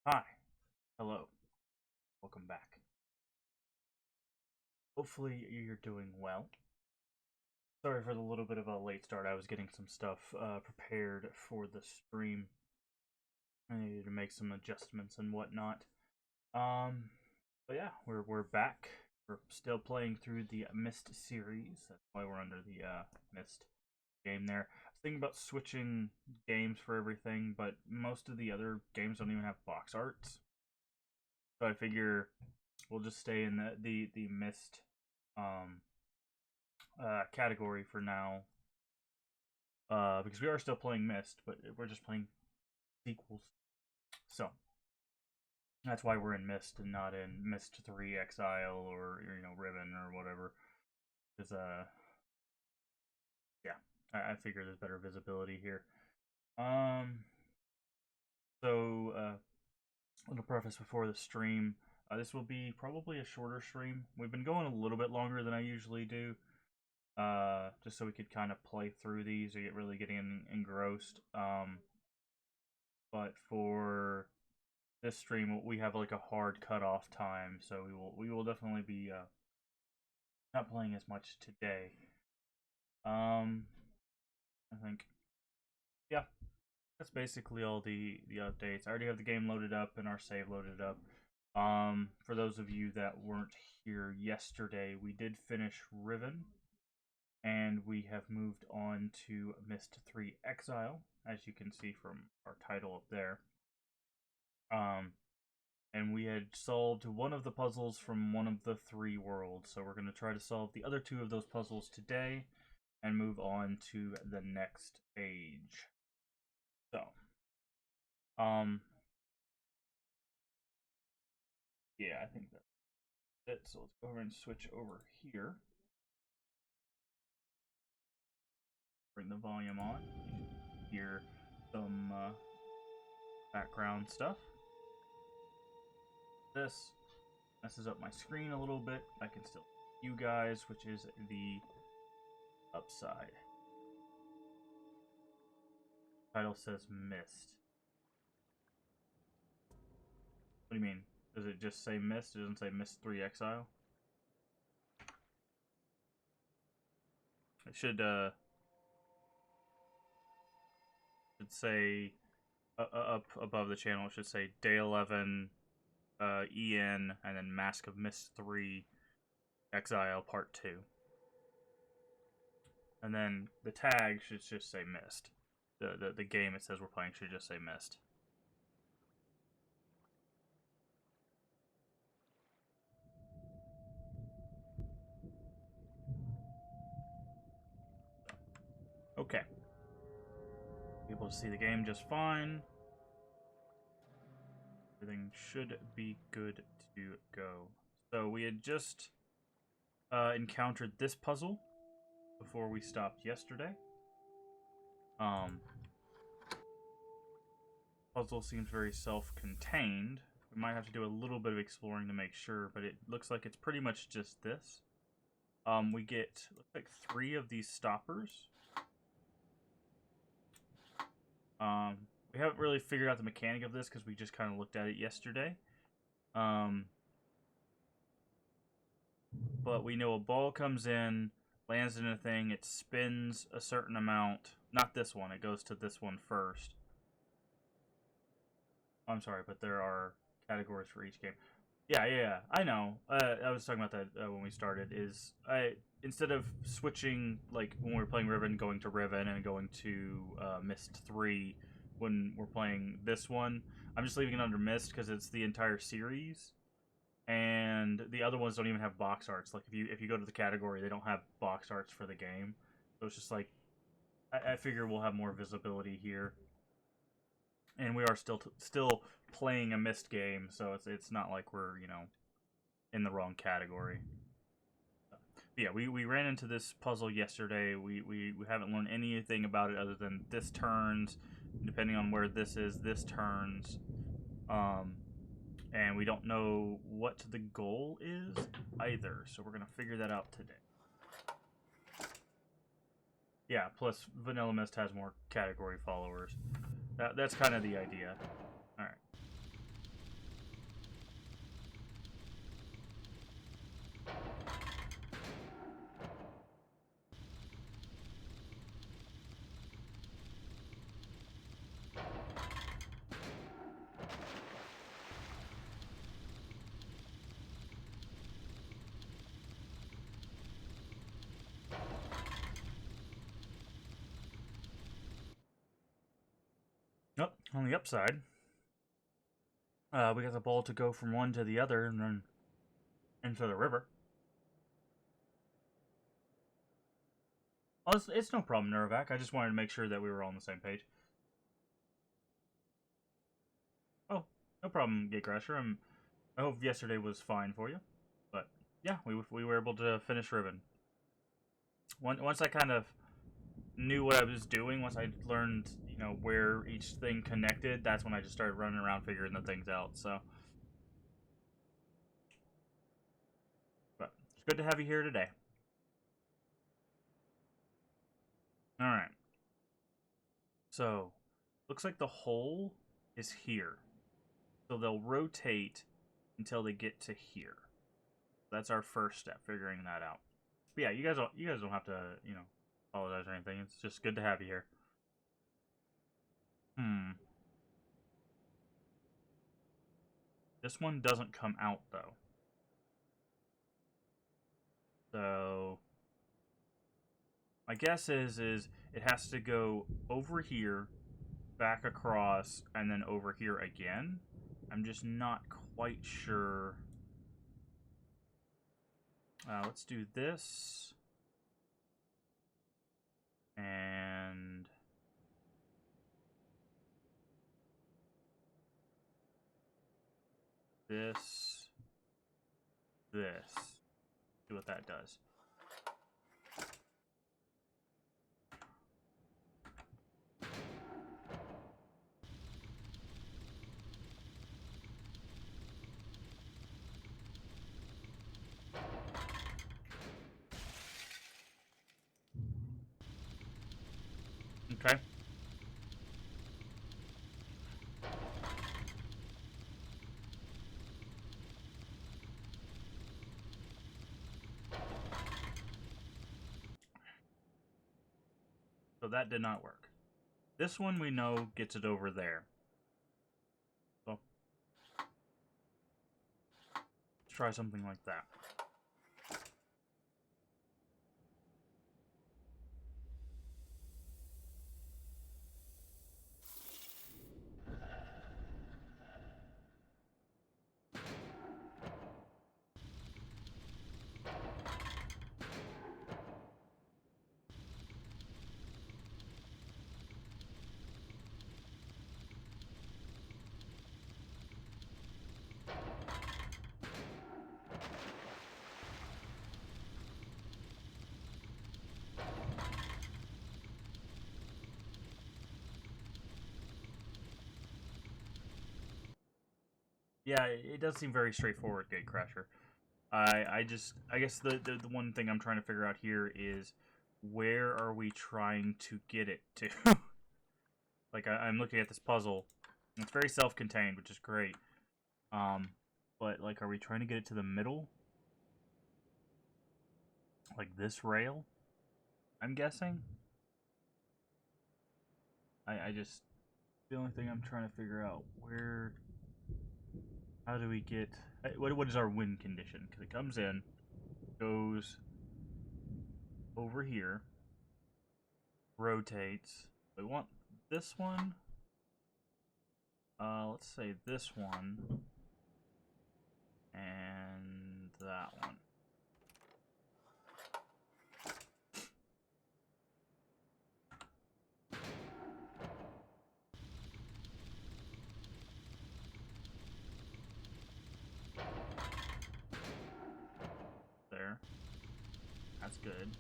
Hi, hello, welcome back. Hopefully you're doing well. Sorry for the little bit of a late start. I was getting some stuff prepared for the stream. I needed to make some adjustments and whatnot. Um, but yeah, we're back. We're still playing through the Myst series. That's why we're under the Myst game there. I was thinking about switching games for everything, but most of the other games don't even have box arts. So I figure we'll just stay in the Myst um, category for now, because we are still playing Myst, but we're just playing sequels. So that's why we're in Myst and not in Myst 3 Exile or Riven or whatever. Because yeah, I figure there's better visibility here. So a little preface before the stream. This will be probably a shorter stream. We've been going a little bit longer than I usually do. Just so we could kind of play through these or get really getting engrossed. But for this stream, we have like a hard cutoff time, so we will definitely be not playing as much today. I think, yeah, that's basically all the updates. I already have the game loaded up and our save loaded up. For those of you that weren't here yesterday, we did finish Riven, and we have moved on to Myst 3 Exile, as you can see from our title up there. And we had solved one of the puzzles from one of the 3 worlds, so we're going to try to solve the other 2 of those puzzles today and move on to the next age. So, yeah, I think that's it. So let's go over and switch over here. Bring the volume on. You can hear some background stuff. This messes up my screen a little bit. I can still see you guys, which is the upside. Title says Myst. What do you mean? Does it just say Myst? It doesn't say Myst 3 Exile? It should say up above the channel. It should say Day 11 EN and then Mask of Myst 3 Exile Part 2. And then the tag should just say Myst. The game it says we're playing should just say Myst. Okay. Be able to see the game just fine. Everything should be good to go. So we had just encountered this puzzle before we stopped yesterday. Puzzle seems very self-contained. We might have to do a little bit of exploring to make sure, but it looks like it's pretty much just this. We get, looks like 3 of these stoppers. We haven't really figured out the mechanic of this because we just kind of looked at it yesterday. But we know a ball comes in, lands in a thing, it spins a certain amount. Not this one, it goes to this one first. I'm sorry, but there are categories for each game. Yeah, I know. I was talking about that when we started. Instead of switching, like when we were playing Riven, going to Riven and going to Myst 3 when we're playing this one, I'm just leaving it under Myst because it's the entire series, and the other ones don't even have box arts. Like if you go to the category, they don't have box arts for the game, so it's just like I figure we'll have more visibility here. And we are still playing a Myst game, so it's not like we're in the wrong category. But yeah, we ran into this puzzle yesterday. We haven't learned anything about it other than this turns. Depending on where this is, this turns. And we don't know what the goal is either, so we're gonna figure that out today. Yeah, plus Vanilla Myst has more category followers. That's kind of the idea. Alright. On the upside, we got the ball to go from one to the other and then into the river. Oh, it's no problem, Neurovac. I just wanted to make sure that we were all on the same page. Oh, no problem, Gatecrasher. I hope yesterday was fine for you. But yeah, we were able to finish Ribbon. Once I kind of knew what I was doing, once I learned, where each thing connected, that's when I just started running around figuring the things out. So, but it's good to have you here today. All right. So, looks like the hole is here. So they'll rotate until they get to here. That's our first step, figuring that out. But yeah, you guys don't have to, apologize or anything. It's just good to have you here. This one doesn't come out though. So my guess is it has to go over here, back across, and then over here again. I'm just not quite sure. Let's do this. And this. See what that does. Okay. So that did not work. This one we know gets it over there. So let's try something like that. Yeah, it does seem very straightforward, Gatecrasher. I guess the one thing I'm trying to figure out here is where are we trying to get it to? Like I'm looking at this puzzle. It's very self-contained, which is great. But like, are we trying to get it to the middle? Like this rail? I'm guessing. I just the only thing I'm trying to figure out where. How do we get? What is our win condition? Because it comes in, goes over here, rotates. We want this one. Let's say this one and that one. There. That's good.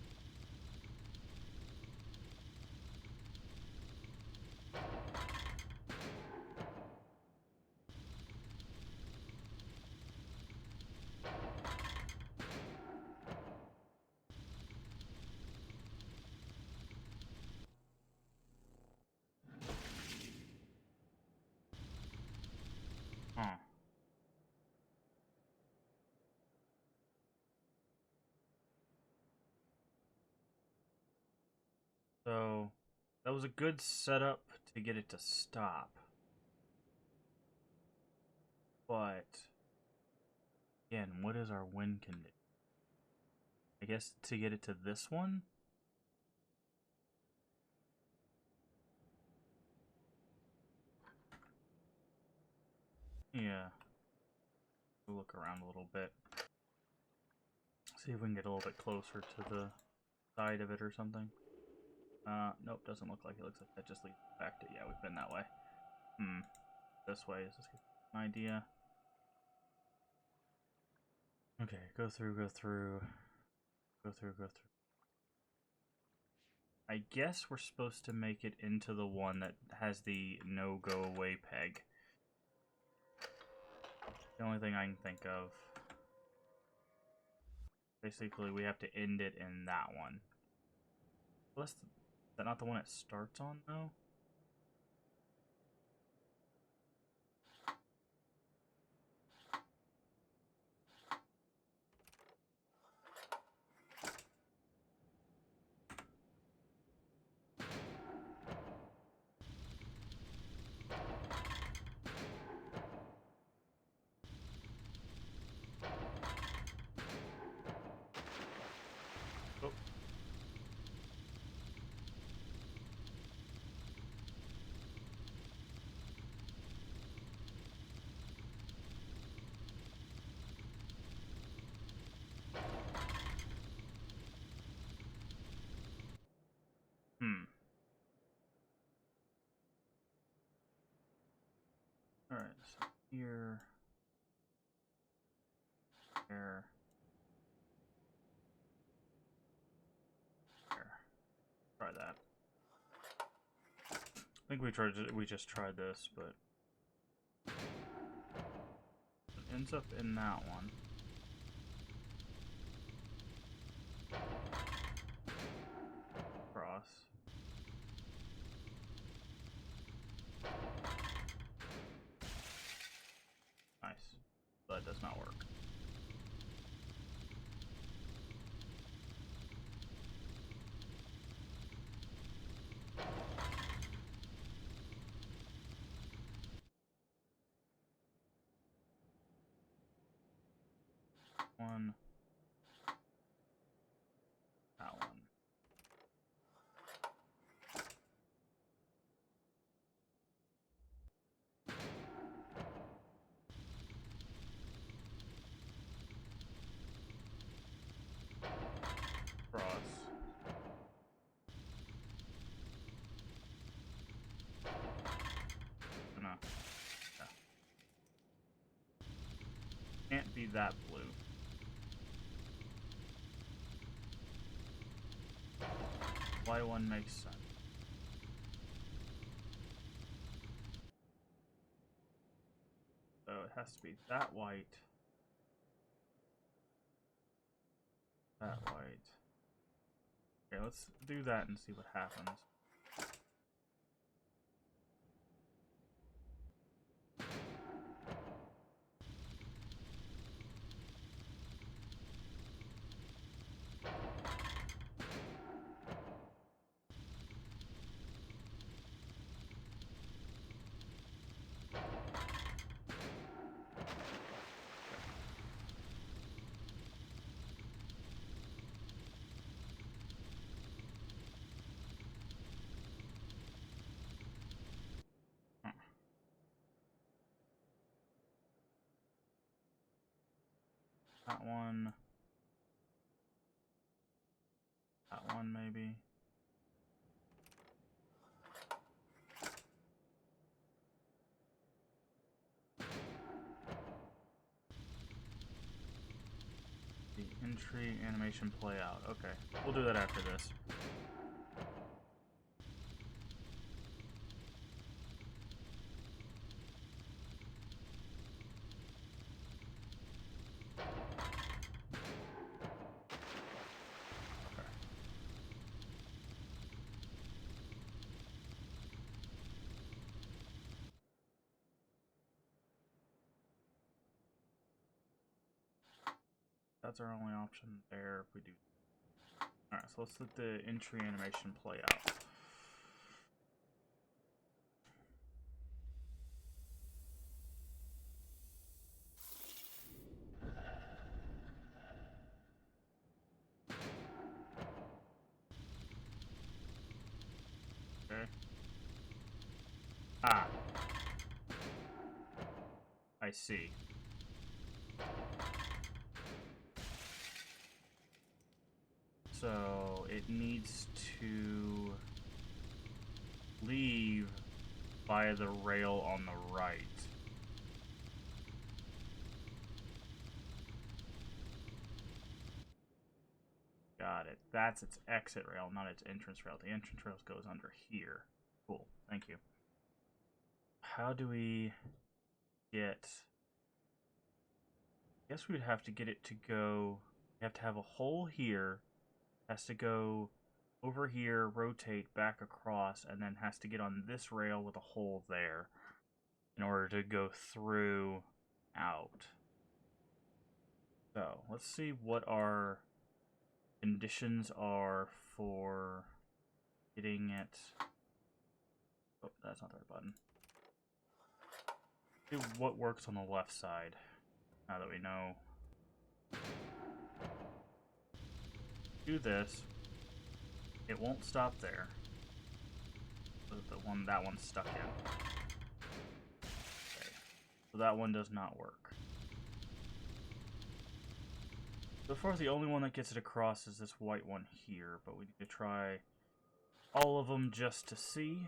Huh. So that was a good setup to get it to stop. But again, what is our win condition? I guess to get it to this one? Yeah. We'll look around a little bit. See if we can get a little bit closer to the side of it or something. Nope, doesn't look like it. Looks like that just leads back to, yeah, we've been that way. This way, is this an idea? Okay, go through. I guess we're supposed to make it into the one that has the no go away peg. The only thing I can think of. Basically, we have to end it in that one. Well, is that not the one it starts on, though? Oh. Alright, so here, there, there. Try that. I think we just tried this, but it ends up in that one. Cross. Nice. But that does not work. One. That one. Cross. No. Yeah. Can't be that blue. Why one makes sense. So it has to be that white. That white. Okay, let's do that and see what happens. That one. That one, maybe. The entry animation play out. Okay, we'll do that after this. That's our only option there if we do. Alright, so let's let the entry animation play out. Okay. Ah. I I see. So it needs to leave via the rail on the right. Got it. That's its exit rail, not its entrance rail. The entrance rail goes under here. Cool. Thank you. How do we get... I guess we'd have to get it to go... We have to have a hole here. Has to go over here, rotate back across, and then has to get on this rail with a hole there in order to go through out. So, let's see what our conditions are for getting it. Oh, that's not the right button. See what works on the left side, now that we know. Do this. It won't stop there. That one's stuck in. Okay. So that one does not work. So far, the only one that gets it across is this white one here, but we need to try all of them just to see.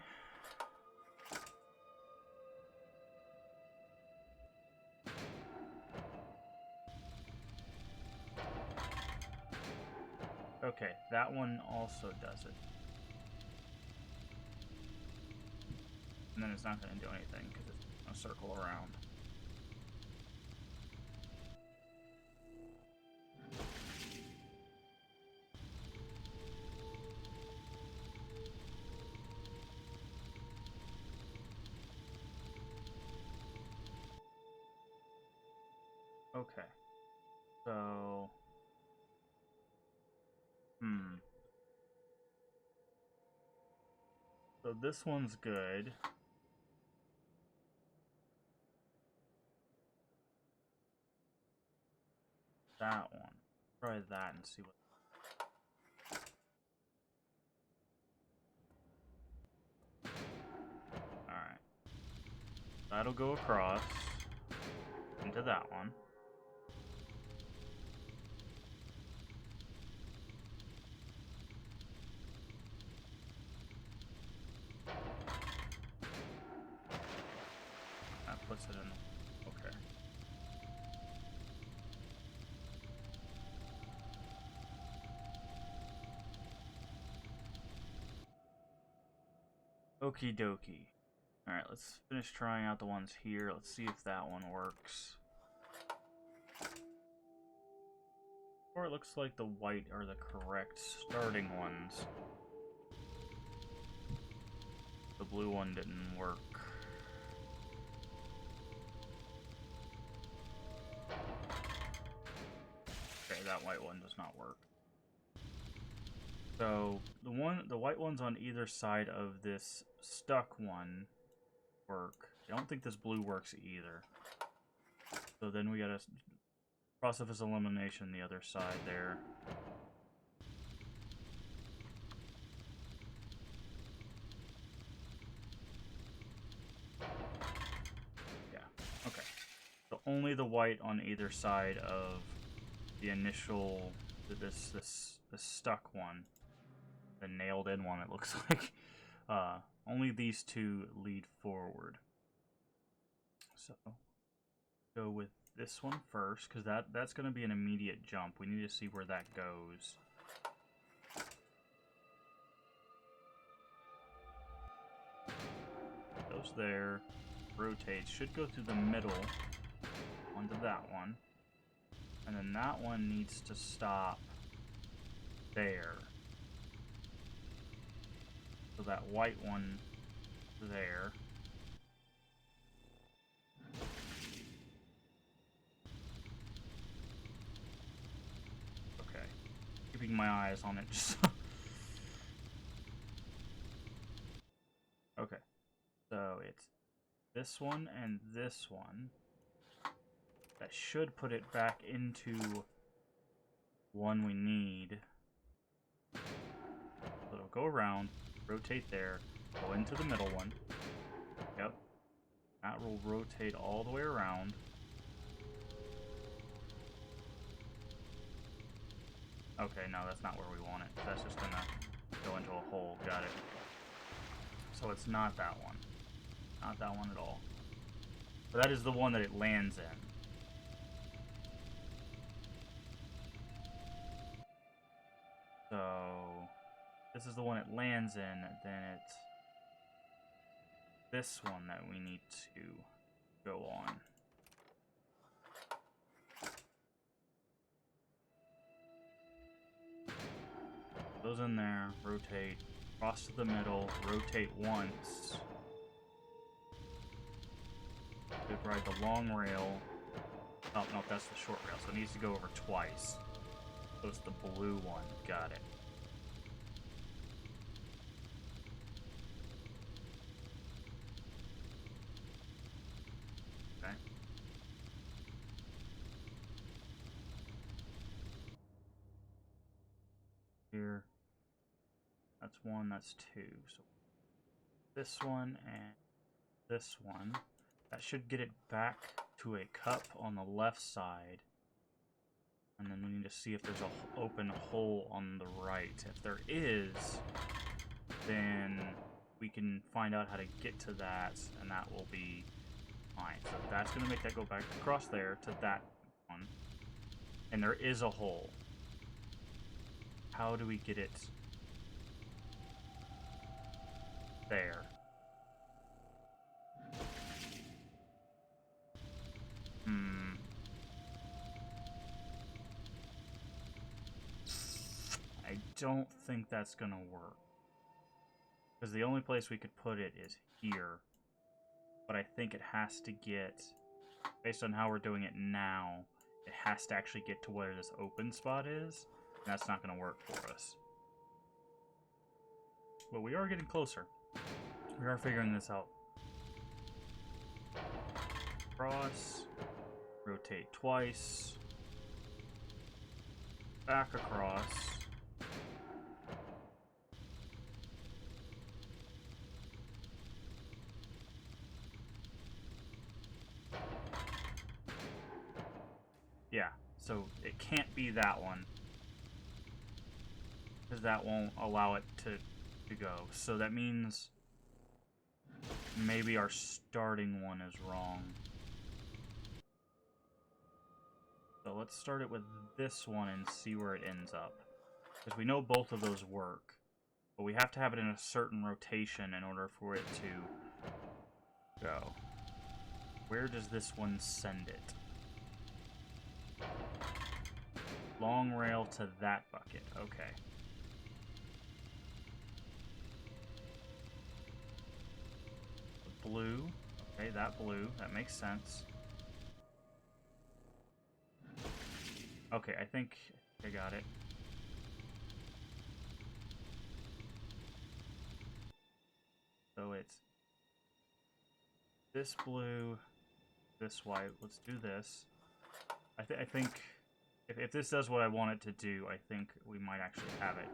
Okay, that one also does it. And then it's not going to do anything because it's going to circle around. Okay. So... So this one's good. That one. Try that and see what... Alright. That'll go across into that one. That puts it in. Okay. Okie dokie. Alright, let's finish trying out the ones here. Let's see if that one works. Or it looks like the white are the correct starting ones. The blue one didn't work. Okay, that white one does not work. So the white ones on either side of this stuck one work. I don't think this blue works either. So then we gotta process elimination the other side there. Yeah, okay. So only the white on either side of the initial, this stuck one. The nailed in one, it looks like. Only these two lead forward. So, go with this one first, because that's going to be an immediate jump. We need to see where that goes. Goes there, rotates, should go through the middle onto that one. And then that one needs to stop there. So that white one there. Okay. Keeping my eyes on it just Okay. So it's this one and this one. That should put it back into one we need. So it'll go around, rotate there, go into the middle one. Yep. That will rotate all the way around. Okay, no, that's not where we want it. That's just gonna go into a hole. Got it. So it's not that one. Not that one at all. But that is the one that it lands in. So this is the one it lands in, then it's this one that we need to go on. Goes in there, rotate, cross to the middle, rotate once. Ride the long rail. Oh, no, that's the short rail, so it needs to go over twice. So it's the blue one. Got it. Okay. Here. That's one, that's two. So this one and this one. That should get it back to a cup on the left side. And then we need to see if there's an open hole on the right. If there is, then we can find out how to get to that, and that will be fine. So that's going to make that go back across there to that one. And there is a hole. How do we get it there? I don't think that's gonna work. Because the only place we could put it is here. But I think it has to get, based on how we're doing it now, it has to actually get to where this open spot is. And that's not gonna work for us. But we are getting closer. We are figuring this out. Cross. Rotate twice. Back across. Yeah, so it can't be that one. Because that won't allow it to go. So that means maybe our starting one is wrong. So let's start it with this one and see where it ends up. Because we know both of those work. But we have to have it in a certain rotation in order for it to go. Where does this one send it? Long rail to that bucket. Okay. The blue. Okay, that blue. That makes sense. Okay, I think I got it. So it's this blue, this white. Let's do this. I think if this does what I want it to do, I think we might actually have it.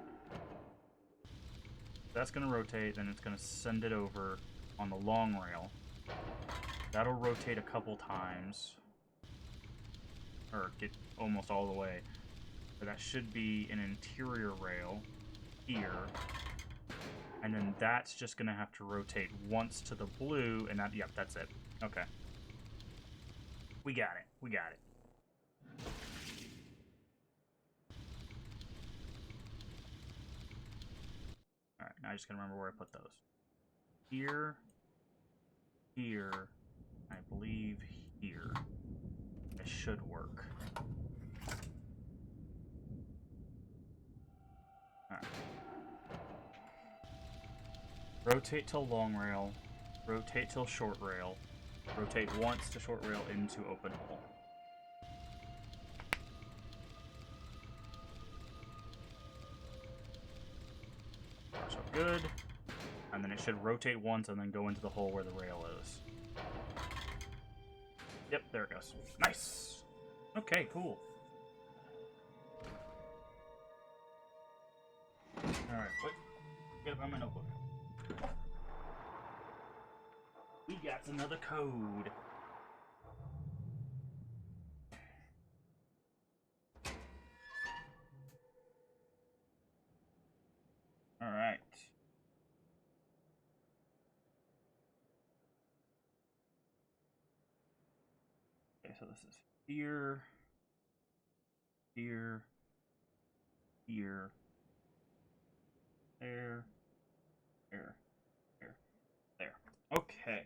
That's going to rotate, then it's going to send it over on the long rail. That'll rotate a couple times. Or get almost all the way. But that should be an interior rail here. And then that's just going to have to rotate once to the blue, and that, yep, that's it. Okay. We got it. We got it. Alright, now I just gotta remember where I put those. Here, here, I believe here. It should work. Alright. Rotate till long rail, rotate till short rail, rotate once to short rail into open hole. So good. And then it should rotate once and then go into the hole where the rail is. Yep, there it goes. Nice! Okay, cool. Alright, wait. Get up on my notebook. We got another code. Alright. Okay, so this is here, here, here, there, there, there, there. Okay.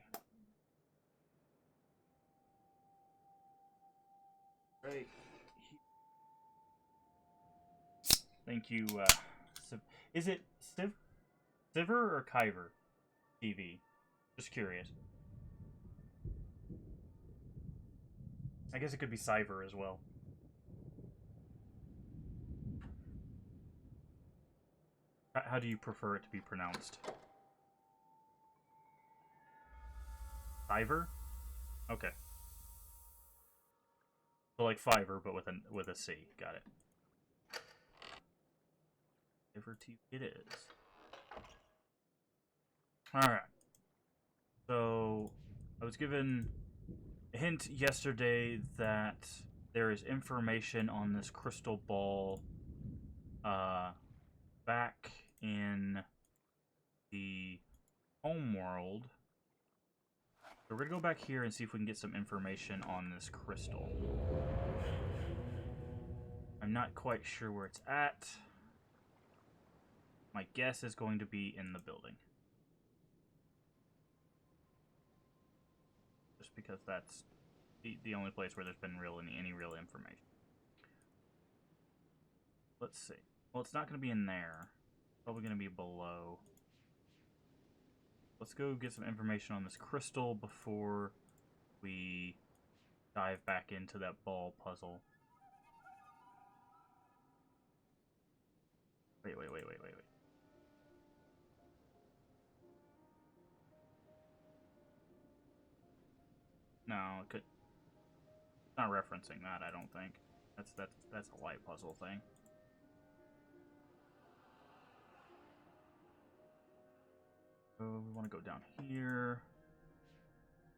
Right. Thank you, is it Siver or Kyver TV? Just curious. I guess it could be Cyver as well. How do you prefer it to be pronounced? Cyver? Okay. So like Fiverr, but with a C. Got it. Cyver TV it is. Alright. So, I was given a hint yesterday that there is information on this crystal ball back in the home world. So we're going to go back here and see if we can get some information on this crystal. I'm not quite sure where it's at. My guess is going to be in the building. Just because that's the only place where there's been any real information. Let's see. Well, it's not going to be in there. It's probably going to be below. Let's go get some information on this crystal before we dive back into that ball puzzle. Wait. No, it's not referencing that, I don't think. That's a light puzzle thing. So we want to go down here.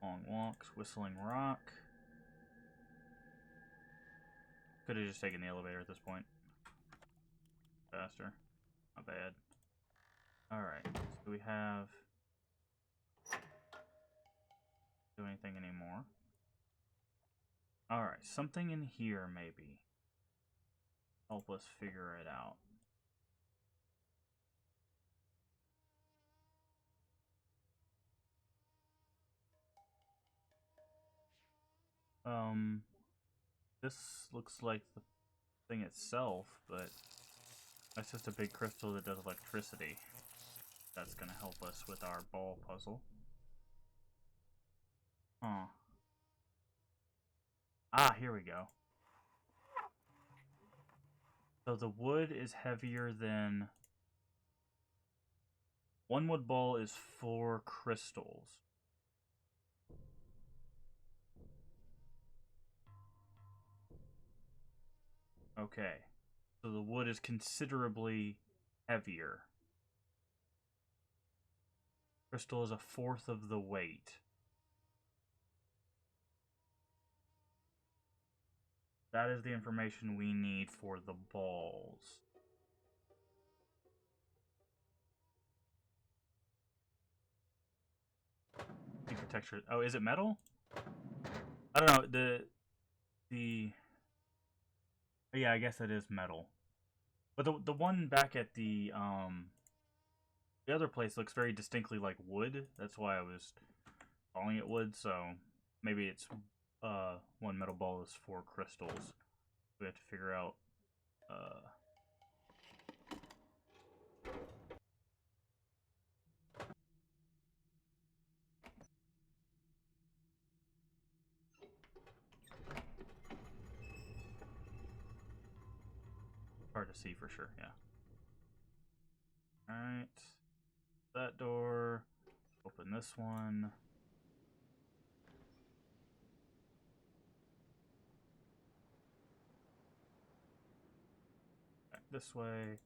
Long walks, Whistling Rock. Could have just taken the elevator at this point. Faster. Not bad. Alright, so we have... Do anything anymore. Alright, something in here maybe. Help us figure it out. This looks like the thing itself, but that's just a big crystal that does electricity. That's gonna help us with our ball puzzle. Huh. Ah, here we go. So the wood is heavier than... One wood ball is 4 crystals. Okay. So the wood is considerably heavier. Crystal is 1/4 of the weight. That is the information we need for the balls. For texture. Oh, is it metal? I don't know. Yeah, I guess it is metal. But the one back at the other place looks very distinctly like wood. That's why I was calling it wood. So maybe it's one metal ball is 4 crystals. We have to figure out hard to see for sure, yeah. Alright. That door. Open this one. Back this way.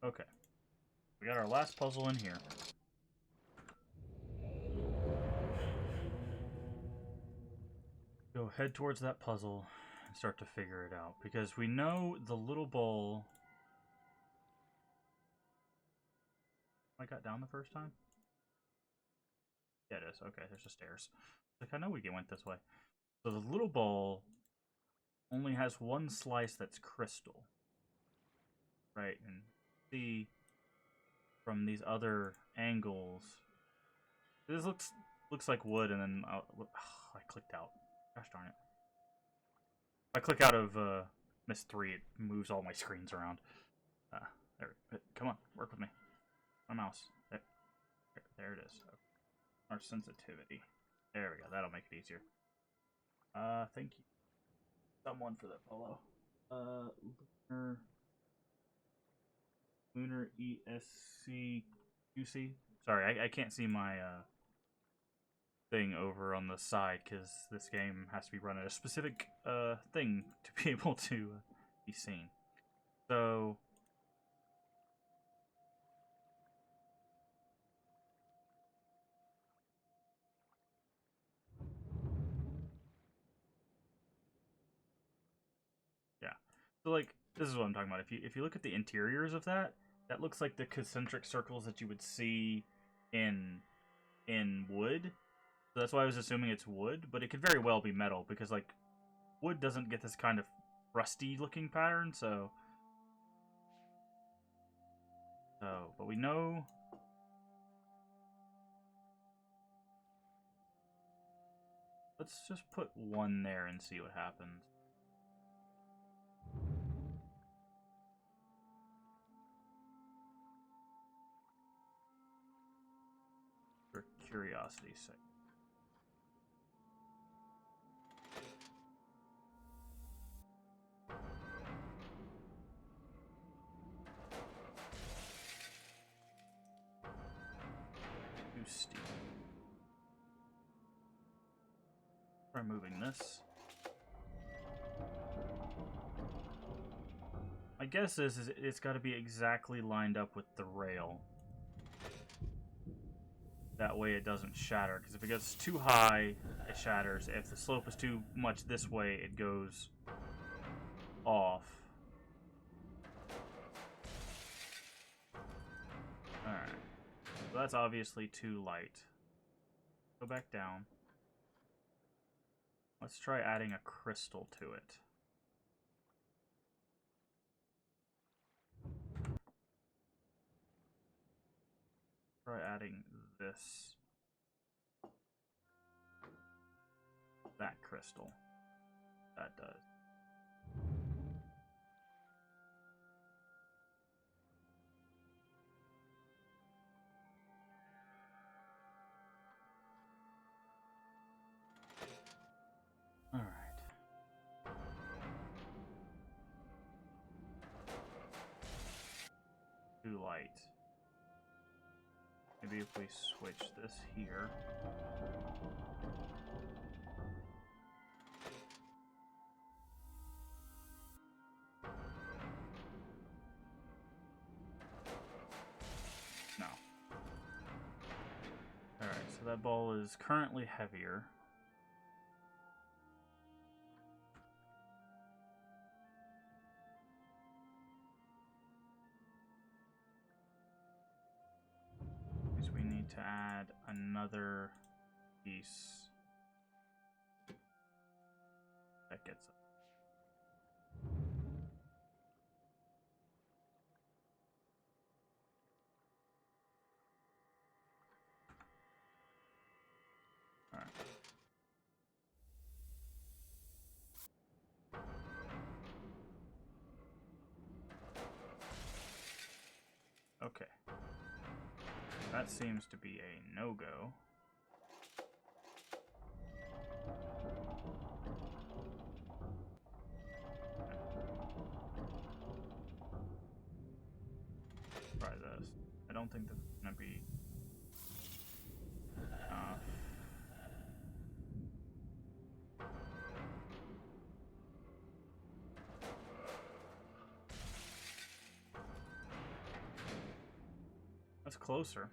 Okay. We got our last puzzle in here. Go So head towards that puzzle and start to figure it out. Because we know the little bowl... I got down the first time? Yeah, it is. Okay, there's the stairs. Like, I know we went this way. So the little bowl only has one slice that's crystal. Right, and see from these other angles... This looks like wood, and then I clicked out. Gosh darn it. If I click out of Myst 3, it moves all my screens around. There, come on, work with me. My mouse. There it is. Our sensitivity. There we go. That'll make it easier. Thank you, someone, for that follow. Lunar ESCQC. Sorry, I can't see my thing over on the side because this game has to be run at a specific thing to be able to be seen. So yeah, so like this is what I'm talking about. If you look at the interiors of that looks like the concentric circles that you would see in wood. So that's why I was assuming it's wood, but it could very well be metal because like wood doesn't get this kind of rusty looking pattern. So but we know. Let's just put one there and see what happens. For curiosity's sake. Too steep. Try moving this. My guess is it's got to be exactly lined up with the rail. That way it doesn't shatter, because if it gets too high, it shatters. If the slope is too much this way, it goes off. Alright. So that's obviously too light. Go back down. Let's try adding a crystal to it. Try adding this. That crystal. That does. Alright. Too light. Maybe if we switch this here. No. Alright, so that ball is currently heavier. Because we need to add another piece that gets up. Alright. Okay. That seems to be a no-go. Try this. I don't think that's gonna be enough. That's closer.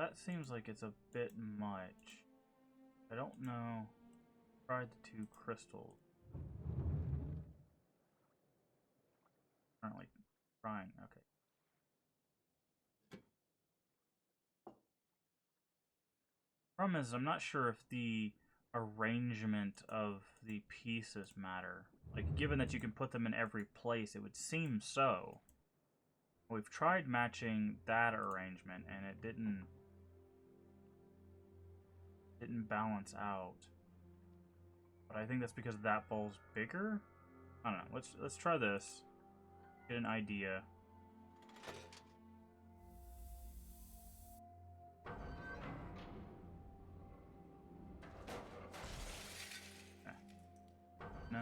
That seems like it's a bit much. I don't know. Try the 2 crystals. Currently trying. Okay. Problem is, I'm not sure if the arrangement of the pieces matter. Like, given that you can put them in every place, it would seem so. We've tried matching that arrangement, and it didn't balance out. But I think that's because that ball's bigger. I don't know. Let's try this. Get an idea. No.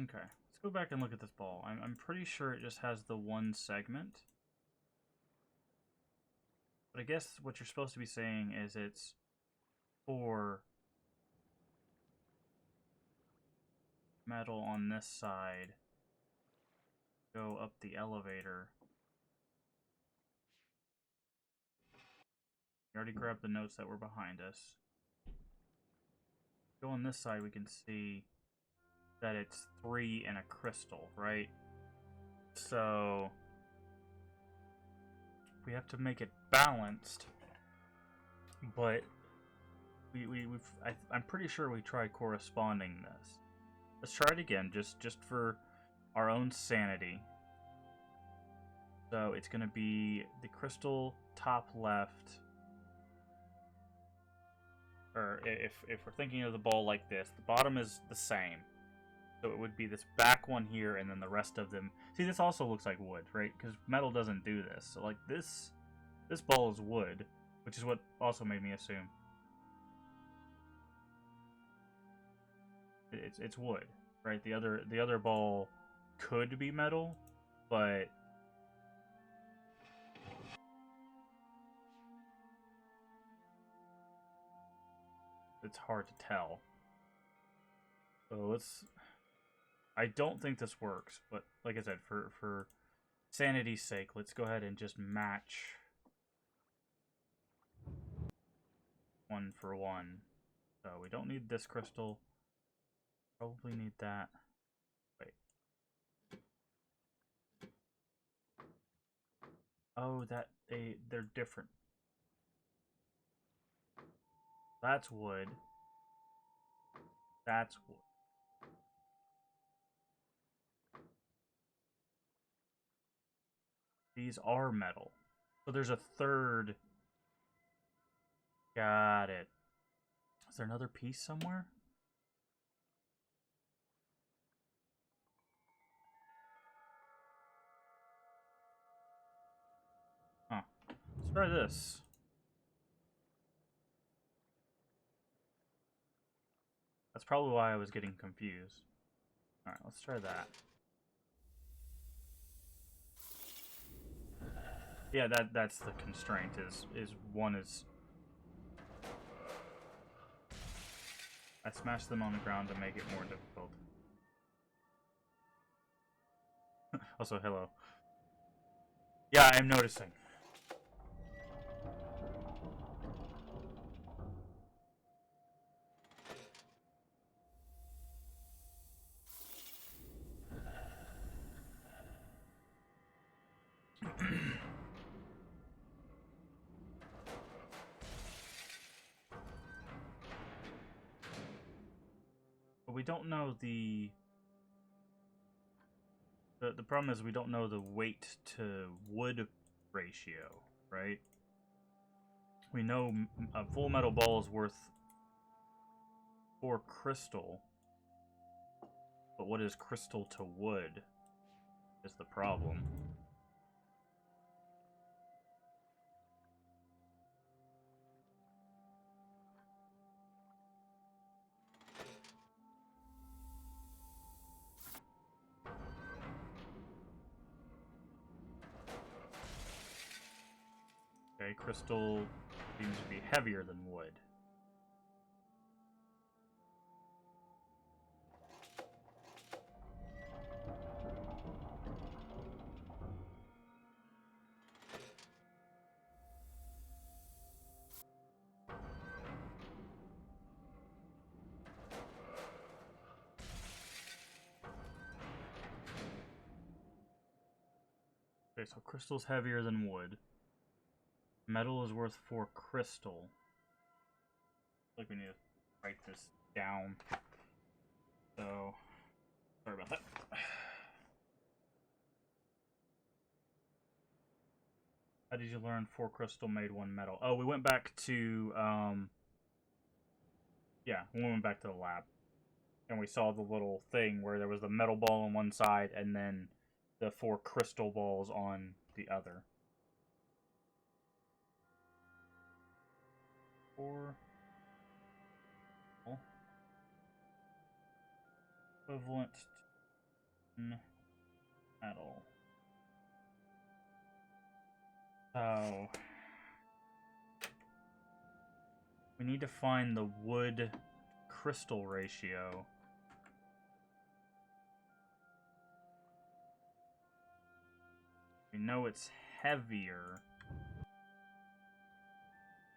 Okay, let's go back and look at this ball. I'm pretty sure it just has the one segment. But I guess what you're supposed to be saying is it's 4 metal on this side. Go up the elevator. We already grabbed the notes that were behind us. Go on this side, we can see that it's 3 and a crystal, right? So we have to make it balanced, but I'm pretty sure we tried corresponding this. Let's try it again, just for our own sanity. So it's going to be the crystal top left. Or if we're thinking of the ball like this, the bottom is the same. So it would be this back one here, and then the rest of them. See, this also looks like wood, right? Because metal doesn't do this. So like this ball is wood, which is what also made me assume it's wood, right? The other ball could be metal, but it's hard to tell. So I don't think this works, but like I said, for sanity's sake, let's go ahead and just match 1 for 1. So we don't need this crystal. Probably need that. Wait. Oh, they're different. That's wood. That's wood. These are metal. So there's a third. Got it. Is there another piece somewhere? Huh. Let's try this. That's probably why I was getting confused. Alright, let's try that. Yeah, that's the constraint, is one is... I smashed them on the ground to make it more difficult. Also, hello. Yeah, I'm noticing. But we don't know the problem is we don't know the weight to wood ratio, right? We know a full metal ball is worth 4 crystal. But what is crystal to wood is the problem. Okay, crystal seems to be heavier than wood. Okay, so crystal's heavier than wood. Metal is worth 4 crystal. I think we need to write this down. So, sorry about that. How did you learn 4 crystal made 1 metal? Oh, we went back to, yeah, we went back to the lab. And we saw the little thing where there was the metal ball on one side and then the 4 crystal balls on the other. 4 equivalent to metal. So we need to find the wood crystal ratio. We know it's heavier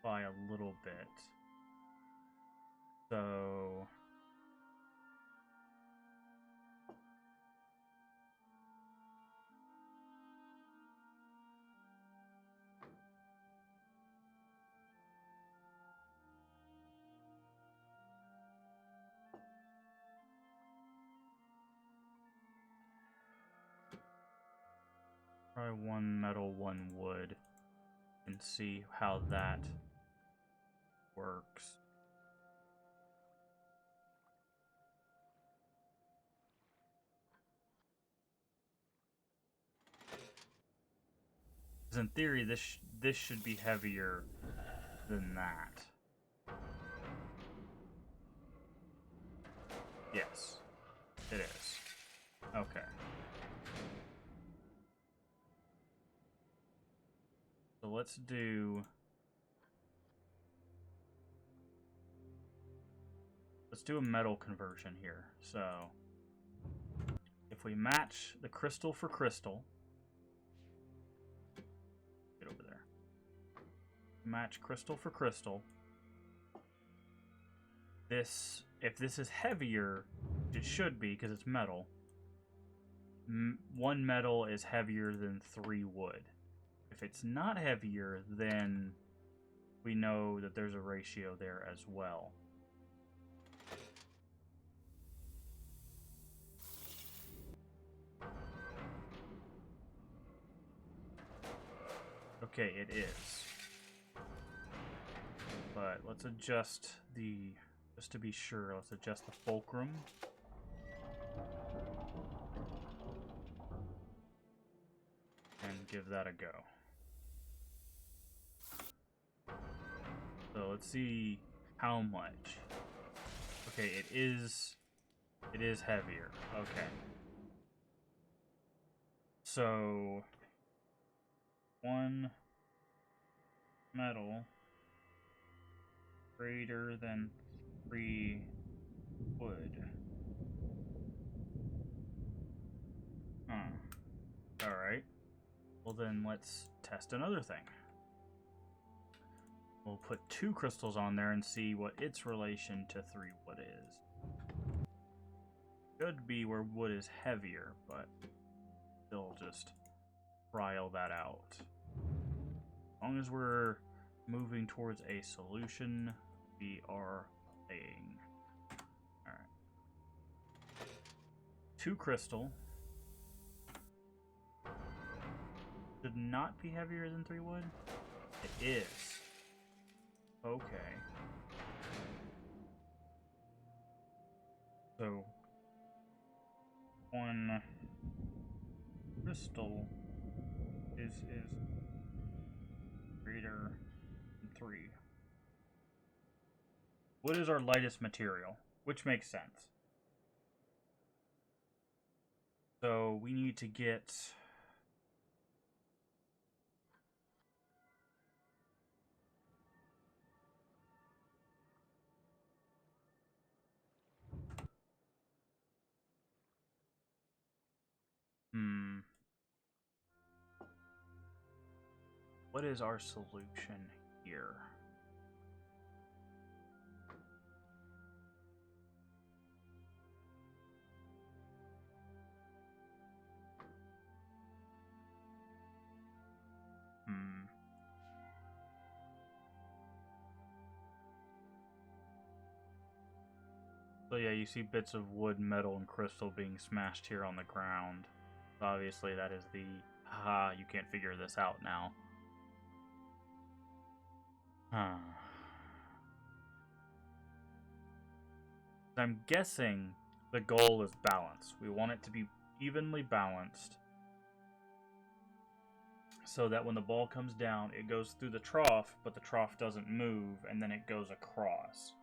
by a little bit. So try 1 metal, 1 wood, and see how that works. Because in theory, this should be heavier than that. Yes, it is. Okay. So let's do a metal conversion here. So if we match the crystal for crystal, get over there. Match crystal for crystal. This, if this is heavier, it should be because it's metal. 1 metal is heavier than 3 wood. If it's not heavier, then we know that there's a ratio there as well. Okay, it is. But let's adjust the, just to be sure, let's adjust the fulcrum. And give that a go. So let's see how much. Okay, it is heavier. Okay. So 1 metal greater than 3 wood. Huh. Alright. Well then let's test another thing. We'll put 2 crystals on there and see what its relation to 3 wood is. Could be where wood is heavier, but still just trial that out. As long as we're moving towards a solution, we are playing. Alright. 2 crystal. Should not be heavier than 3 wood? It is. Okay. So 1 crystal is greater than 3. Wood is our lightest material, which makes sense. So we need to get... What is our solution here? So yeah, you see bits of wood, metal, and crystal being smashed here on the ground. Obviously that is the... Haha, you can't figure this out now. I'm guessing the goal is balance. We want it to be evenly balanced so that when the ball comes down, it goes through the trough, but the trough doesn't move, and then it goes across.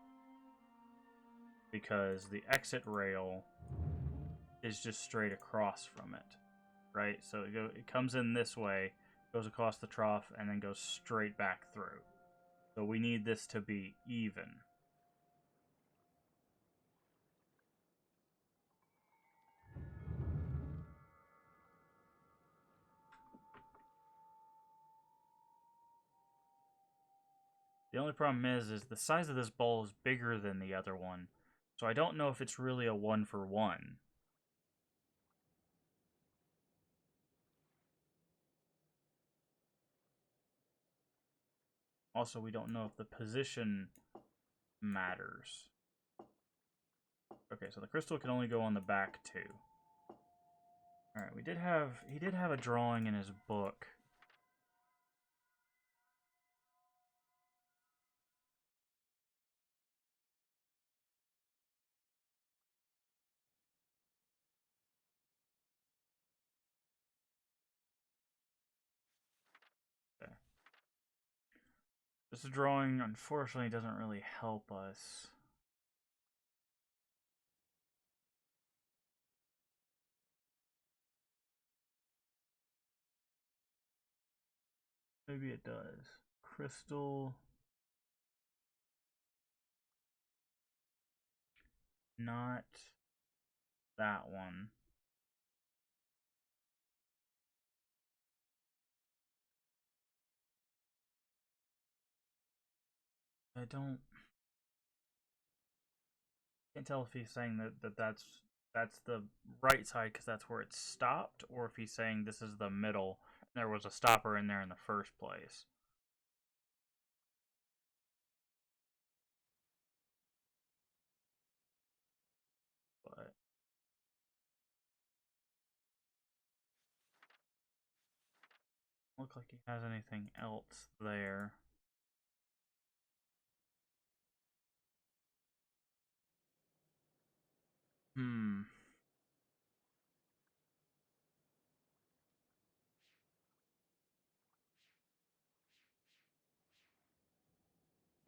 Because the exit rail is just straight across from it, right? So it comes in this way, goes across the trough, and then goes straight back through. So we need this to be even. The only problem is the size of this ball is bigger than the other one. So I don't know if it's really a 1-for-1. Also, we don't know if the position matters. Okay, so the crystal can only go on the back too. Alright, he did have a drawing in his book. Okay. This drawing, unfortunately, doesn't really help us. Maybe it does. Crystal. Not that one. I can't tell if he's saying that's the right side because that's where it stopped, or if he's saying this is the middle. There was a stopper in there in the first place. But look like he has anything else there.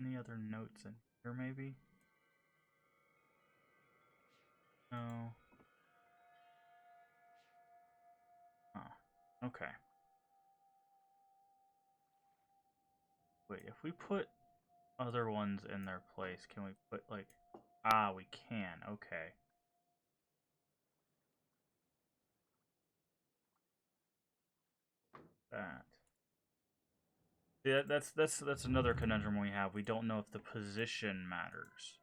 Any other notes in here, maybe? No. Oh, okay. Wait, if we put other ones in their place, can we put, like... Ah, we can. Okay. That. Yeah, that's another conundrum we have. We don't know if the position matters.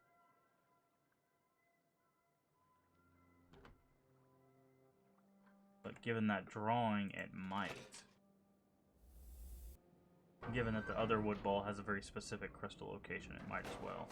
But given that drawing, it might. Given that the other wood ball has a very specific crystal location, it might as well.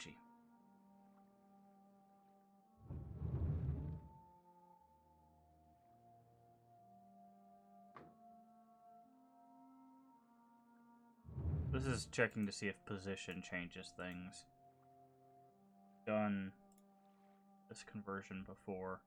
Ouchie. This is checking to see if position changes things. Done this conversion before.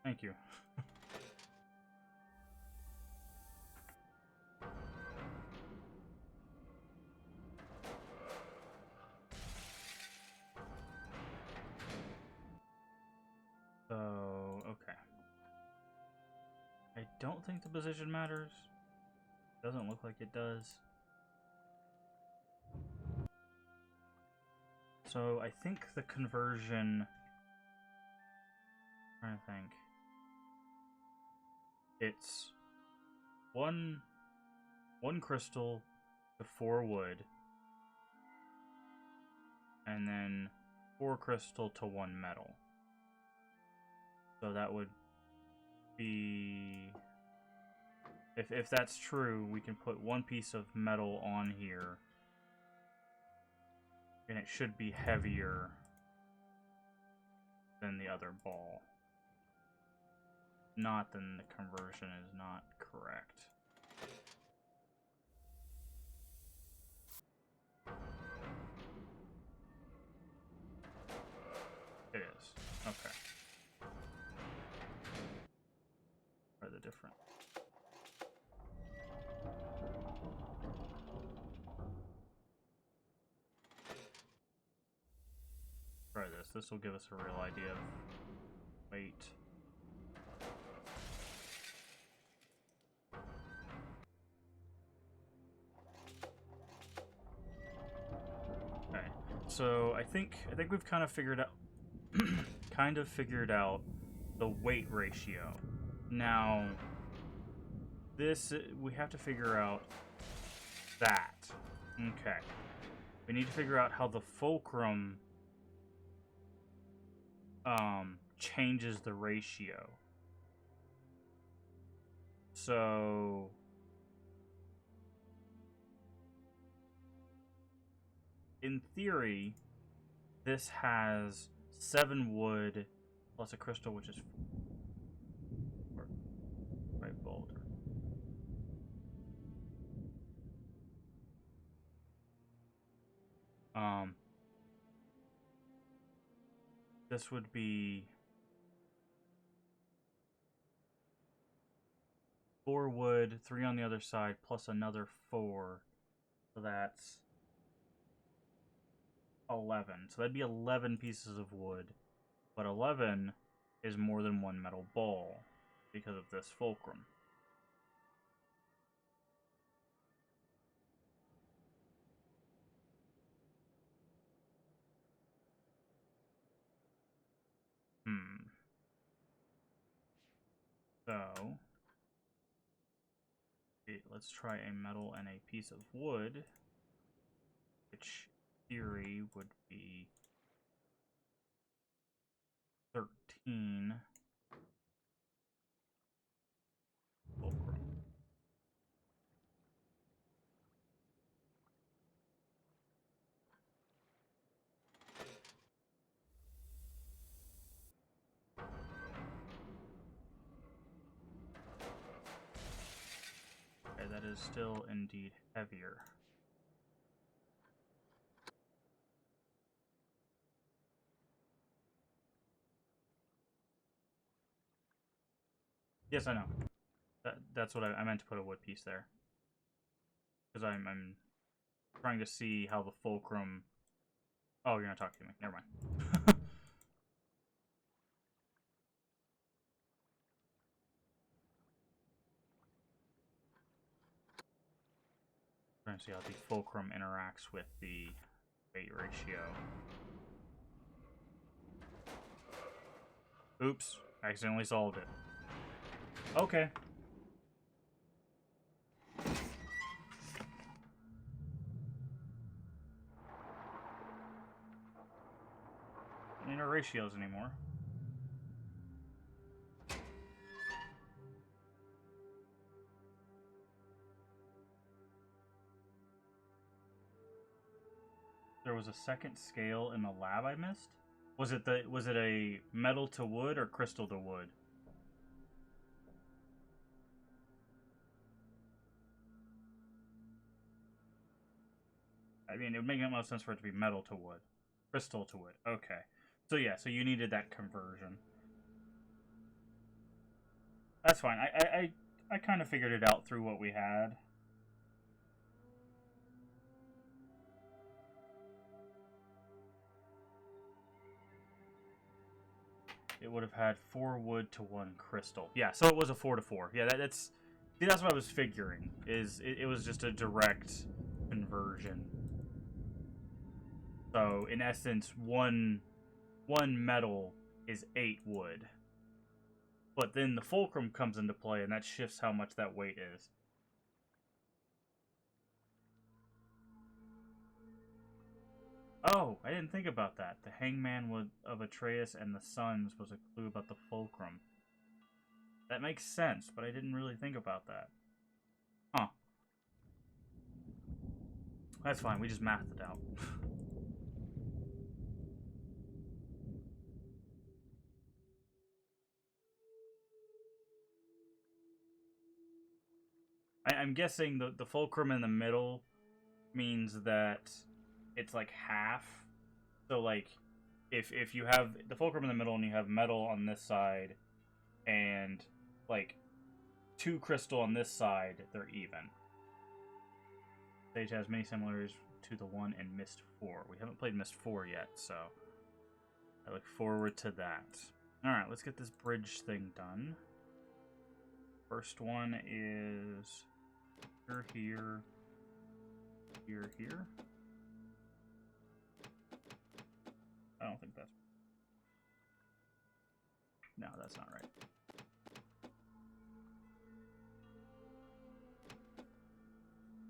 Thank you. So, okay. I don't think the position matters. Doesn't look like it does. So, I think the conversion... I'm trying to think. It's one crystal to 4 wood, and then 4 crystal to 1 metal. So that would be... If that's true, we can put 1 piece of metal on here, and it should be heavier than the other ball. Not, then the conversion is not correct. It is. Okay. Are the different? Try this. This will give us a real idea of weight. Okay. So I think we've kind of figured out the weight ratio. Now this we have to figure out that. Okay. We need to figure out how the fulcrum changes the ratio. So in theory, this has 7 wood plus a crystal, which is 4. Right, boulder. This would be 4 wood, 3 on the other side, plus another 4. So that's 11. So that'd be 11 pieces of wood. But 11 is more than 1 metal ball because of this fulcrum. So, let's try a metal and a piece of wood, which in theory would be 13 fulcrum. Okay, that is still indeed heavier. Yes, I know. That's what I meant to put a wood piece there. Because I'm trying to see how the fulcrum... Oh, you're not talking to me. Never mind. trying to see how the fulcrum interacts with the weight ratio. Oops, accidentally solved it. Okay. Don't need our ratios anymore. There was a second scale in the lab I missed? Was it a metal to wood or crystal to wood? I mean, it would make most sense for it to be metal to wood. Crystal to wood. Okay. So yeah, so you needed that conversion. That's fine. I kind of figured it out through what we had. It would have had 4 wood to 1 crystal. Yeah, so it was a 4 to 4. Yeah, that's what I was figuring. It was just a direct conversion. So in essence, one metal is 8 wood. But then the fulcrum comes into play, and that shifts how much that weight is. Oh, I didn't think about that. The hangman of Atreus and the sons was a clue about the fulcrum. That makes sense, but I didn't really think about that. Huh. That's fine, we just mathed it out. I'm guessing the fulcrum in the middle means that it's like half. So like if you have the fulcrum in the middle and you have metal on this side and like 2 crystal on this side, they're even. Sage has many similarities to the one in Myst 4. We haven't played Myst 4 yet, so I look forward to that. Alright, let's get this bridge thing done. First one is here, here. I don't think that's... No, that's not right.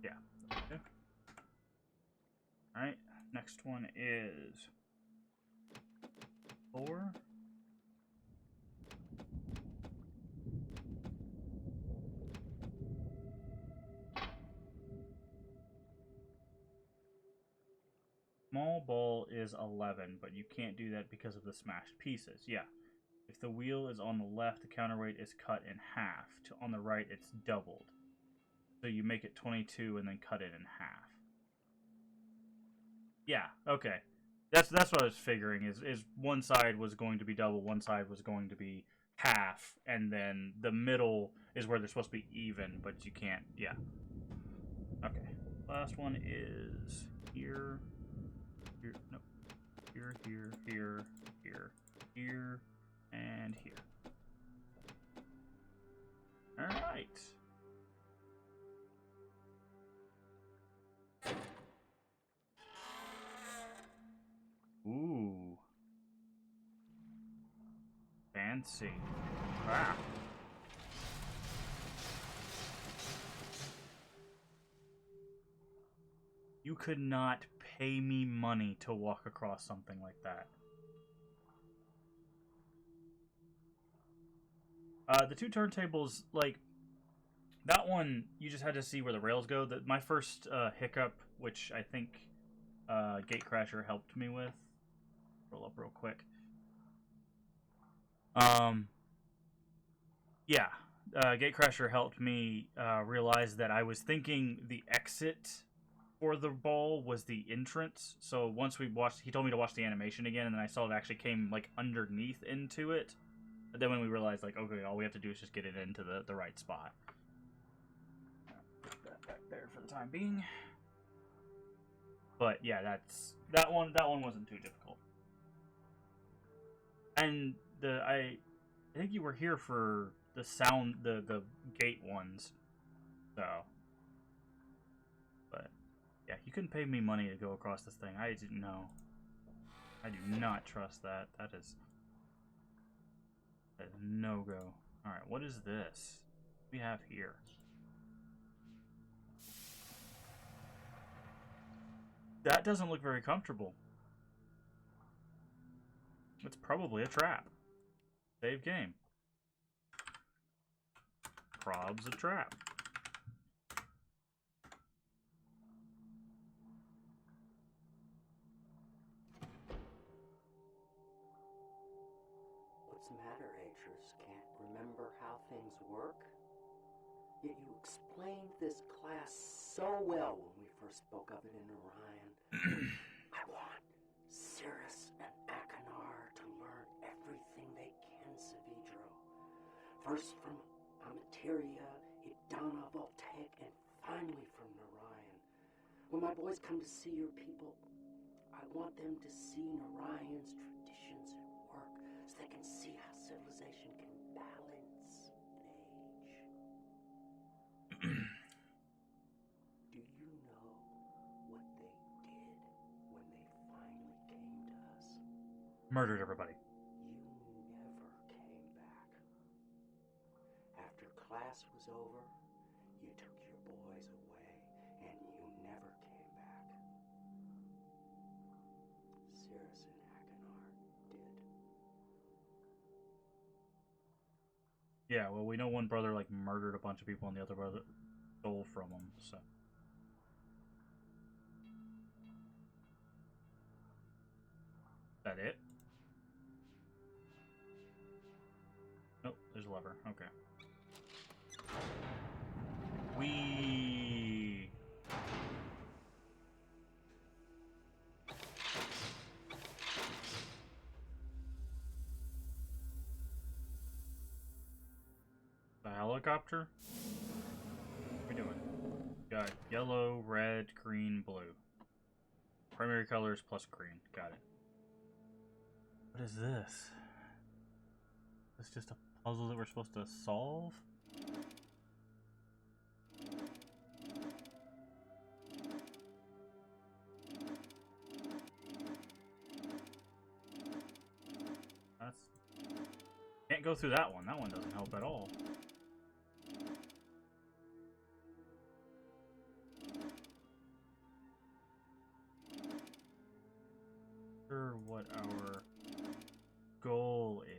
Yeah. Okay. Alright, next one is 4. Small ball is 11, but you can't do that because of the smashed pieces. Yeah. If the wheel is on the left, the counterweight is cut in half. On the right, it's doubled. So you make it 22 and then cut it in half. Yeah, okay. That's what I was figuring, is one side was going to be double, one side was going to be half, and then the middle is where they're supposed to be even, but you can't, yeah. Okay. Last one is here. Here, no. Here, here, and here. Alright. Ooh. Fancy. Ah. You could not pay me money to walk across something like that. The 2 turntables, like, that one, you just had to see where the rails go. My first hiccup, which I think Gatecrasher helped me with. Roll up real quick. Yeah, Gatecrasher helped me realize that I was thinking the exit for the ball was the entrance. So once we watched, he told me to watch the animation again, and then I saw it actually came like underneath into it. But then when we realized, like, okay, all we have to do is just get it into the right spot. Put that back there for the time being. But yeah, that one wasn't too difficult. And I think you were here for the sound, the gate ones. So, but Yeah, you couldn't pay me money to go across this thing. I didn't know. I do not trust that. That is no-go. Alright, what is this? What do we have here? That doesn't look very comfortable. It's probably a trap. Save game. Prob's a trap. What's the matter, Atris? Can't remember how things work? Yet you explained this class so well when we first spoke of it in Orion. I want Cirrus and Akanar to learn everything they can, Savidro. First from Amateria, Idana, Voltaic, and finally from Narayan. When my boys come to see your people, I want them to see Narayan's traditions at work so they can see how civilization can balance an age. Do you know what they did when they finally came to us? Murdered everybody. You never came back. After class was over, you took your boys away and you never came back. Cirrus and Akanar did. Yeah, well, we know one brother, like, murdered a bunch of people and the other brother stole from him, so. Is that it? Nope, there's a lever. Okay. Wee. The helicopter? What are we doing? Got yellow, red, green, blue. Primary colors plus green. Got it. What is this? Is this just a puzzle that we're supposed to solve? Can't go through that one. That one doesn't help at all. Sure what our goal is.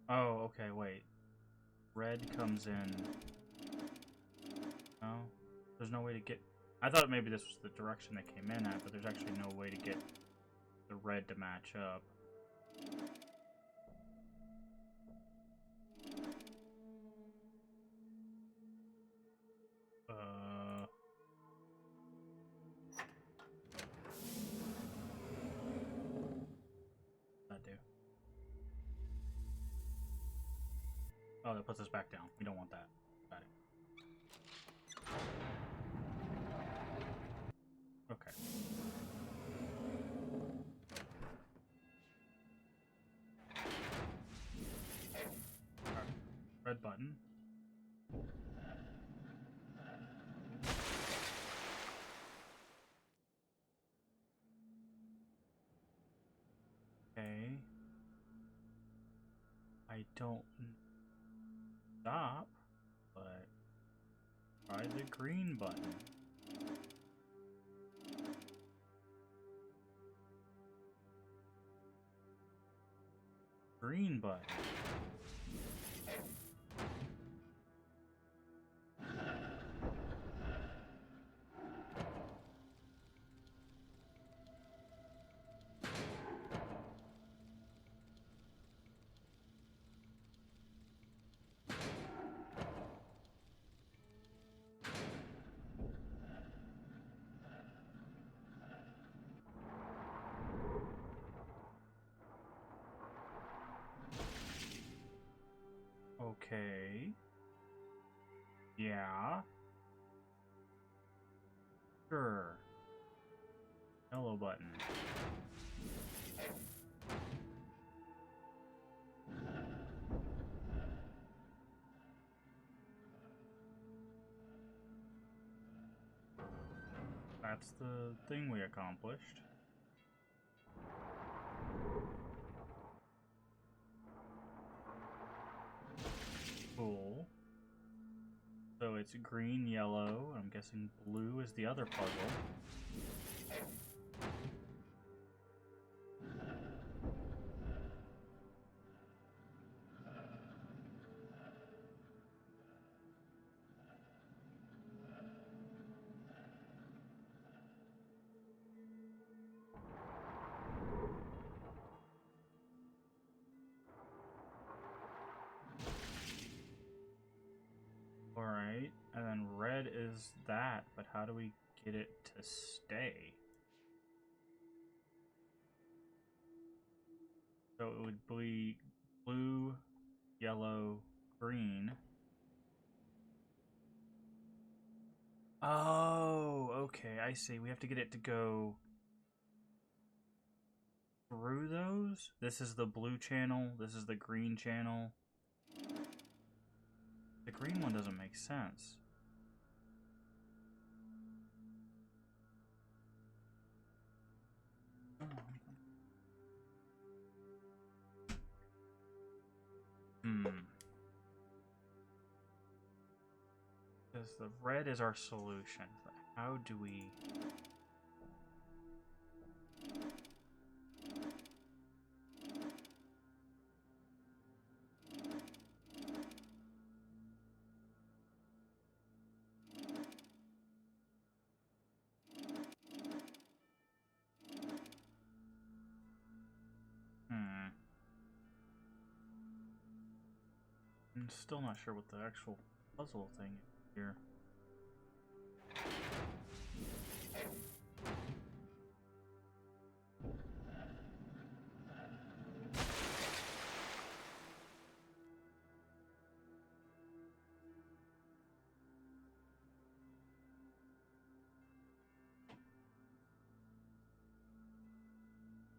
Oh, okay, wait. Red comes in. No? There's no way to get... I thought maybe this was the direction they came in at, but there's actually no way to get the red to match up. That do. Oh, that puts us back down. We don't want that. Got it. Okay. Alright. Red button. Okay. I don't stop, but try the green button. Green button. Okay. Yeah. Sure. Yellow button. that's the thing we accomplished. Cool. So it's green, yellow, I'm guessing blue is the other puzzle. Alright, and then red is that, but how do we get it to stay? So it would be blue, yellow, green. Oh, okay, I see. We have to get it to go through those? This is the blue channel, this is the green channel. The green one doesn't make sense. Because the red is our solution, but how do we... I'm still not sure what the actual puzzle thing is here.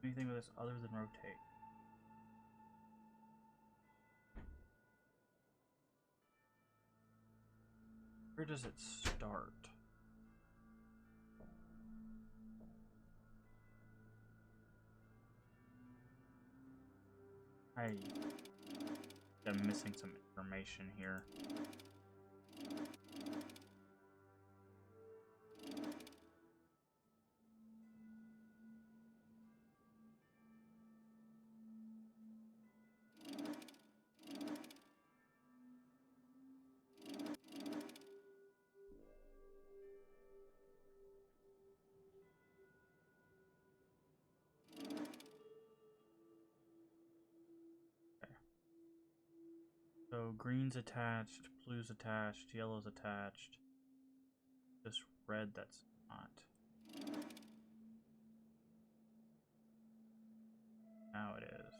Anything with this other than rotate? Where does it start? I'm missing some information here. So green's attached, blue's attached, yellow's attached. This red that's not. Now it is.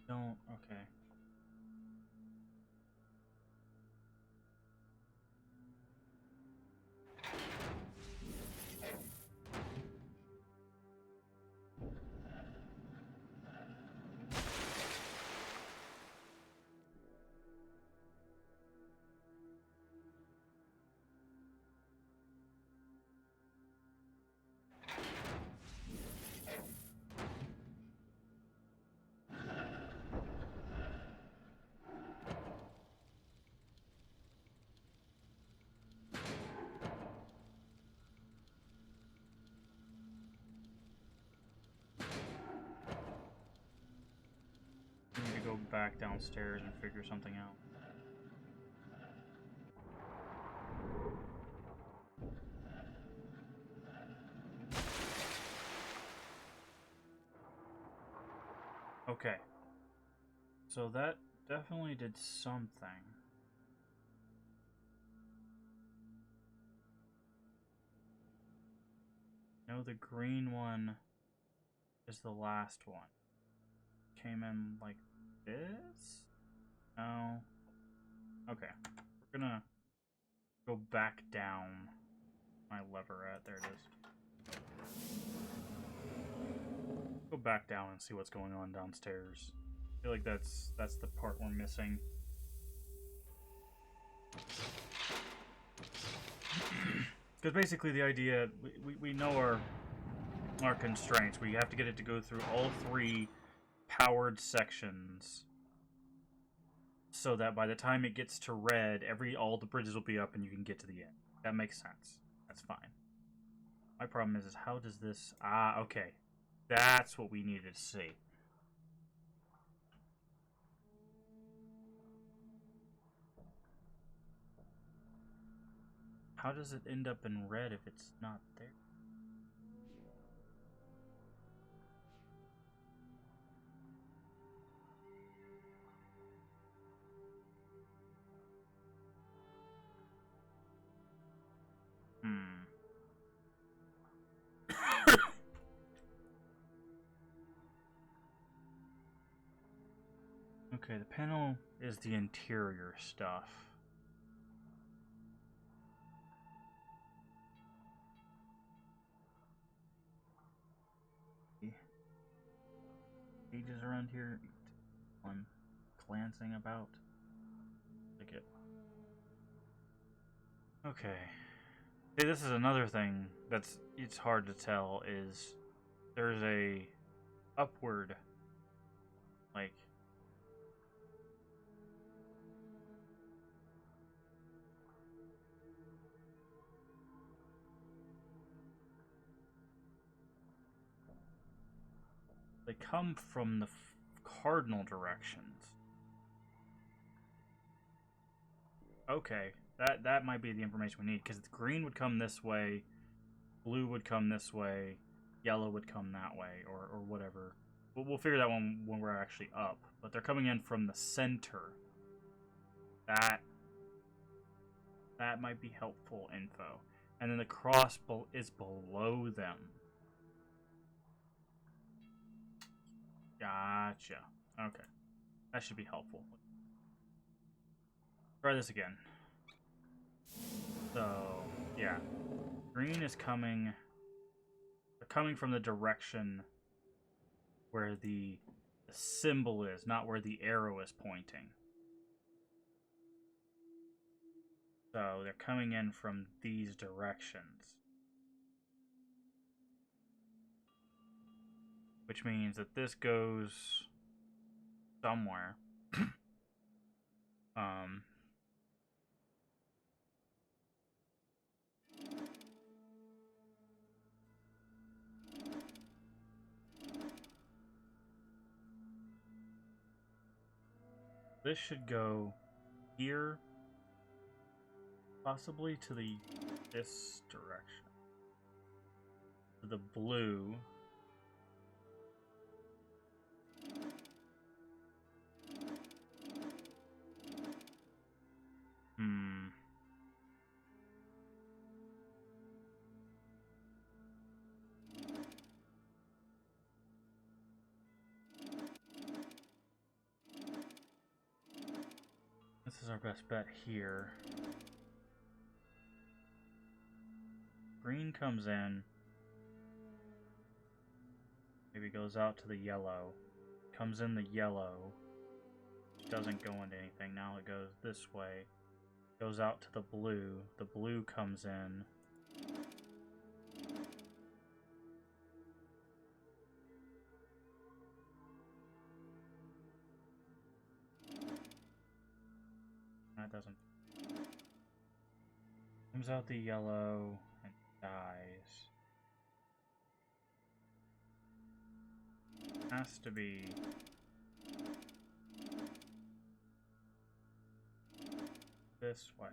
Don't, okay. I need to go back downstairs and figure something out. Okay. So that definitely did something. No, the green one is the last one. Came in like this? No. Okay. We're gonna go back down. My lever at, there it is. Go back down and see what's going on downstairs. I feel like that's the part we're missing. Because basically the idea, we know our constraints. We have to get it to go through all 3 powered sections, so that by the time it gets to red, all the bridges will be up and you can get to the end. That makes sense. That's fine. My problem is how does this... Ah, okay. That's what we needed to see. How does it end up in red if it's not there? Hmm. Okay, the panel is the interior stuff. Pages around here I'm glancing about. Like it. Okay. See, this is another thing it's hard to tell is there's a upward, like, they come from the cardinal directions. Okay, that might be the information we need, because the green would come this way, blue would come this way, yellow would come that way, or whatever. We'll figure that one when we're actually up. But they're coming in from the center. That might be helpful info. And then the cross is below them. Gotcha. Okay. That should be helpful. Try this again. So, yeah. Green is coming... They're coming from the direction where the symbol is, not where the arrow is pointing. So, they're coming in from these directions. Which means that this goes somewhere. This should go here, possibly to this direction. To the blue. This is our best bet here. Green comes in. Maybe goes out to the yellow. Comes in the yellow. Which doesn't go into anything. Now it goes this way. Goes out to the blue. The blue comes in. That doesn't. Comes out the yellow and dies. Has to be this way.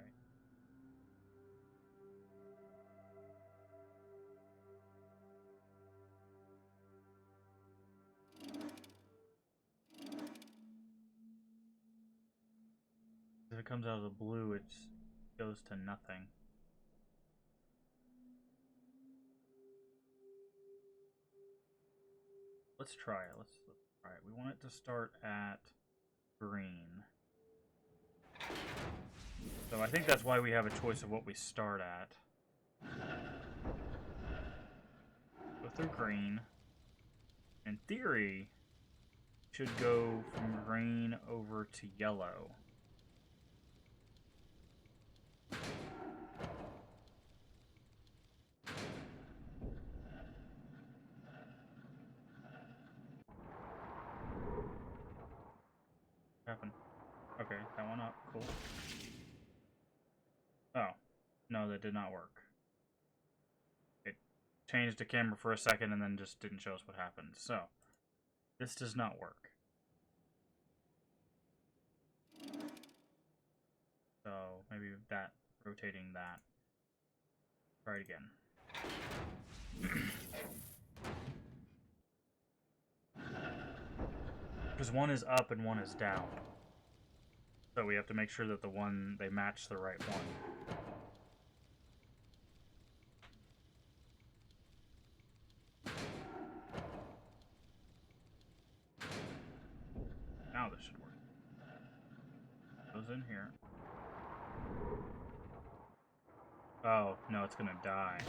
If it comes out of the blue, it goes to nothing. Let's try it. Let's try it. We want it to start at green. So I think that's why we have a choice of what we start at. Go through green. In theory, should go from green over to yellow. What happened? Okay, that one up. Cool. Oh. No, that did not work. It changed the camera for a second and then just didn't show us what happened. So, this does not work. So, maybe that, rotating that. Try it again. Because one is up and one is down. So we have to make sure that the one, they match the right one. Now this should work. Goes in here. Oh, no, it's gonna die.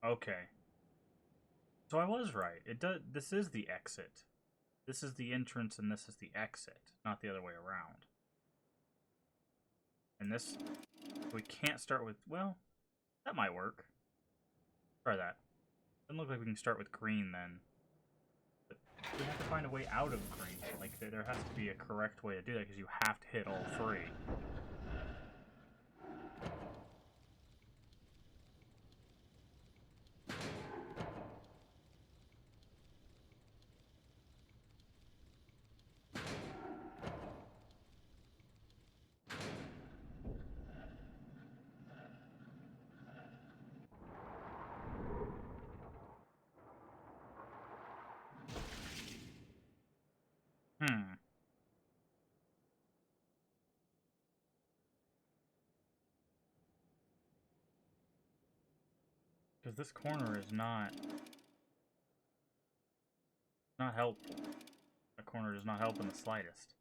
Okay. So I was right. It does. This is the exit. This is the entrance and this is the exit, not the other way around. And this, we can't start with, well, that might work. Try that. Doesn't look like we can start with green then. But we have to find a way out of green. Like, there has to be a correct way to do that because you have to hit all three. Because this corner is not helpful. That corner does not help in the slightest.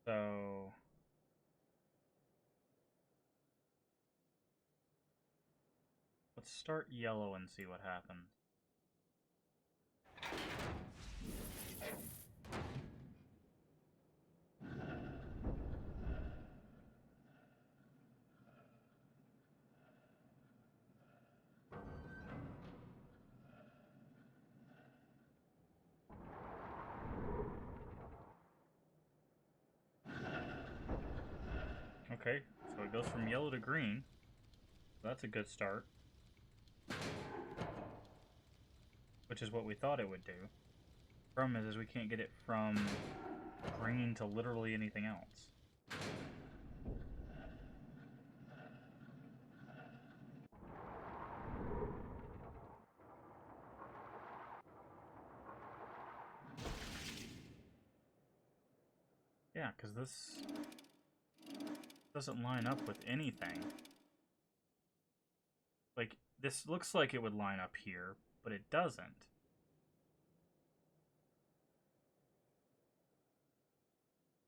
So let's start yellow and see what happens. Okay, so it goes from yellow to green. So that's a good start. Which is what we thought it would do. The problem is we can't get it from green to literally anything else. Yeah, because this doesn't line up with anything. Like, this looks like it would line up here, but it doesn't.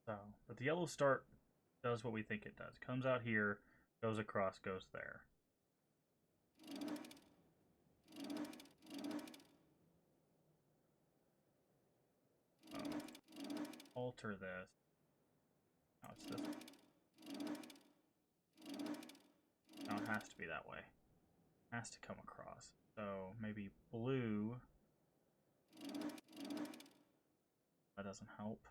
So, but the yellow start does what we think it does. Comes out here, goes across, goes there. Alter this. No, it's this. No, it has to be that way. It has to come across. So maybe blue. That doesn't help.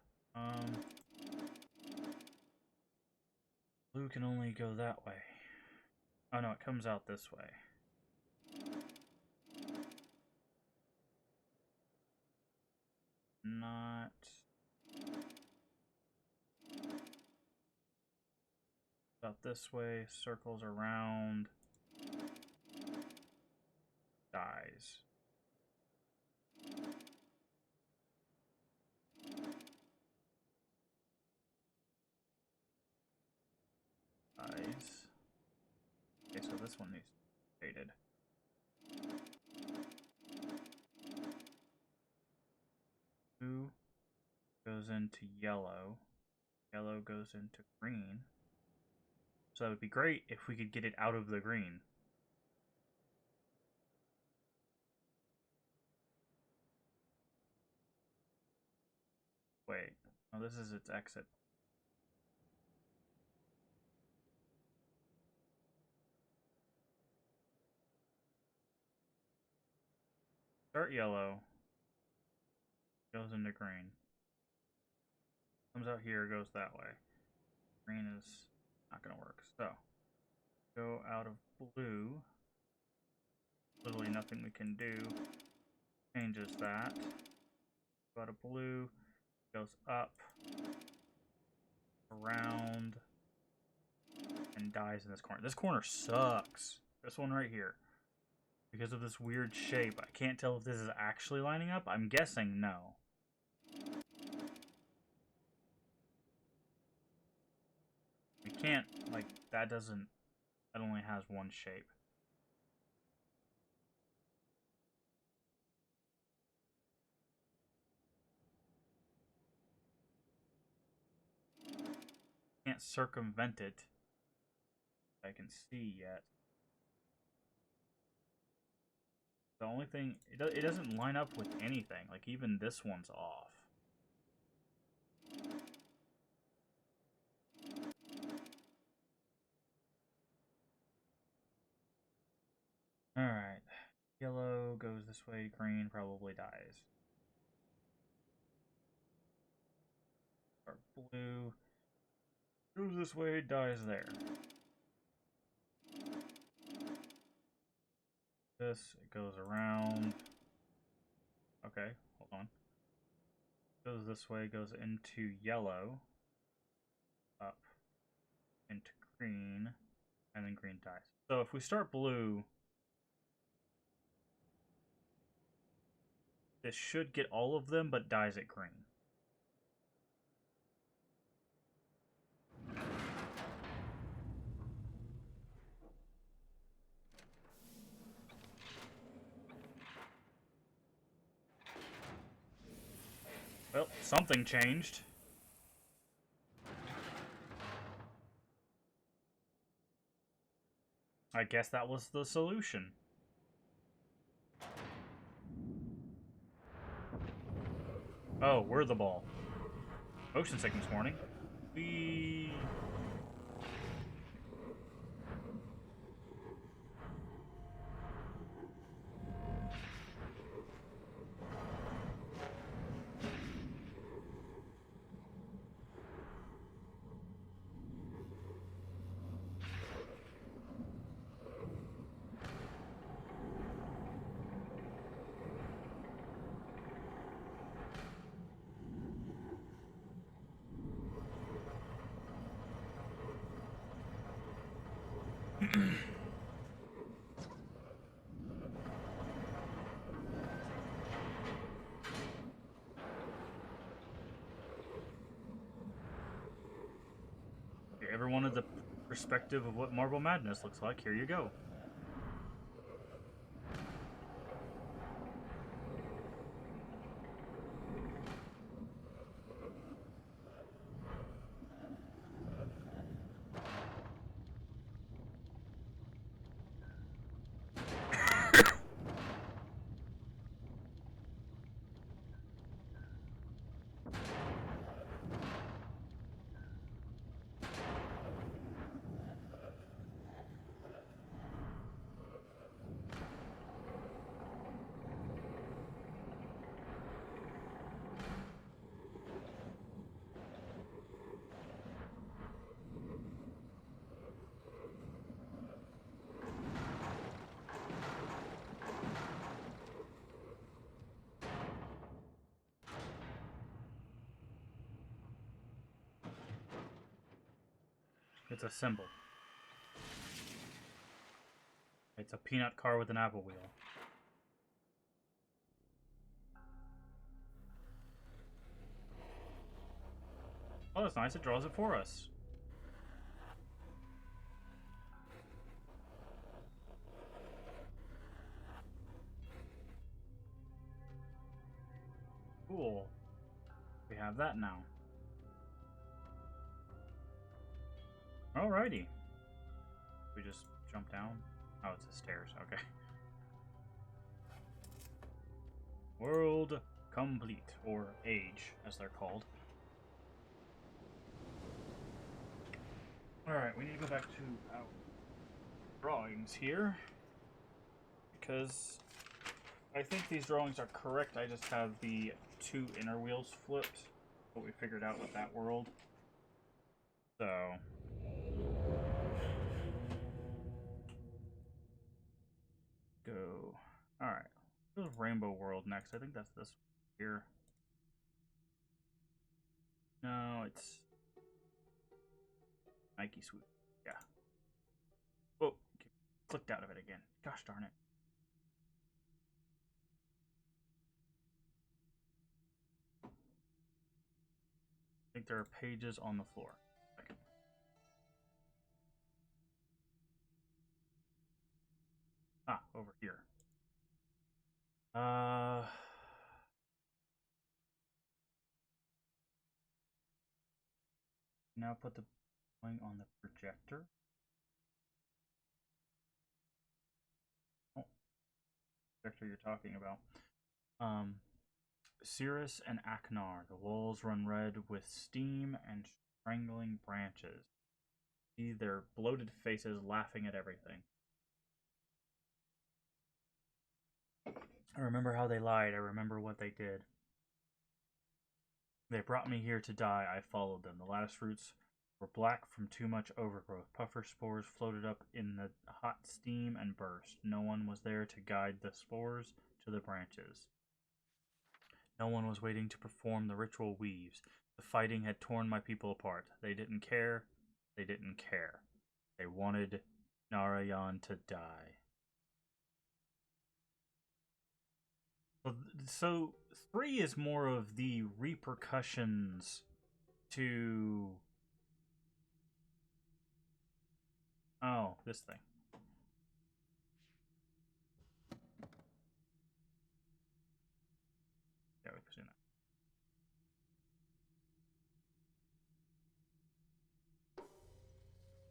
Blue can only go that way. Oh no, it comes out this way. Not... Out this way, circles around, dies. Dies. Okay, so this one needs to be faded. Blue goes into yellow. Yellow goes into green. So that would be great if we could get it out of the green. Wait. Oh, this is its exit. Start yellow. Goes into green. Comes out here, goes that way. Green is not going to work. So, go out of blue. Literally nothing we can do. Changes that. Go out of blue. Goes up. Around. And dies in this corner. This corner sucks. This one right here. Because of this weird shape. I can't tell if this is actually lining up. I'm guessing no. We can't, like, that doesn't, that only has one shape. Can't circumvent it. I can see yet. The only thing, it doesn't line up with anything. Like, even this one's off. Alright. Yellow goes this way, green probably dies. Or blue goes this way, dies there. This, it goes around. Okay, hold on. Goes this way, goes into yellow. Up. Into green. And then green dies. So if we start blue, this should get all of them, but dies at green. Well, something changed. I guess that was the solution. Oh, we're the ball. Motion sickness warning. We... If you ever wanted the perspective of what Marble Madness looks like, here you go. It's a symbol. It's a peanut car with an apple wheel. Oh, that's nice. It draws it for us. Cool. We have that now. Alrighty. We just jump down? Oh, it's the stairs. Okay. World complete, or age, as they're called. Alright, we need to go back to our drawings here. Because I think these drawings are correct. I just have the two inner wheels flipped. What we figured out with that world. So... go. Alright. Go to Rainbow World next. I think that's this here. No, it's Nike Swoop. Yeah. Oh, clicked out of it again. Gosh darn it. I think there are pages on the floor. Second. Ah, over here. Now put the point on the projector. Oh, projector you're talking about. Cirrus and Aknar. The walls run red with steam and strangling branches. See their bloated faces laughing at everything. I remember how they lied. I remember what they did. They brought me here to die. I followed them. The lattice roots were black from too much overgrowth. Puffer spores floated up in the hot steam and burst. No one was there to guide the spores to the branches. No one was waiting to perform the ritual weaves. The fighting had torn my people apart. They didn't care. They didn't care. They wanted Narayan to die. So 3 is more of the repercussions to... Oh, this thing. Yeah, we've seen that.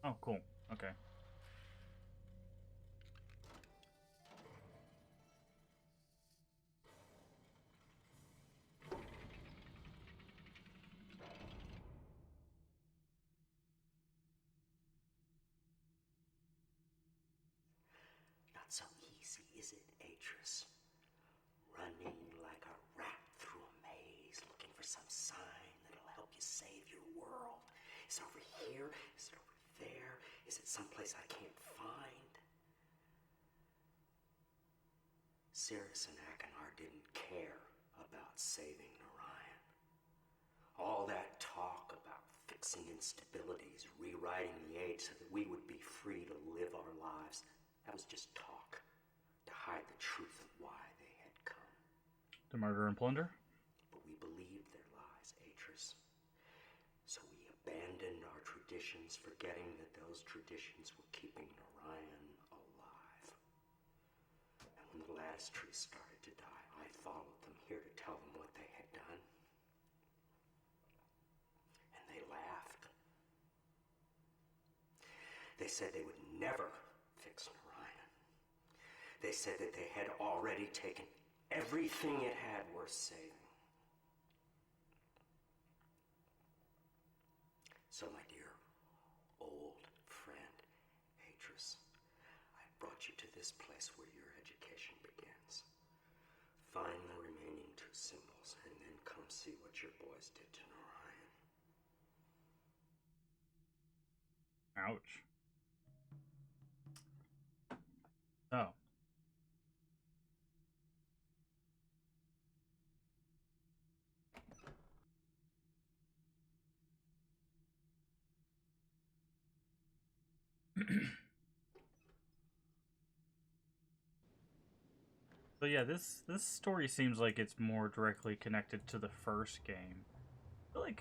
Oh, cool. Okay. Not so easy, is it, Atris? Running like a rat through a maze, looking for some sign that'll help you save your world. Is it over here? Is it over there? Is it someplace I can't find? Cirrus and Aknar didn't care about saving Narayan. All that talk about fixing instabilities, rewriting the age so that we would be free to live our lives, that was just talk to hide the truth of why they had come. To murder and plunder? But we believed their lies, Atris. So we abandoned our traditions, forgetting that those traditions were keeping Narayan alive. And when the lattice trees started to die, I followed them here to tell them what they had done. And they laughed. They said they would never fix Narayan. They said that they had already taken everything it had worth saving. So, my dear old friend, Atris, I brought you to this place where your education begins. Find the remaining 2 symbols, and then come see what your boys did to Narayan. Ouch. Oh. So yeah, this story seems like it's more directly connected to the first game. I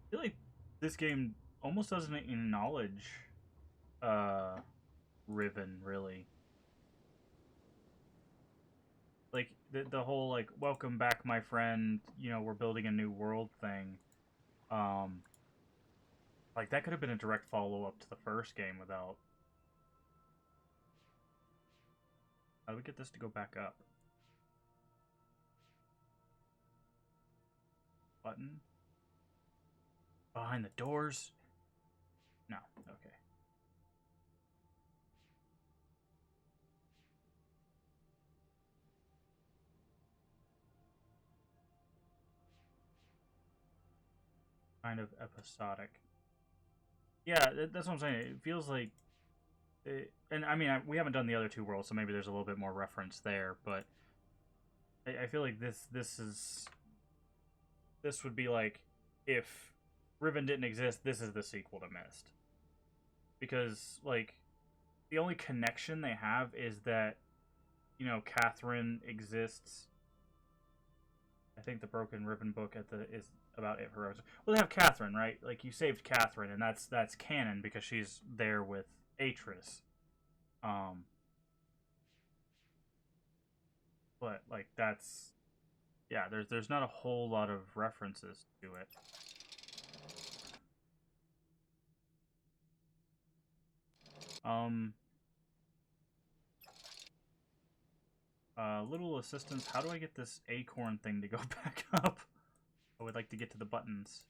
feel like this game almost doesn't acknowledge Riven really. Like the whole like welcome back my friend, you know, we're building a new world thing. Um like that could have been a direct follow up to the first game without... How do we get this to go back up? Button? Behind the doors? No. Okay. Kind of episodic. Yeah, that's what I'm saying. It feels like, and I mean, we haven't done the other two worlds, so maybe there's a little bit more reference there. But I feel like this would be like if Riven didn't exist. This is the sequel to Myst, because like the only connection they have is that Catherine exists. I think the Broken Ribbon book is about it. Her well, they have Catherine, right? Like you saved Catherine, and that's canon because she's there with Atris. Um, but like that's yeah. There's not a whole lot of references to it. Um, little assistance. How do I get this acorn thing to go back up? I would like to get to the buttons.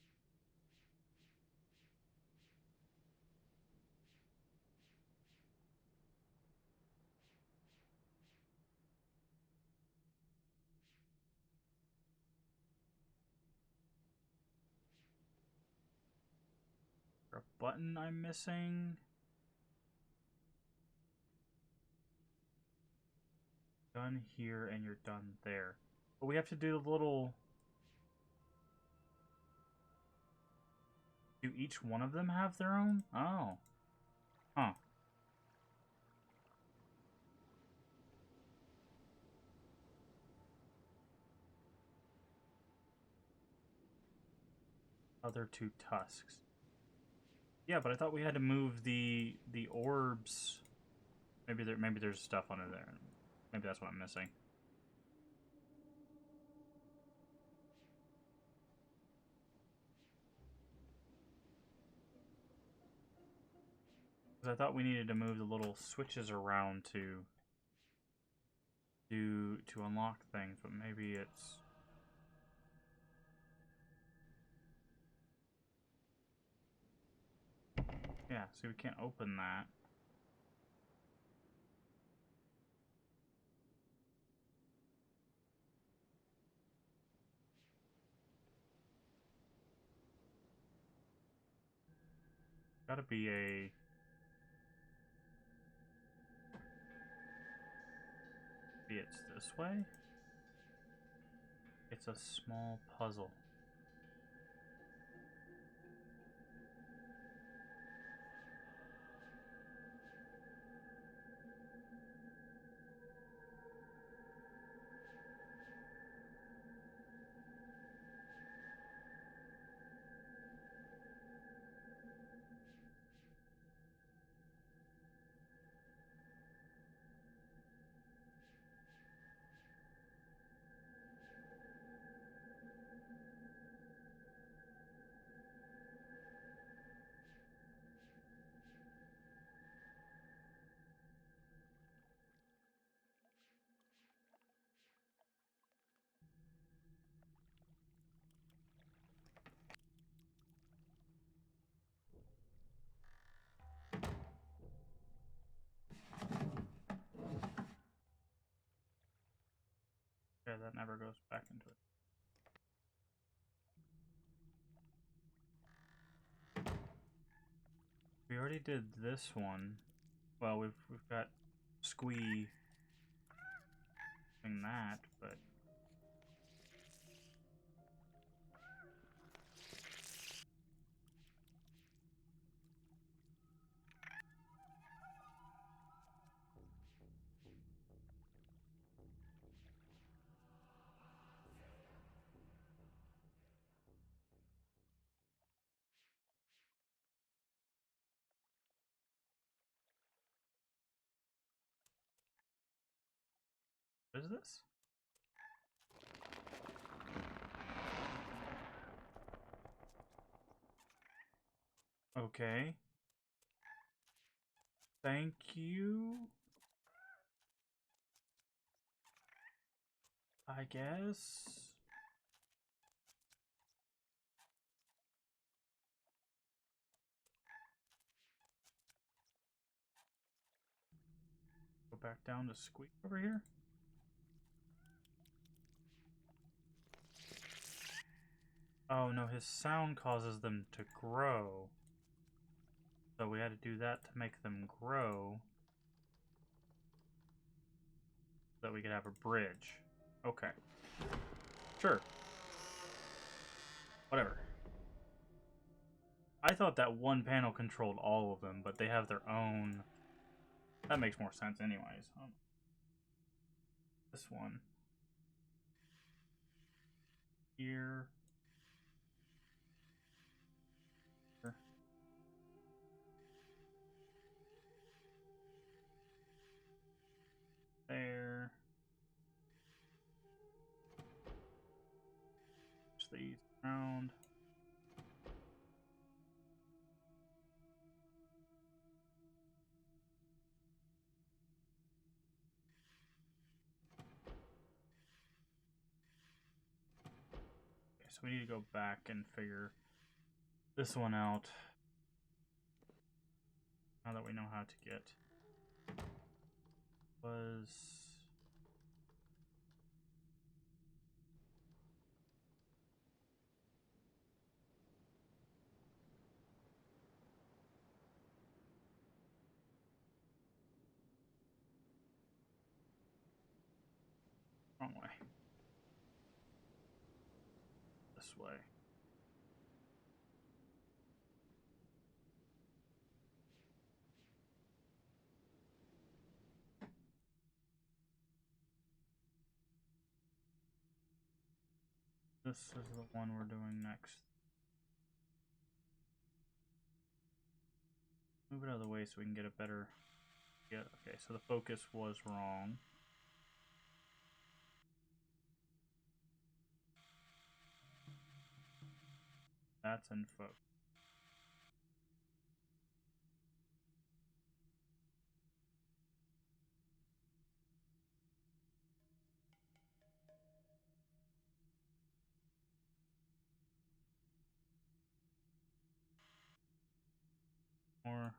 Is there a button I'm missing? Done here and you're done there. But we have to do the little. Do each one of them have their own? Oh. Huh. Other two tusks. Yeah, but I thought we had to move the orbs. Maybe there's stuff under there. Maybe that's what I'm missing. Because I thought we needed to move the little switches around to unlock things, but maybe it's. Yeah, see, we can't open that. Gotta be a. Maybe it's this way? It's a small puzzle. Yeah, that never goes back into it. We already did this one. Well, we've got Squee doing that, but what is this? Okay. Thank you. I guess. back down to Squeak over here. Oh no, his sound causes them to grow. So we had to do that to make them grow. So that we could have a bridge. Okay. Sure. Whatever. I thought that one panel controlled all of them, but they have their own. That makes more sense anyways. This one. Here. Here. There. Push these around. Okay, so we need to go back and figure this one out. Now that we know how to get was wrong way. This way. This is the one we're doing next. Move it out of the way so we can get a better. Yeah, okay, so the focus was wrong. That's in focus. More.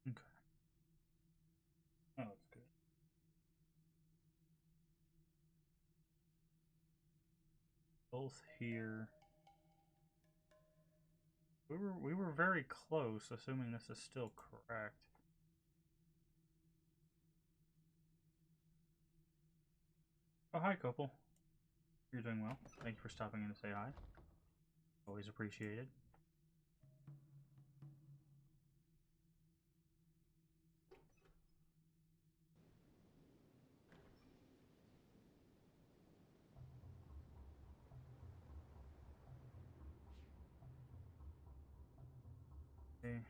Okay. Oh, that's good. Both here. We were very close, assuming this is still correct. Oh, hi, Copel. You're doing well. Thank you for stopping in to say hi. Always appreciated. Okay.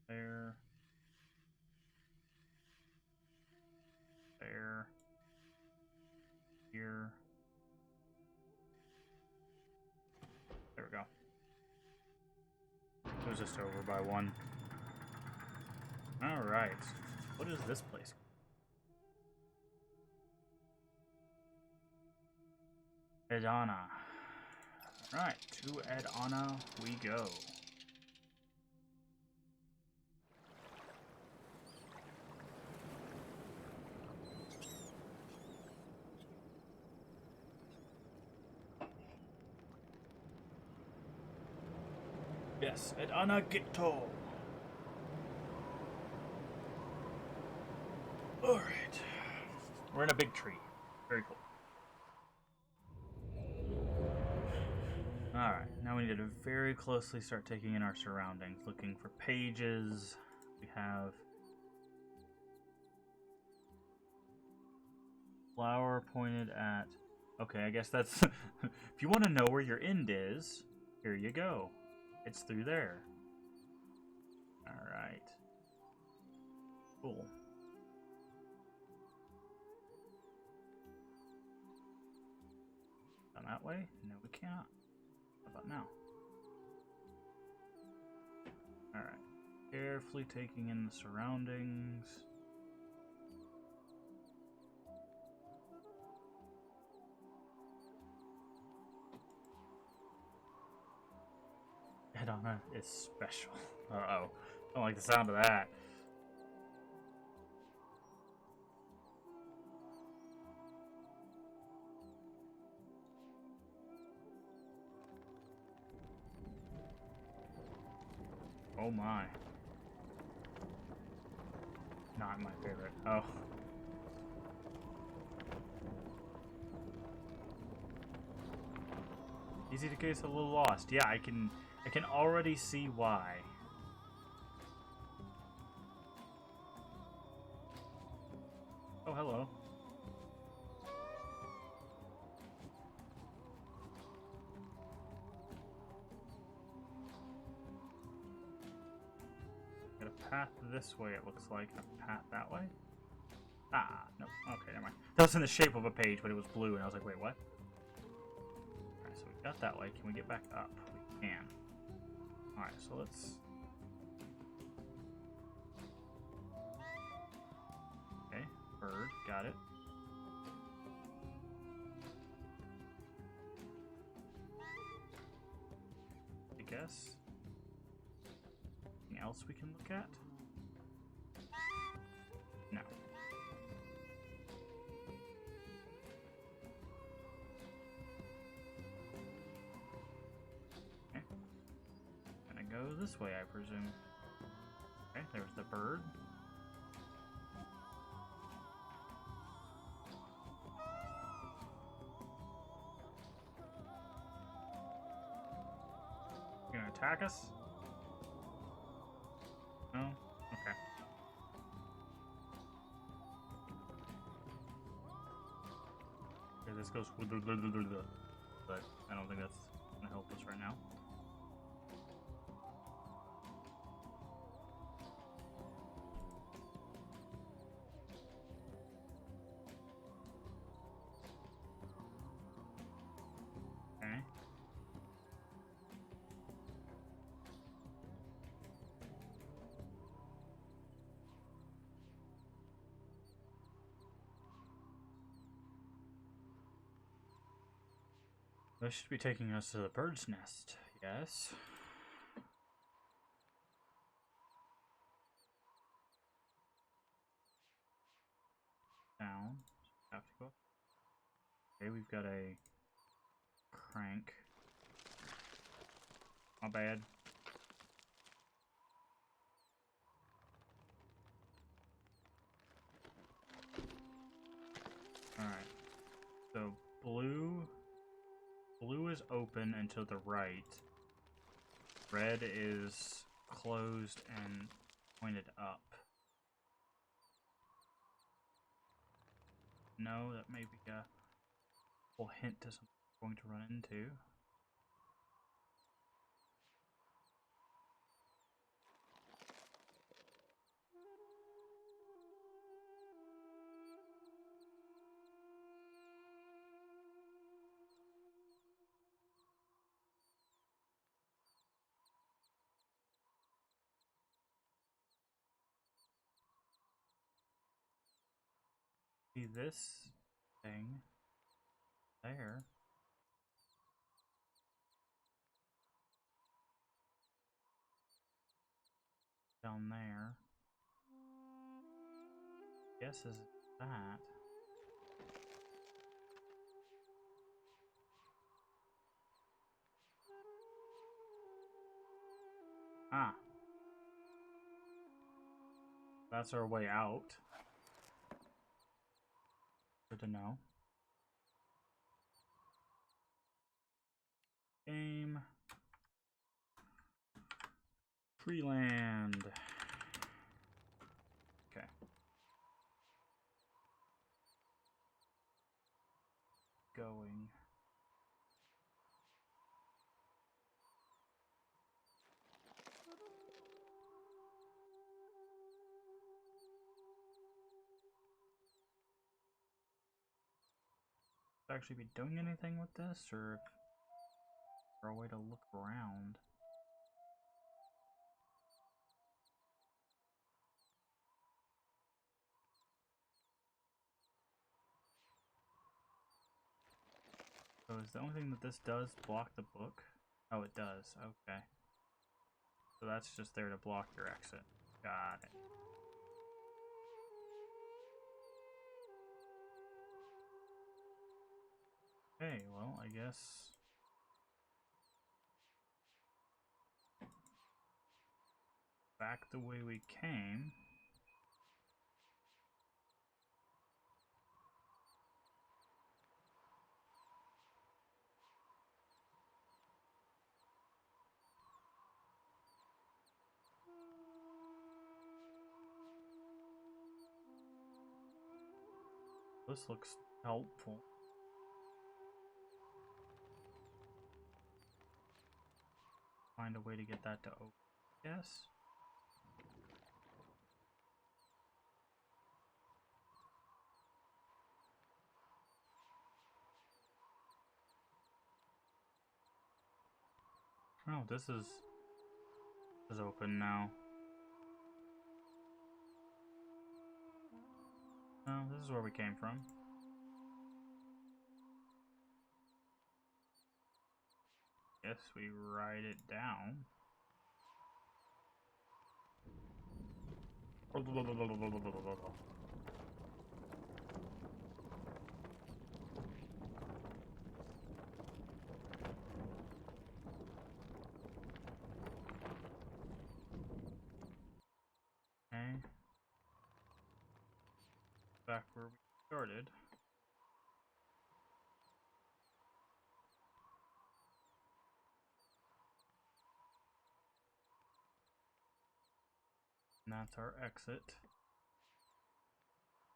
There. There. Here. There we go. It was just over by one. Alright. What is this place? Edana. Right, to Edana we go. Yes, Edana Gitto. Alright. We're in a big tree. Very cool. Alright, now we need to very closely start taking in our surroundings, looking for pages. We have Flower pointed at... Okay, I guess that's... If you want to know where your end is, here you go. It's through there. Alright. Cool. Down that way? No, we can't. How about now? Alright. Carefully taking in the surroundings. Hedana is special. Uh-oh. Don't like the sound of that. Oh my. Not my favorite. Oh. Easy to get a little lost. Yeah, I can already see why. Oh, hello. Got a path this way, it looks like, and a path that way. Ah, no. Okay, never mind. That was in the shape of a page, but it was blue, and I was like, wait, what? Alright, so we got that way. Can we get back up? We can. Alright, so let's... Okay, bird, got it. I guess. Anything else we can look at? No. Okay. Gonna go this way, I presume. Okay, there's the bird. You gonna attack us? No? Okay. Okay, this goes... But I don't think that's gonna help us right now. Okay. This should be taking us to the bird's nest, yes. Down. Have to go. Okay, we've got a crank. Not bad. Alright. So blue is open and to the right. Red is closed and pointed up. No, that may be a little hint to something we're going to run into. See this thing there. Down there. Guess is that. Ah. That's our way out. Good to know. Game. Treeland. Okay. actually be doing anything with this, or if there a way to look around. So is the only thing that this does block the book? Oh, it does. Okay. So that's just there to block your exit. Got it. Okay, well, I guess back the way we came. This looks helpful. Find a way to get that to open. Yes. Oh, this is open now. Oh, this is where we came from. Guess we write it down. Okay. Back where we started. And that's our exit.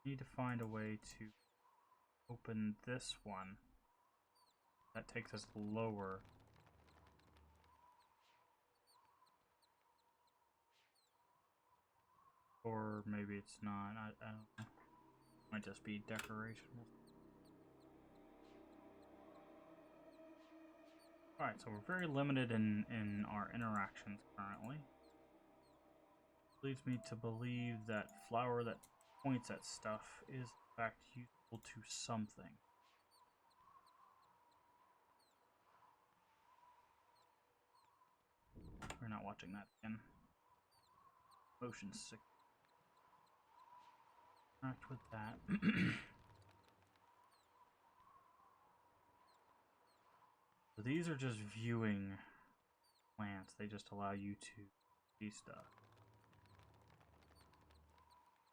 Need to find a way to open this one. That takes us lower. Or maybe it's not. I don't know. Might just be decoration. Alright, so we're very limited in our interactions currently. Leads me to believe that flower that points at stuff is in fact useful to something. We're not watching that again. Motion sick. Interact with that. So these are just viewing plants. They just allow you to see stuff.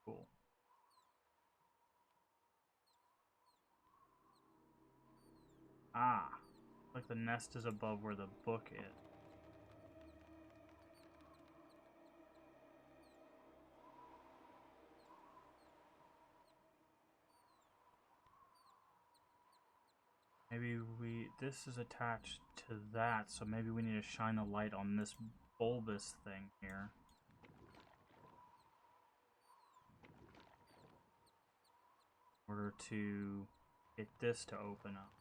Cool. Ah, like the nest is above where the book is. Maybe this is attached to that, so maybe we need to shine a light on this bulbous thing here. In order to get this to open up.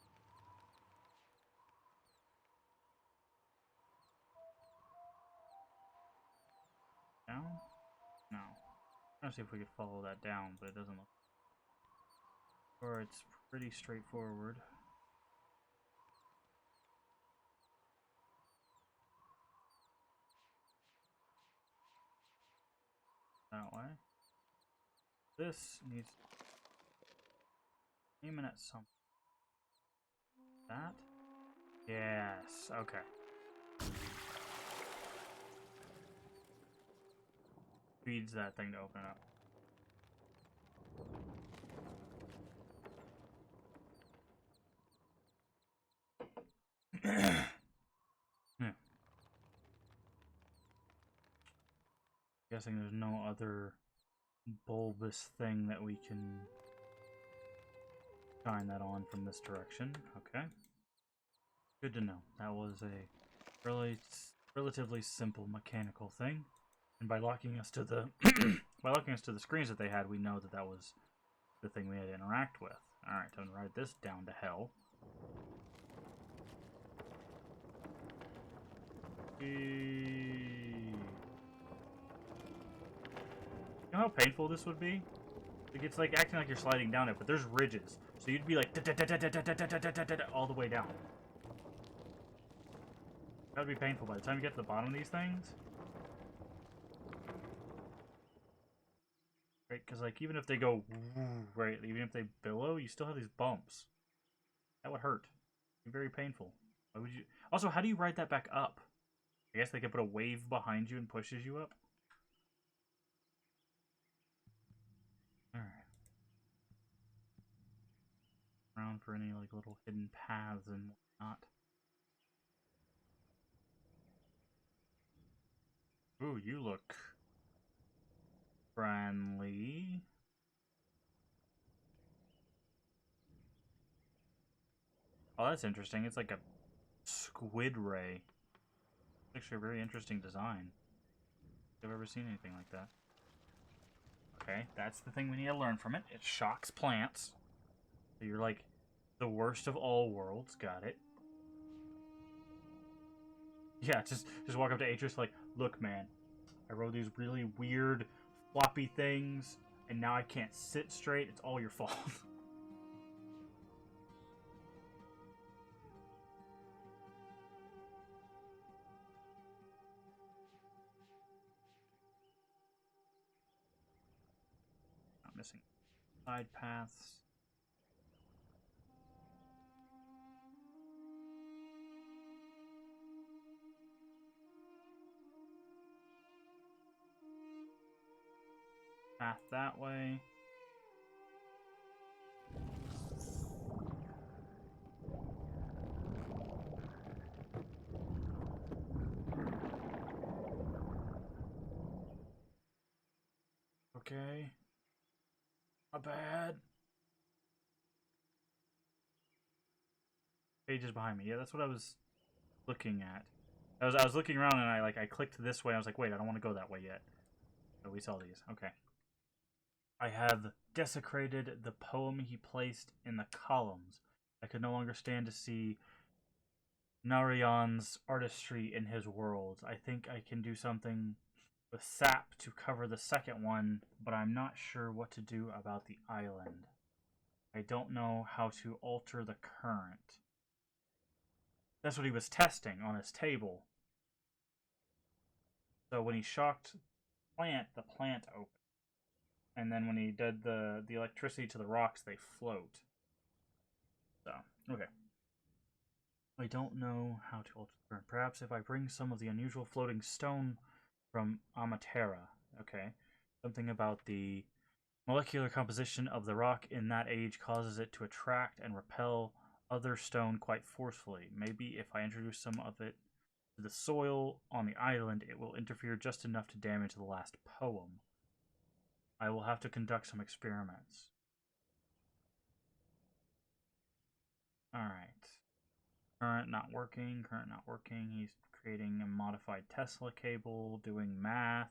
Down? No. Let's see if we could follow that down, but it doesn't look. Or it's pretty straightforward. That way. This needs aiming at something. That? Yes. Okay. Feeds that thing to open up. Yeah. Guessing there's no other bulbous thing that we can shine that on from this direction. Okay. Good to know. That was a relatively simple mechanical thing. And by locking us to the by locking us to the screens that they had, we know that that was the thing we had to interact with. Alright, time to ride this down to hell. You know how painful this would be? Like, it's like acting like you're sliding down it, but there's ridges. So you'd be like all the way down. That'd be painful by the time you get to the bottom of these things. Right, because like even if they go right, even if they billow, you still have these bumps. That would hurt. It'd be very painful. Why would you? Also, how do you ride that back up? I guess they could put a wave behind you and pushes you up. Alright. Around for any like little hidden paths and whatnot. Ooh, you look friendly. Oh, that's interesting. It's like a squid ray. It's actually a very interesting design. I've ever seen anything like that. Okay, that's the thing we need to learn from it. It shocks plants. So you're like the worst of all worlds. Got it. Yeah, just walk up to Atris like, look, man, I rode these really weird floppy things, and now I can't sit straight. It's all your fault. Not missing side paths. Path that way. Okay. Not bad. Pages behind me. Yeah, that's what I was looking at. I was looking around and I clicked this way. And I was like, wait, I don't want to go that way yet. So we saw these. Okay. I have desecrated the poem he placed in the columns. I could no longer stand to see Narion's artistry in his worlds. I think I can do something with sap to cover the second one, but I'm not sure what to do about the island. I don't know how to alter the current. That's what he was testing on his table. So when he shocked the plant opened. And then when he did the electricity to the rocks, they float. So, okay. I don't know how to alter the current. Perhaps if I bring some of the unusual floating stone from Amatera. Okay. Something about the molecular composition of the rock in that age causes it to attract and repel other stone quite forcefully. Maybe if I introduce some of it to the soil on the island, it will interfere just enough to damage the last poem. I will have to conduct some experiments. Alright. Current not working. Current not working. He's creating a modified Tesla cable, doing math.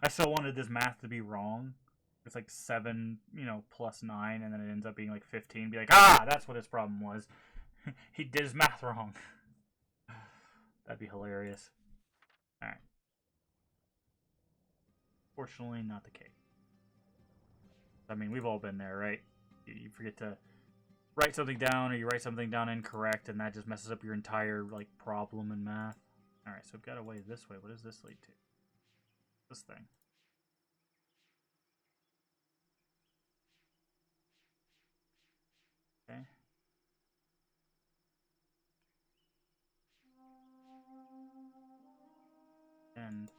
I still wanted this math to be wrong. It's like 7, plus 9, and then it ends up being like 15. Be like, that's what his problem was. He did his math wrong. That'd be hilarious. Alright. Fortunately, not the case. I mean, we've all been there, right? You forget to write something down, or you write something down incorrect, and that just messes up your entire problem in math. Alright, so we've got a way this way. What does this lead to? This thing. Okay. And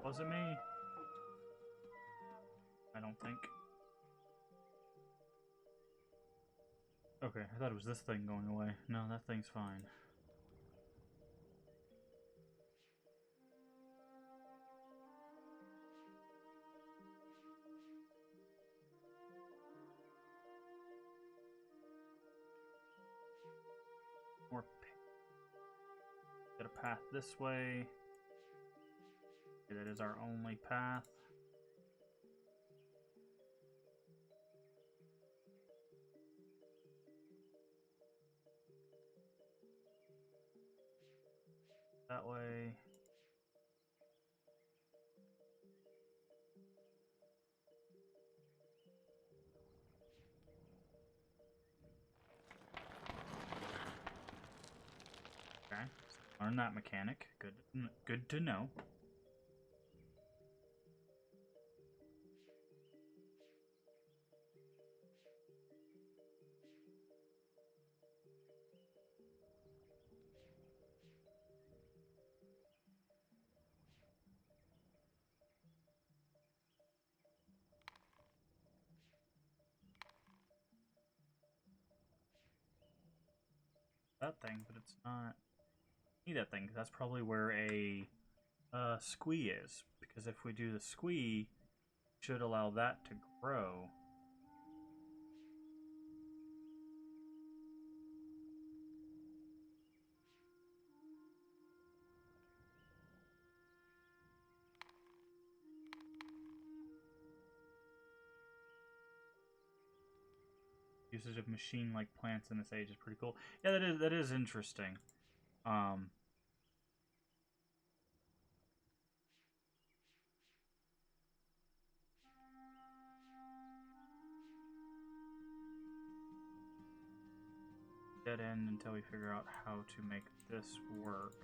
was it me? I don't think. Okay, I thought it was this thing going away. No, that thing's fine. path this way. Okay, that is our only path. That way. Okay, so learn that mechanic. Good to know. That thing, but it's not. Need that thing. That's probably where a squee is, because if we do the squee, it should allow that to grow. Usage of machine-like plants in this age is pretty cool. Yeah, that is interesting. Dead end until we figure out how to make this work.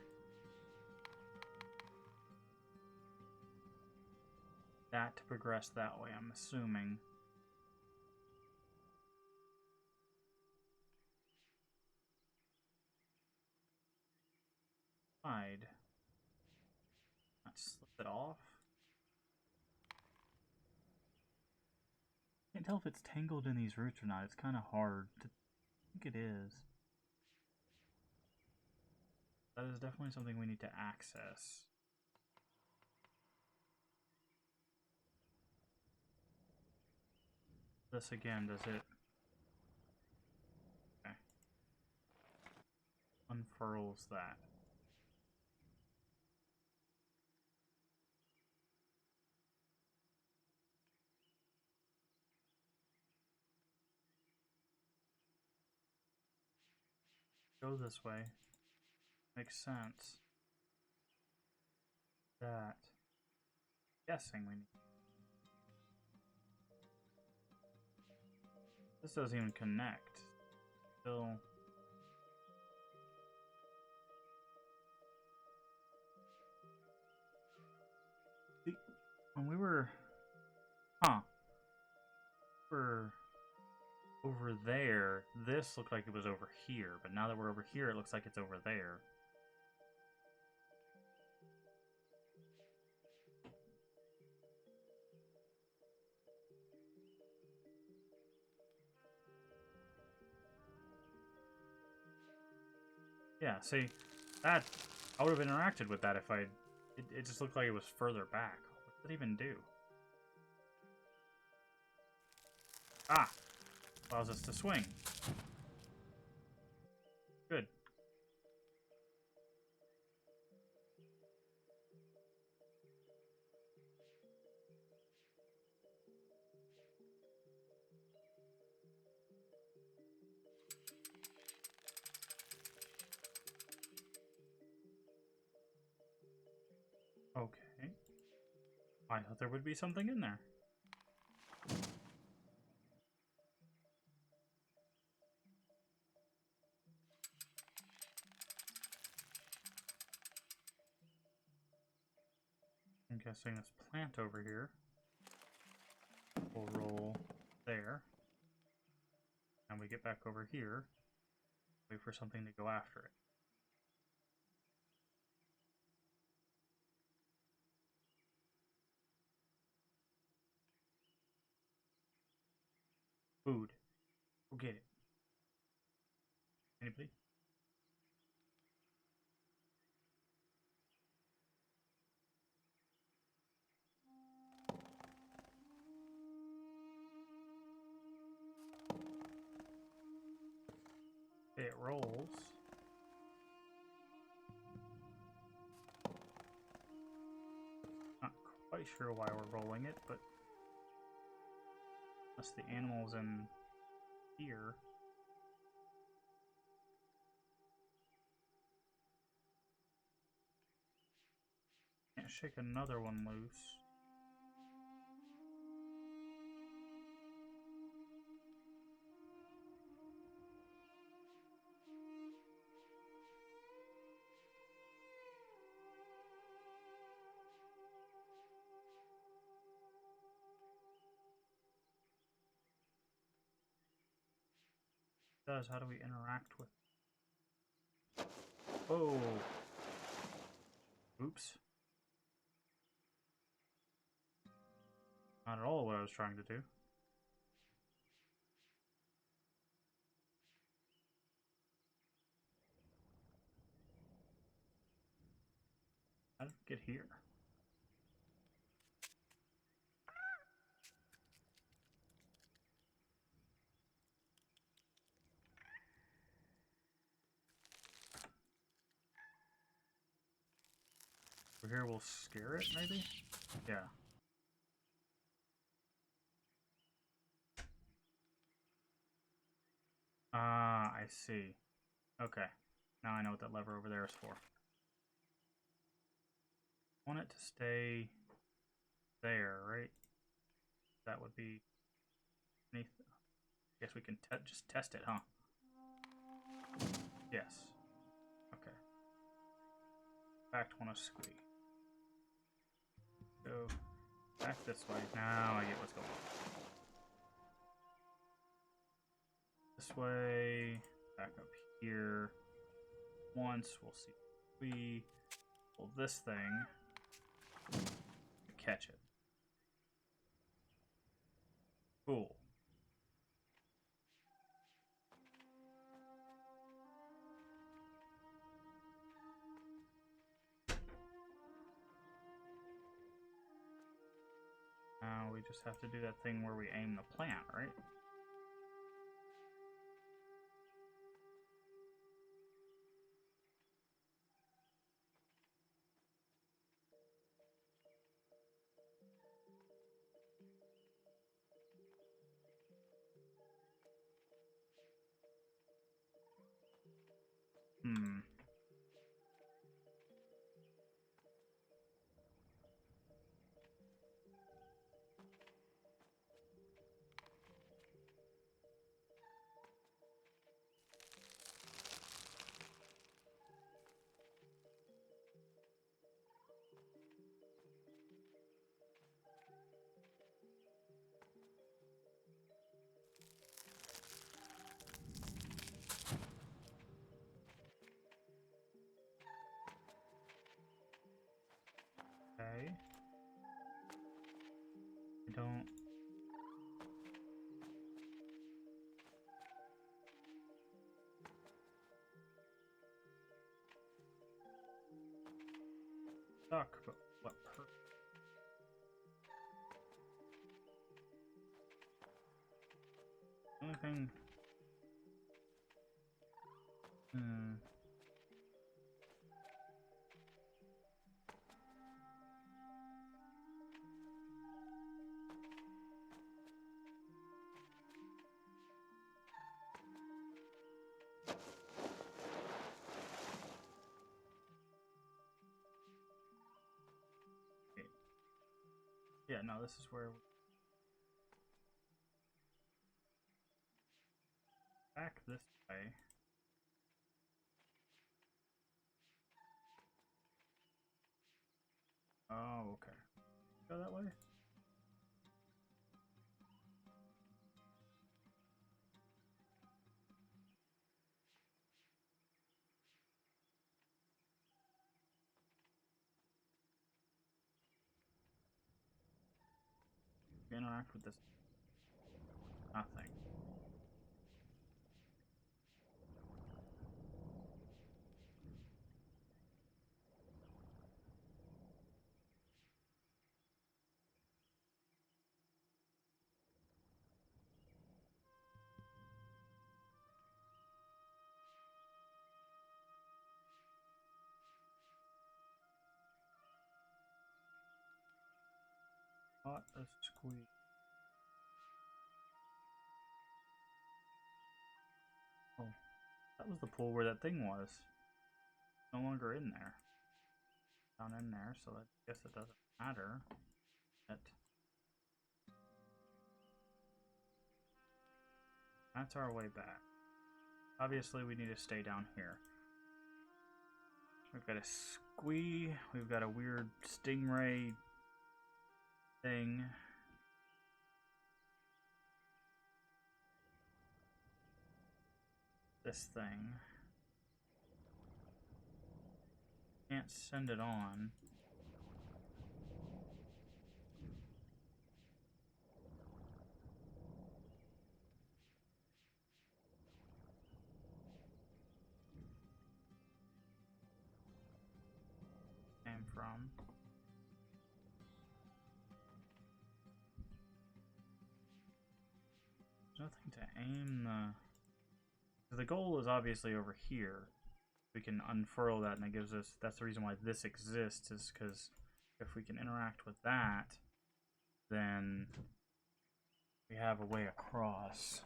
That to progress that way, I'm assuming. Hide. Not slip it off. Can't tell if it's tangled in these roots or not. It's kind of hard to think it is. That is definitely something we need to access. This again, does it? Okay. Unfurls that. Go this way. Makes sense. That. Guessing we need. This doesn't even connect. Still. See, when we were. Huh. We're over there. This looked like it was over here, but now that we're over here, it looks like it's over there. Yeah, see, that I would have interacted with that if I. It just looked like it was further back. What did it even do? Ah! Allows us to swing. Good. Okay. I thought there would be something in there. I'm guessing this plant over here will roll there. And we get back over here. Wait for something to go after it. Food. Go get it. Anybody? It rolls. quite sure why we're rolling it, but unless the animal's in here. Can't shake another one loose. How do we interact with? Oh, oops! Not at all what I was trying to do. How did we get here? Over here we'll scare it, maybe? Yeah. Ah, I see. Okay. Now I know what that lever over there is for. I want it to stay there, right? That would be underneath. I guess we can just test it, huh? Yes. Okay. Fact, want to squeeze. Go back this way. Now I get what's going on. This way. Back up here. Once we'll see if we pull this thing to catch it. Cool. Now we just have to do that thing where we aim the plant, right? Hmm. Okay. I don't. Suck, but what purpose? The only thing. Hmm. Yeah, no, this is where. Back this way. Oh, okay. Go that way? Interact with this. Nothing. Not a squeeze. Oh, that was the pool where that thing was. No longer in there. Down in there, so I guess it doesn't matter. That's our way back. Obviously, we need to stay down here. We've got a squee. We've got a weird stingray thing. This thing. Can't send it on. Came from. There's nothing to aim the goal is obviously over here. We can unfurl that and it gives us, that's the reason why this exists, is because if we can interact with that, then we have a way across.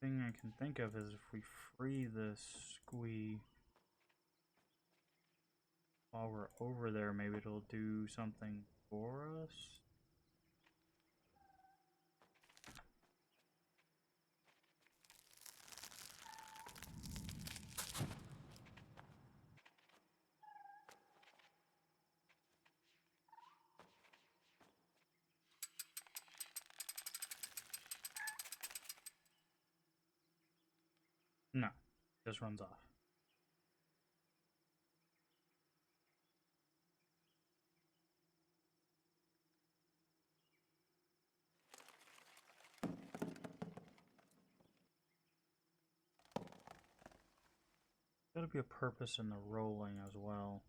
Thing I can think of is if we free this squee while we're over there, maybe it'll do something for us. No, just runs off. Gotta be a purpose in the rolling as well.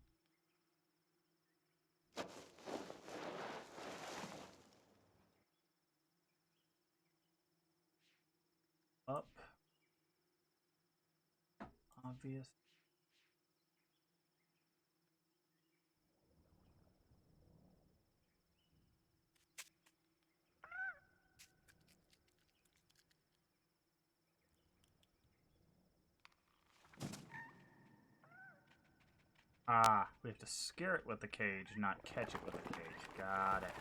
Up. Obvious. Ah, we have to scare it with the cage, not catch it with the cage. Got it.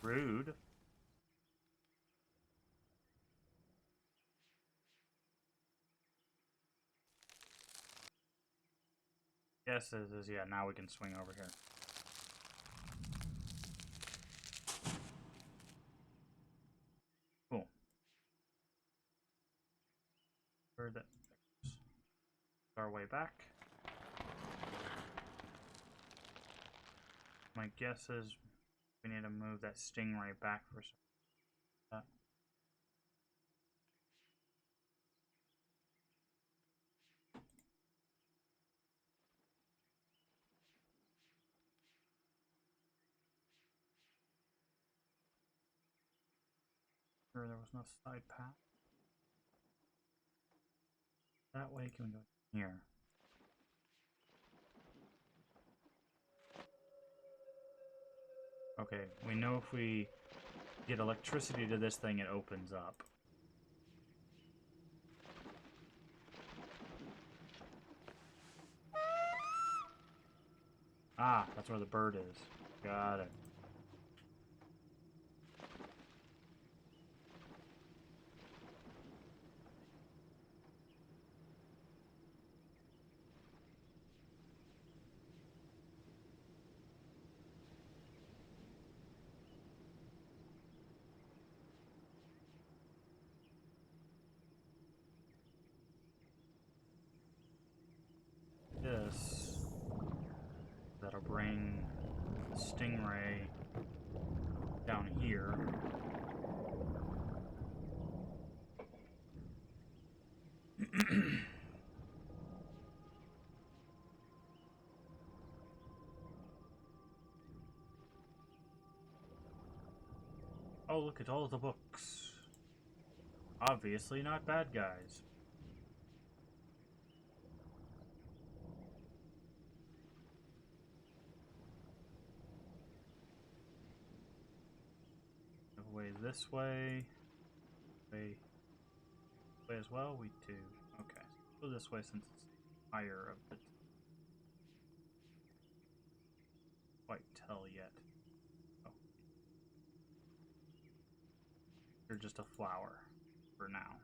Rude. Yes, it is. Yeah, now we can swing over here. Cool. Heard that. Our way back. My guess is we need to move that stingray back for some. Sure, there was no side path. That way can we go here? Okay, we know if we get electricity to this thing, it opens up. Ah, that's where the bird is. Got it. This. That'll bring the stingray down here. Oh, look at all the books. Obviously not bad guys. Way this way. Way as well? We do. Okay. So go this way since it's higher of the... Quite tell yet. Oh. You're just a flower for now.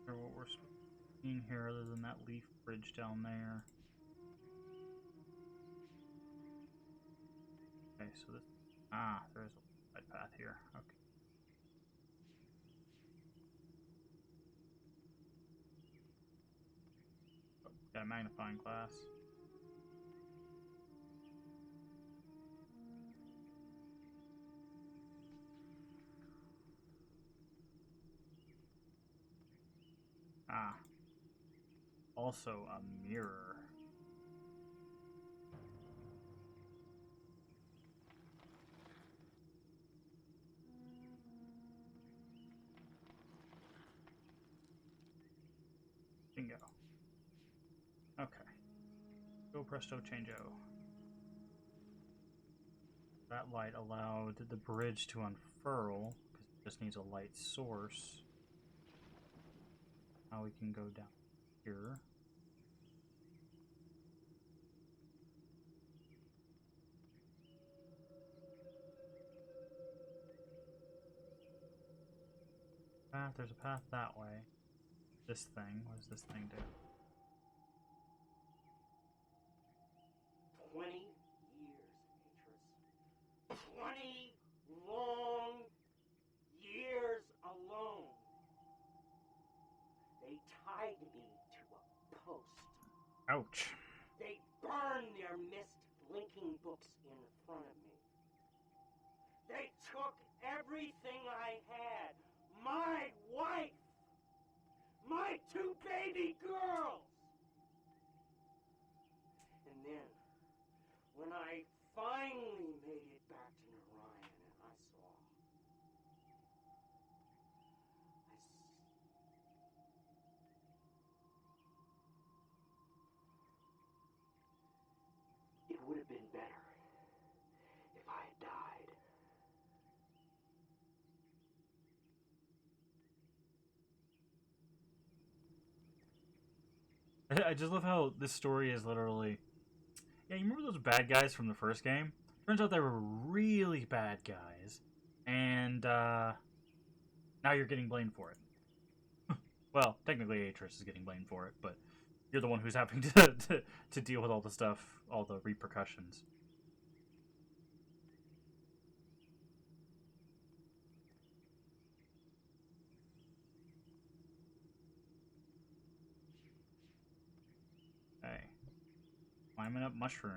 What we're seeing here other than that leaf bridge down there. Okay, so this... Ah, there is a side path here. Okay. Oh, got a magnifying glass. Ah. Also a mirror. Bingo. Okay. Go presto changeo. That light allowed the bridge to unfurl, because it just needs a light source. Now we can go down here. Path, there's a path that way. This thing, what does this thing do? 20 years, Atris. 20 long years alone. They tied me to a post. Ouch. They burned their Myst blinking books in front of me. They took everything I had. My wife. My 2 baby girls. And then, when I finally made it back to Narayan and I saw... It would have been better if I had died. I just love how this story is literally... Yeah, you remember those bad guys from the first game? Turns out they were really bad guys. And, now you're getting blamed for it. Well, technically Atris is getting blamed for it, but you're the one who's having to deal with all the stuff, all the repercussions. Hey. Climbing up mushroom.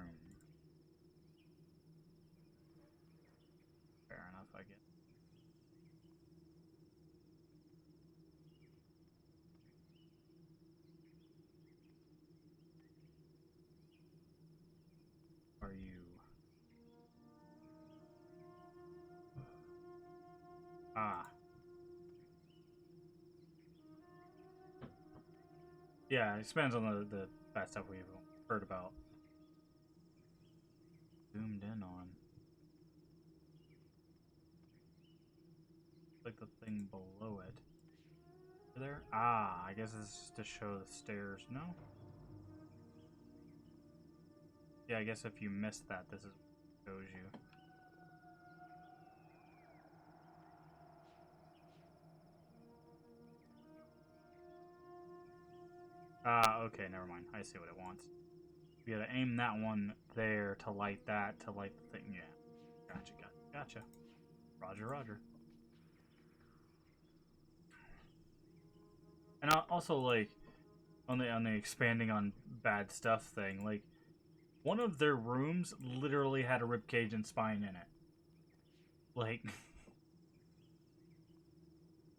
Fair enough, I guess. Are you... Ah. Yeah, it expands on the bad stuff we've heard about. Zoomed in on. Like the thing below it. There? Ah, I guess this is to show the stairs. No? Yeah, I guess if you missed that, this is what shows you. Ah, okay, never mind. I see what it wants. You gotta aim that one there to light that, to light the thing. Yeah. Gotcha. Roger, roger. And also, like, on the expanding on bad stuff thing, like, one of their rooms literally had a ribcage and spine in it. Like,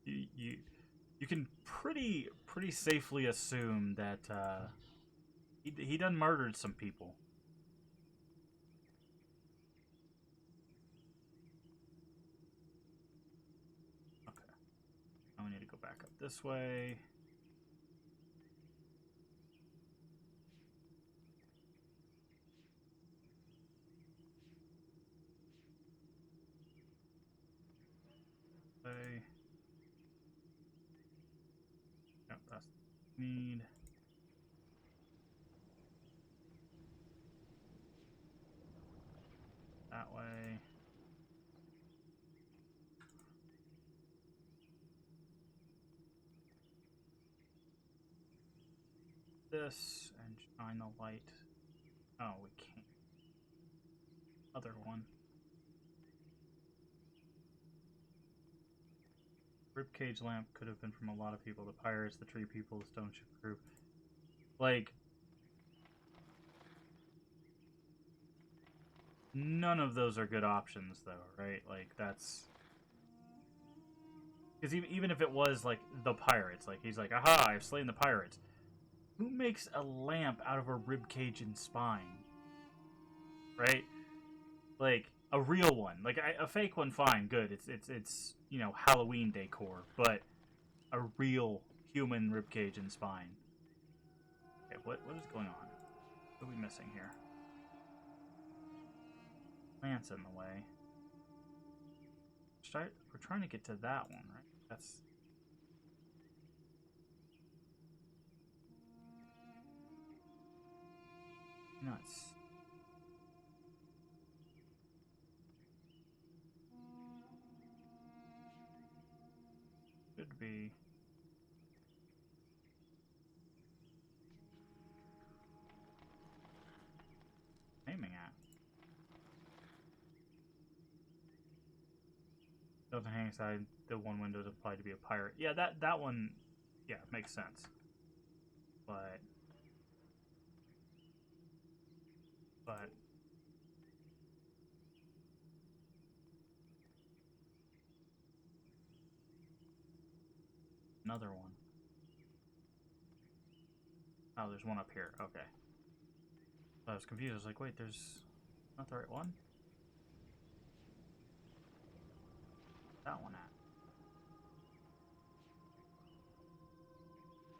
You can pretty safely assume that he done murdered some people. Okay, now we need to go back up this way. Okay. Yep, that's what we need. That way. This and shine the light. Oh, we can't. Other one. Ribcage lamp could have been from a lot of people. The pirates, the tree people, the stone ship group. Like, none of those are good options, though, right? Like, that's... Because even if it was, like, the pirates, like, he's like, aha, I've slain the pirates. Who makes a lamp out of a ribcage and spine? Right? Like, a real one. Like, a fake one, fine, good. It's you know, Halloween decor. But a real human ribcage and spine. Okay, what is going on? What are we missing here? Plants in the way. We're trying to get to that one, right? That's... nuts. Should be aiming at. Built hang side, the one window is applied to be a pirate. Yeah, that one, yeah, makes sense. But another one. Oh, there's one up here. Okay. I was confused. I was like, wait, there's not the right one? That one at?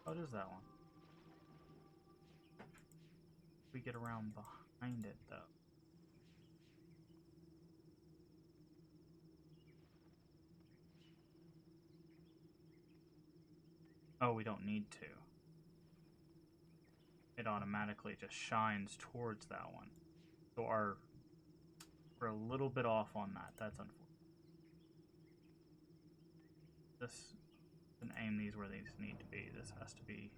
Oh, it is that one. We get around behind it, though. Oh, we don't need to. It automatically just shines towards that one. So we're a little bit off on that. That's unfortunate. This can aim these where these need to be. This has to be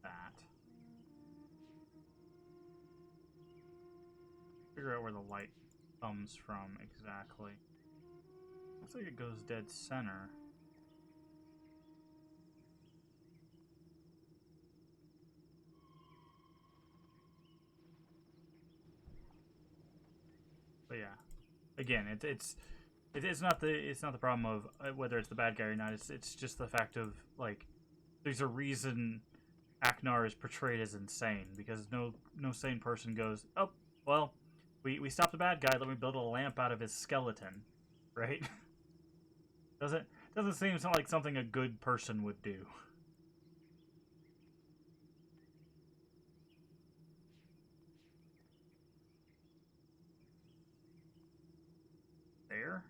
that. Figure out where the light comes from exactly. Looks like it goes dead center. But yeah, again, it's not the problem of whether it's the bad guy or not. It's just the fact of, like, there's a reason Aknar is portrayed as insane, because no sane person goes, oh well, we stopped the bad guy. Let me build a lamp out of his skeleton, right? Doesn't seem like something a good person would do. There.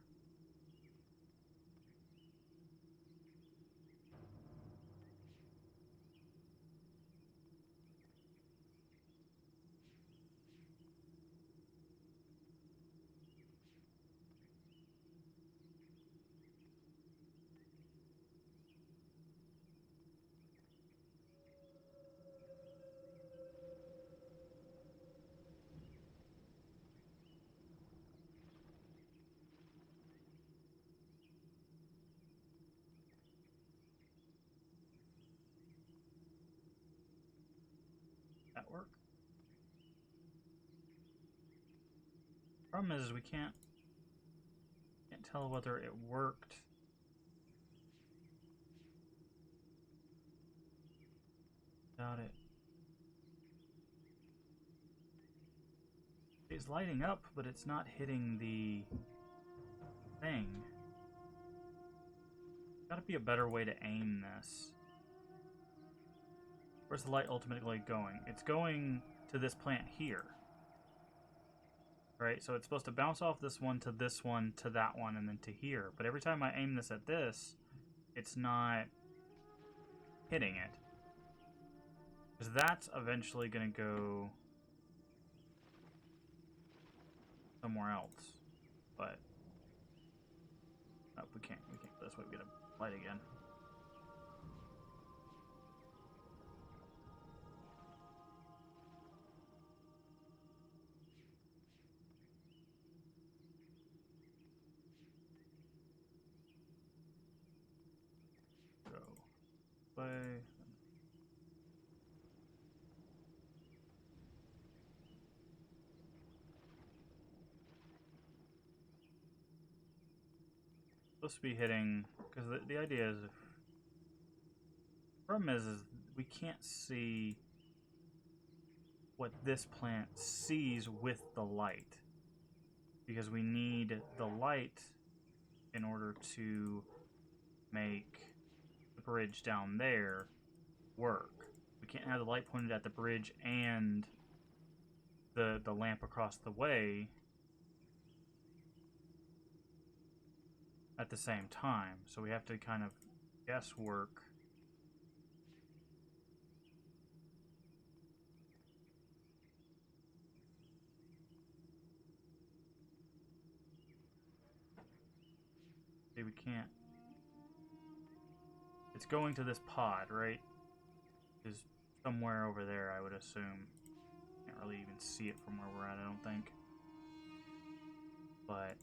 That work? Problem is we can't tell whether it worked Without it. It's lighting up, but it's not hitting the thing. Gotta be a better way to aim this. Where's the light ultimately going? It's going to this plant here. Right, so it's supposed to bounce off this one, to that one, and then to here. But every time I aim this at this, it's not hitting it. Because that's eventually going to go somewhere else. But oh, we can't go this way. We gotta light again. Go play. Supposed to be hitting, because the idea is, the problem is we can't see what this plant sees with the light, because we need the light in order to make the bridge down there work. We can't have the light pointed at the bridge and the lamp across the way at the same time. So we have to kind of guesswork. See, we can't. It's going to this pod, right? Is somewhere over there, I would assume. Can't really even see it from where we're at, I don't think. But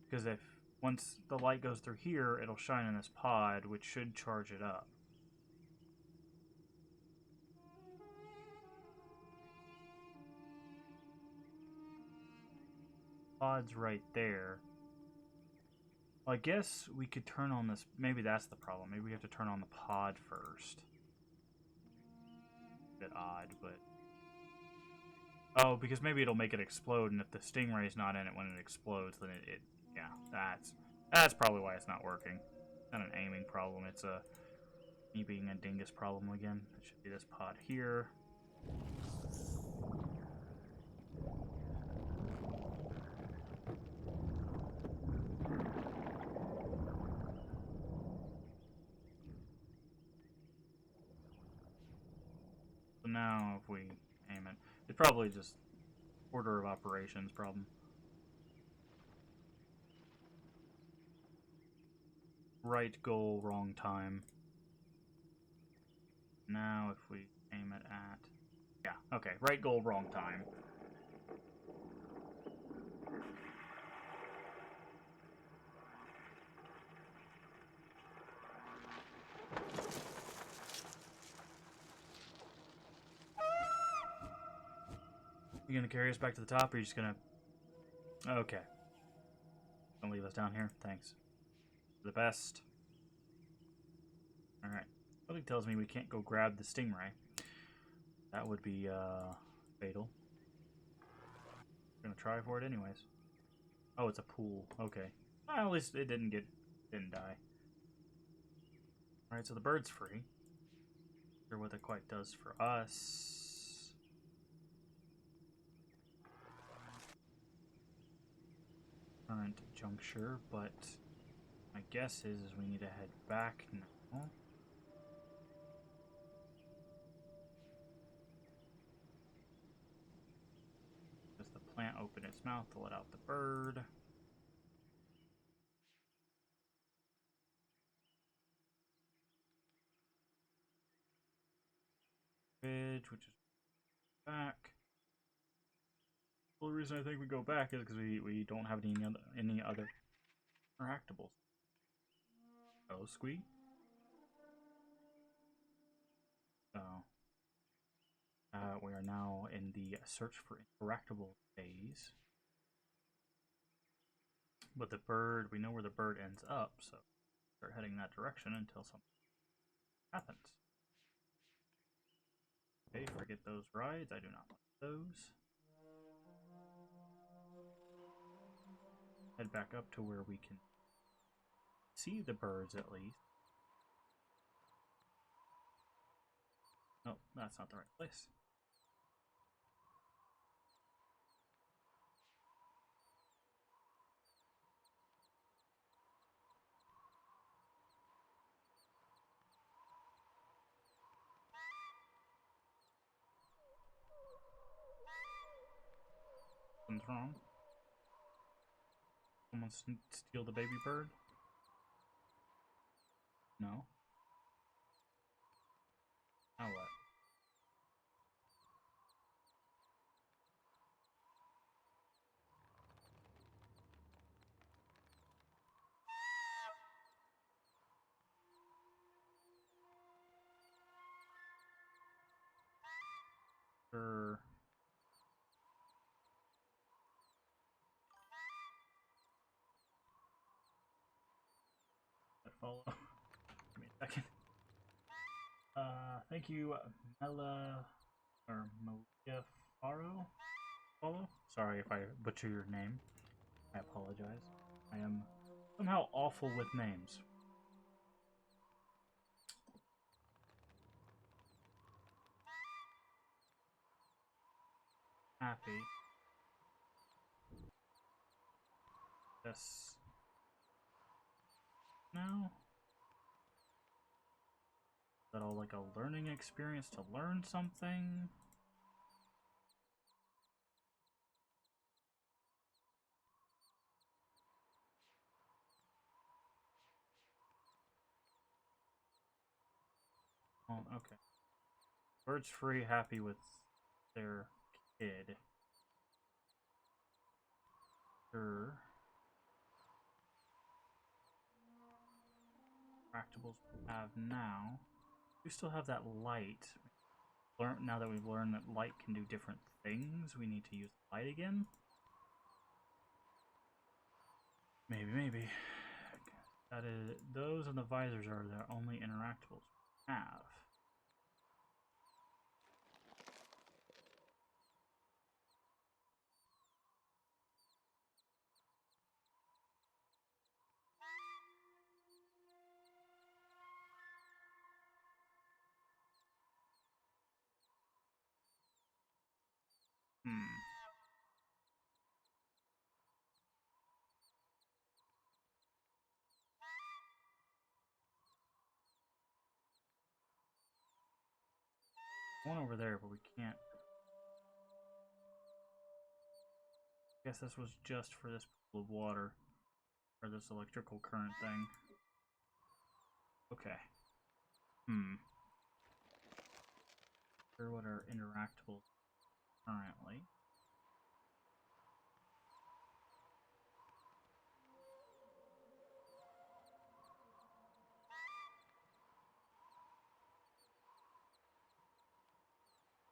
because if once the light goes through here, it'll shine in this pod, which should charge it up. Pod's right there. Well, I guess we could turn on this. Maybe that's the problem. Maybe we have to turn on the pod first. A bit odd, but oh, because maybe it'll make it explode, and if the stingray's not in it when it explodes, then it yeah, that's probably why it's not working. It's not an aiming problem. It's a me being a dingus problem again. It should be this pod here. So now if we aim it, it's probably just order of operations problem. Right goal, wrong time. Now if we aim it at... Yeah, okay. Right goal, wrong time. You gonna carry us back to the top, or are you just gonna... Okay. Don't leave us down here. Thanks. The best. Alright. Something tells me we can't go grab the stingray. That would be, fatal. We're gonna try for it anyways. Oh, it's a pool. Okay. Well, at least it didn't die. Alright, so the bird's free. Not sure what that quite does for us. Current juncture, but my guess is we need to head back now. Does the plant open its mouth to let out the bird? Bridge, which is back. The only reason I think we go back is because we don't have any other interactables. Oh, squeak. So we are now in the search for interactable phase. But the bird, we know where the bird ends up, so start heading that direction until something happens. Okay, forget those rides. I do not like those. Head back up to where we can see the birds at least. Nope, that's not the right place. Something's wrong. Someone steal the baby bird? No. Now what? Sure. Follow. Give me a second. Thank you, Mela or Malia Faro. Follow. Sorry if I butcher your name. I apologize. I am somehow awful with names. Happy. Yes. Now. Is that all like a learning experience to learn something? Oh, okay. Birds free, happy with their kid. Sure. Practicals we have now. We still have that light. Now that we've learned that light can do different things, we need to use light again? Maybe. That is, those and the visors are the only interactables we have. Hmm. One over there, but we can't. Guess this was just for this pool of water. Or this electrical current thing. Okay. Sure what are interactables currently.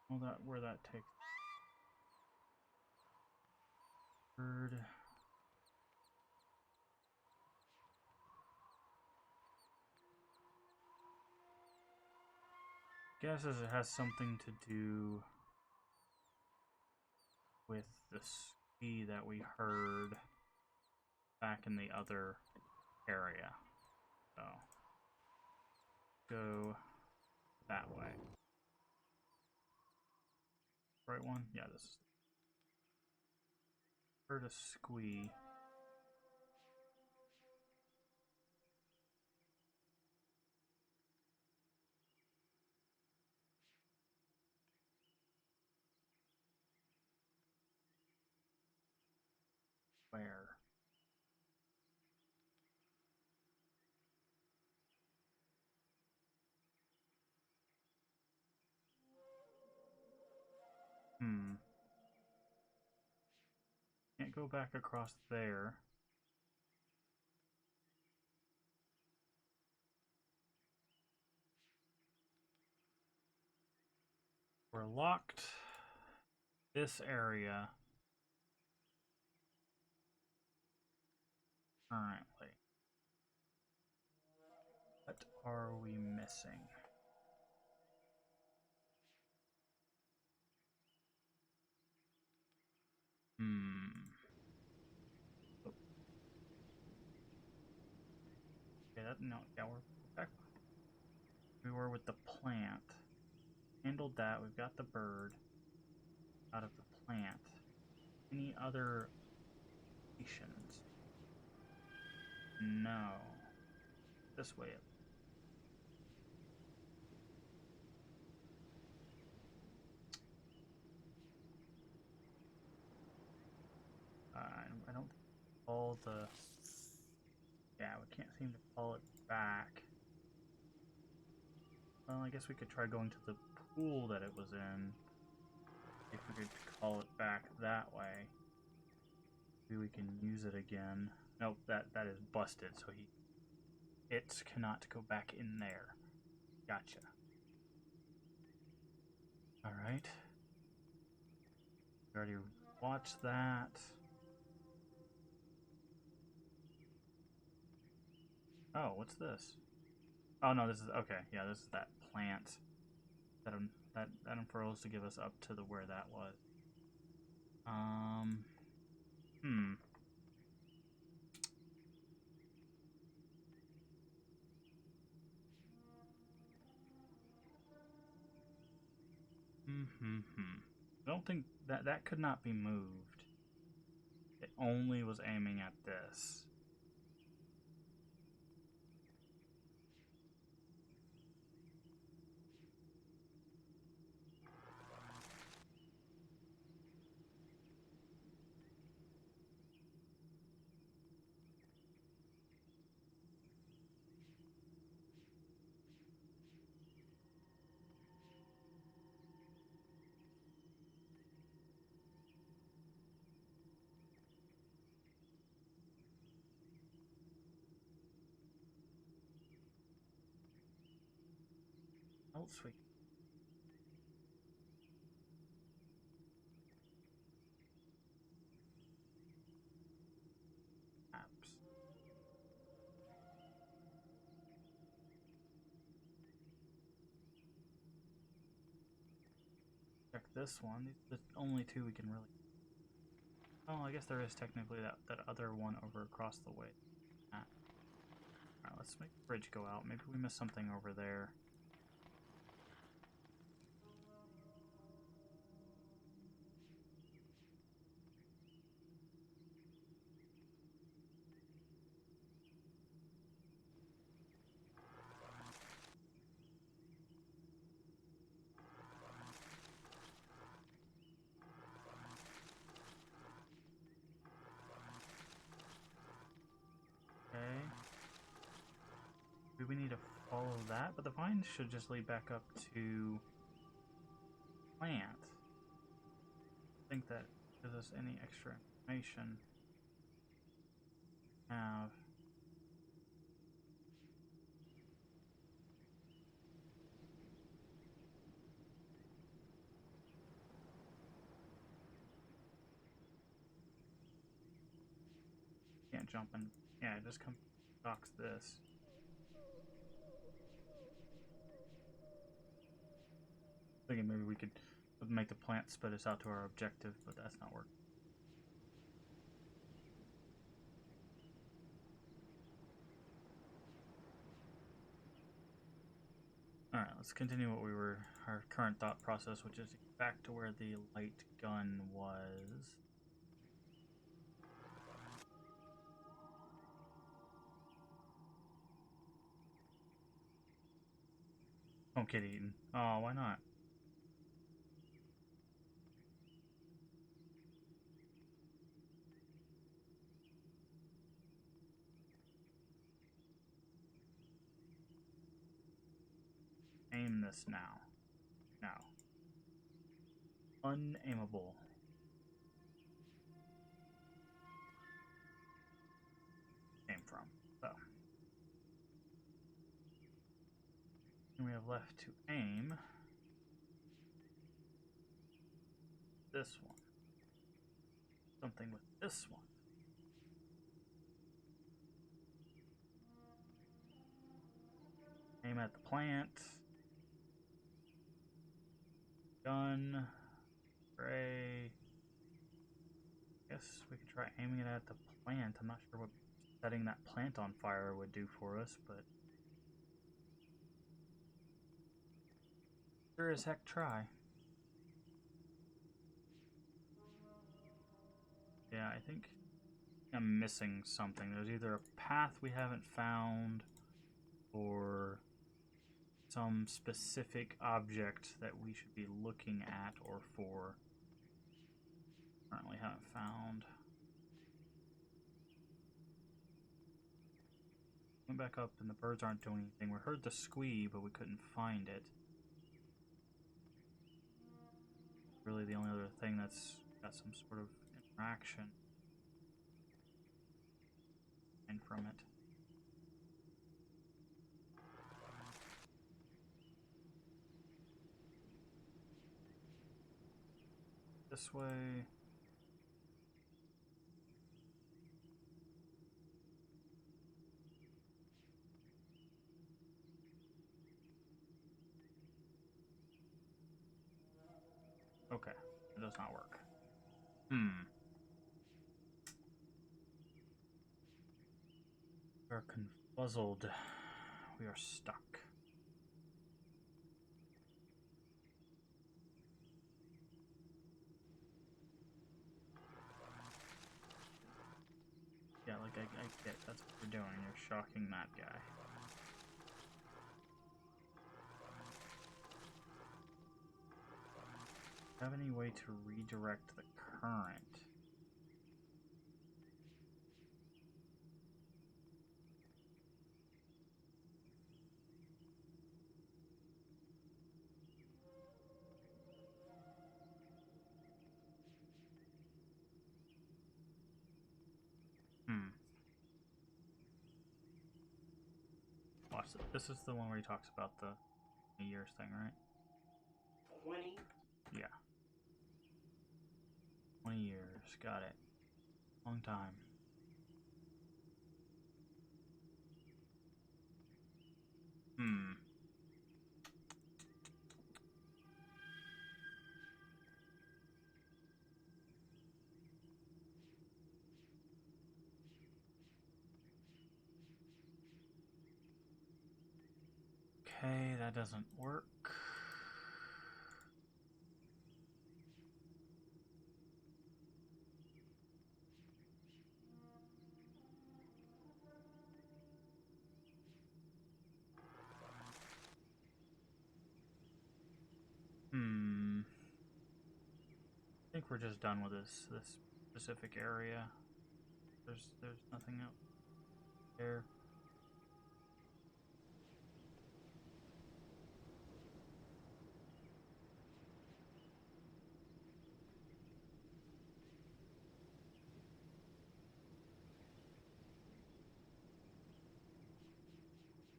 Well, where that takes. Bird. Guesses it has something to do with the ski that we heard back in the other area. So go that way. Right one? Yeah, this is. Heard a squee. Where? Can't go back across there. We're locked this area currently. What are we missing? no, yeah, we're back. We were with the plant. Handled that. We've got the bird out of the plant. Any other stations? No. This way. I don't call the. Yeah, we can't seem to call it back. Well, I guess we could try going to the pool that it was in. If we could call it back that way. Maybe we can use it again. Nope, that is busted, so it cannot go back in there. Gotcha. Alright. We already watched that. Oh, what's this? Oh no, this is okay. Yeah, this is that plant that that unfurls to give us up to the where that was. Hmm. I don't think that could not be moved. It only was aiming at this. Oh, sweet. Apps. Check this one. These are the only two we can really. Oh, I guess there is technically that other one over across the way. Alright, let's make the bridge go out. Maybe we missed something over there. Okay. Maybe we need to follow that, but the vines should just lead back up to plant. I think that gives us any extra information. Have. Can't jump in. Yeah, just come docks this. Thinking maybe we could make the plant spit us out to our objective, but that's not working. Alright, let's continue our current thought process, which is back to where the light gun was. Don't get eaten. Oh, why not? Aim this now. No. Unaimable. Came from. So. And we have left to aim this one. Something with this one. Aim at the plant. Gun. Spray. Guess we could try aiming it at the plant. I'm not sure what setting that plant on fire would do for us, but sure as heck try. Yeah, I think I'm missing something. There's either a path we haven't found or some specific object that we should be looking at or for. Currently haven't found. Went back up and the birds aren't doing anything. We heard the squee, but we couldn't find it. Really the only other thing that's got some sort of interaction and from it. This way. Okay, it does not work. We are confuzzled. We are stuck. Yeah, like I get that's what you're doing. You're shocking that guy. Do you have any way to redirect the current? Watch this. This is the one where he talks about the years thing, right? 20? Yeah. 20 years. Got it. Long time. Okay, that doesn't work. I think we're just done with this specific area. There's nothing else there.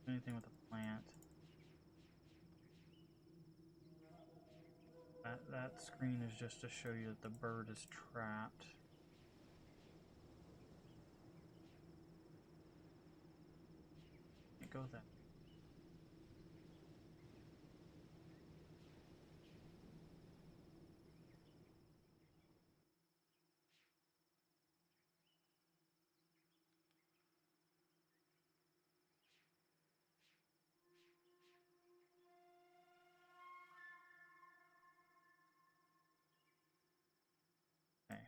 Anything with a plant. That screen is just to show you that the bird is trapped. Can't go that. Okay.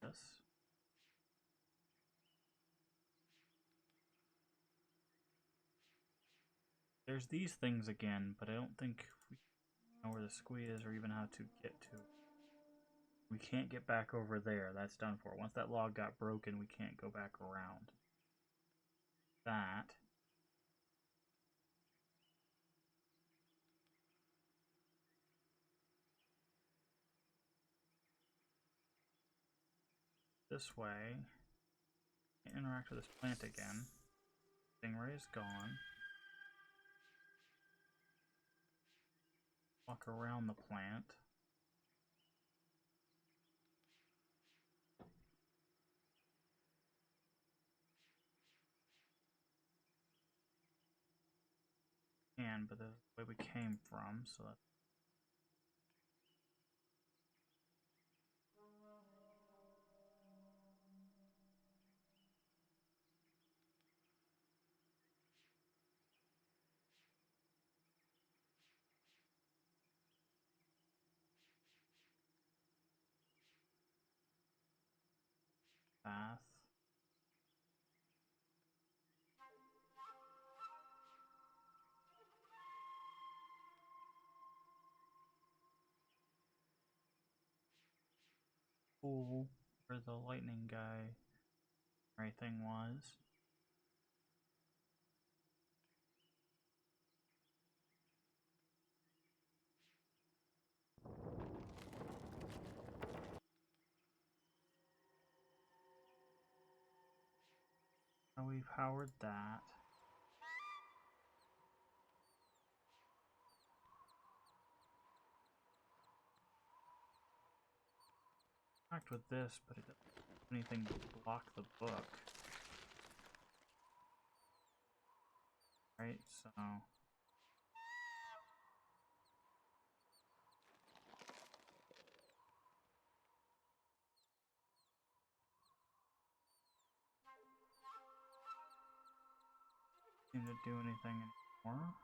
Yes. There's these things again, but I don't think we know where the squee is or even how to get to. We can't get back over there. That's done for. Once that log got broken, we can't go back around. That. This way. Can't interact with this plant again. Stingray is gone. Walk around the plant. But that's the way we came from, so that's pool where the lightning guy right thing was. So we powered that. Act with this, but it doesn't do anything but block the book. Right, so seem to do anything anymore.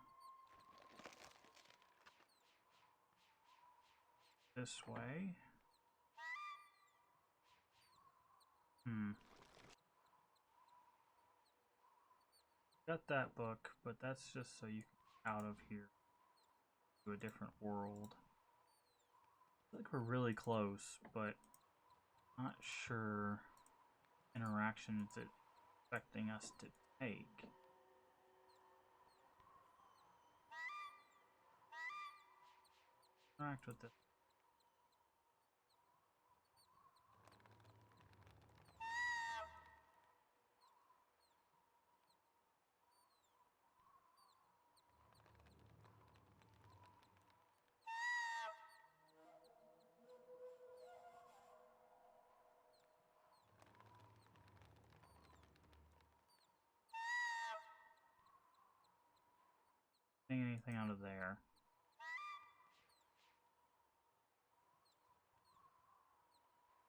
This way. Got that book, but that's just so you can get out of here to a different world. I feel like we're really close, but not sure interactions it's expecting us to take. Interact with this. Getting anything out of there.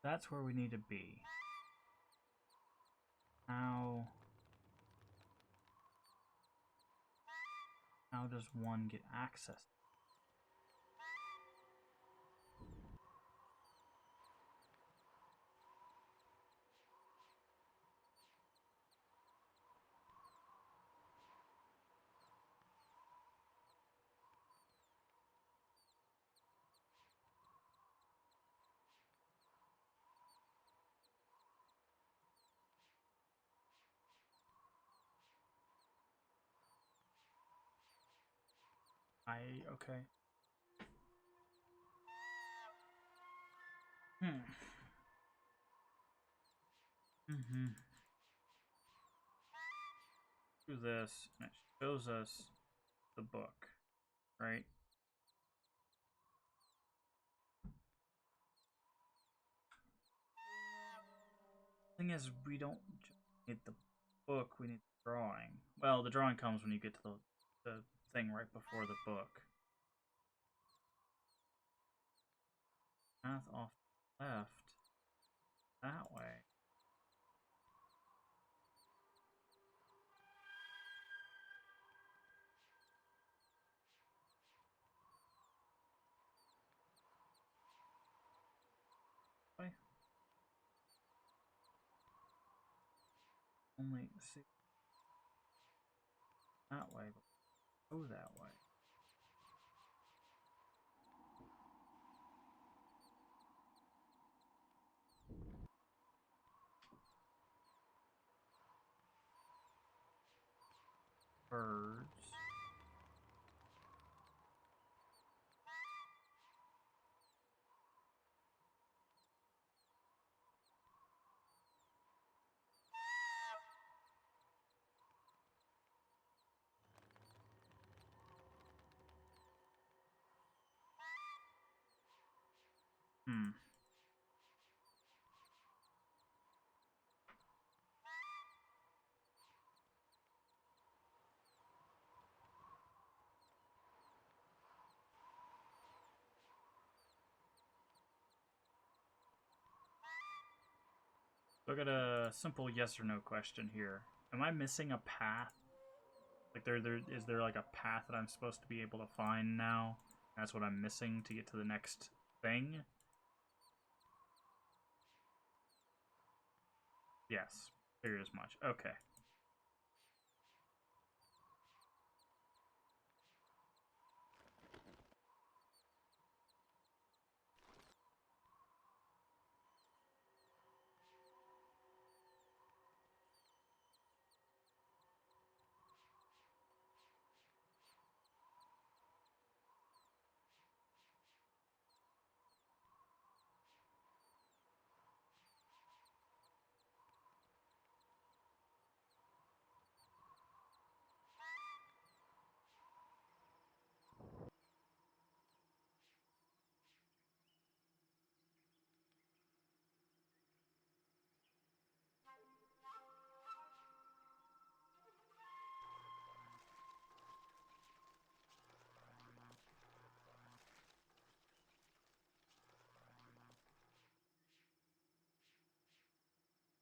That's where we need to be. How does one get access? Okay. Do this, and it shows us the book, right? Thing is, we don't just need the book, we need the drawing. Well, the drawing comes when you get to the thing right before the book. Path off left. That way. Way. Only see that way, but go that way. Birds. So I got a simple yes or no question here. Am I missing a path? Like is there like a path that I'm supposed to be able to find now? That's what I'm missing to get to the next thing? Yes. Figured as much. Okay.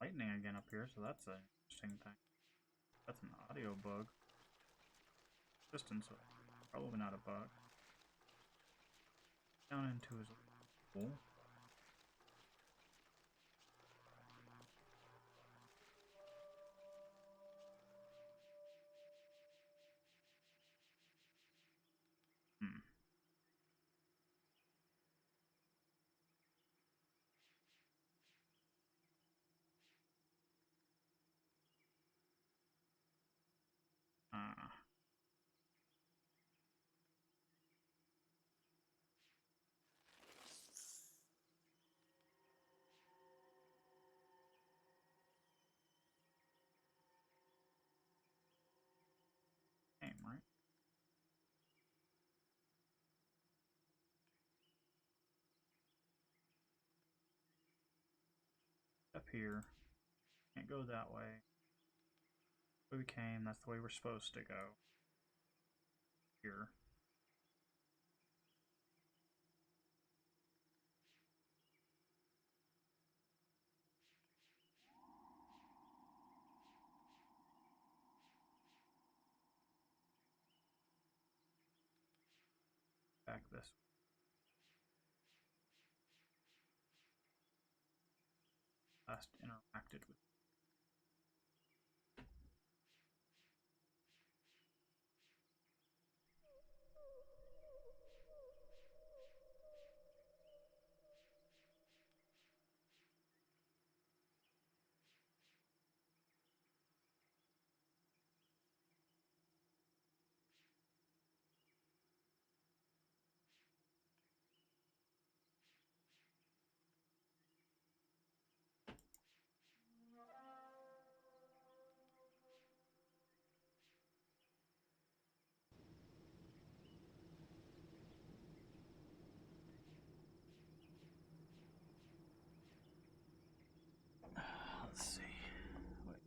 lightning again up here, so that's an interesting thing. That's an audio bug. Distance, probably not a bug. Down into his hole. Uh, Game, right? Up here. Can't go that way. We came, that's the way we're supposed to go. Here. Back this way. Last interacted with. Let's see. Wait.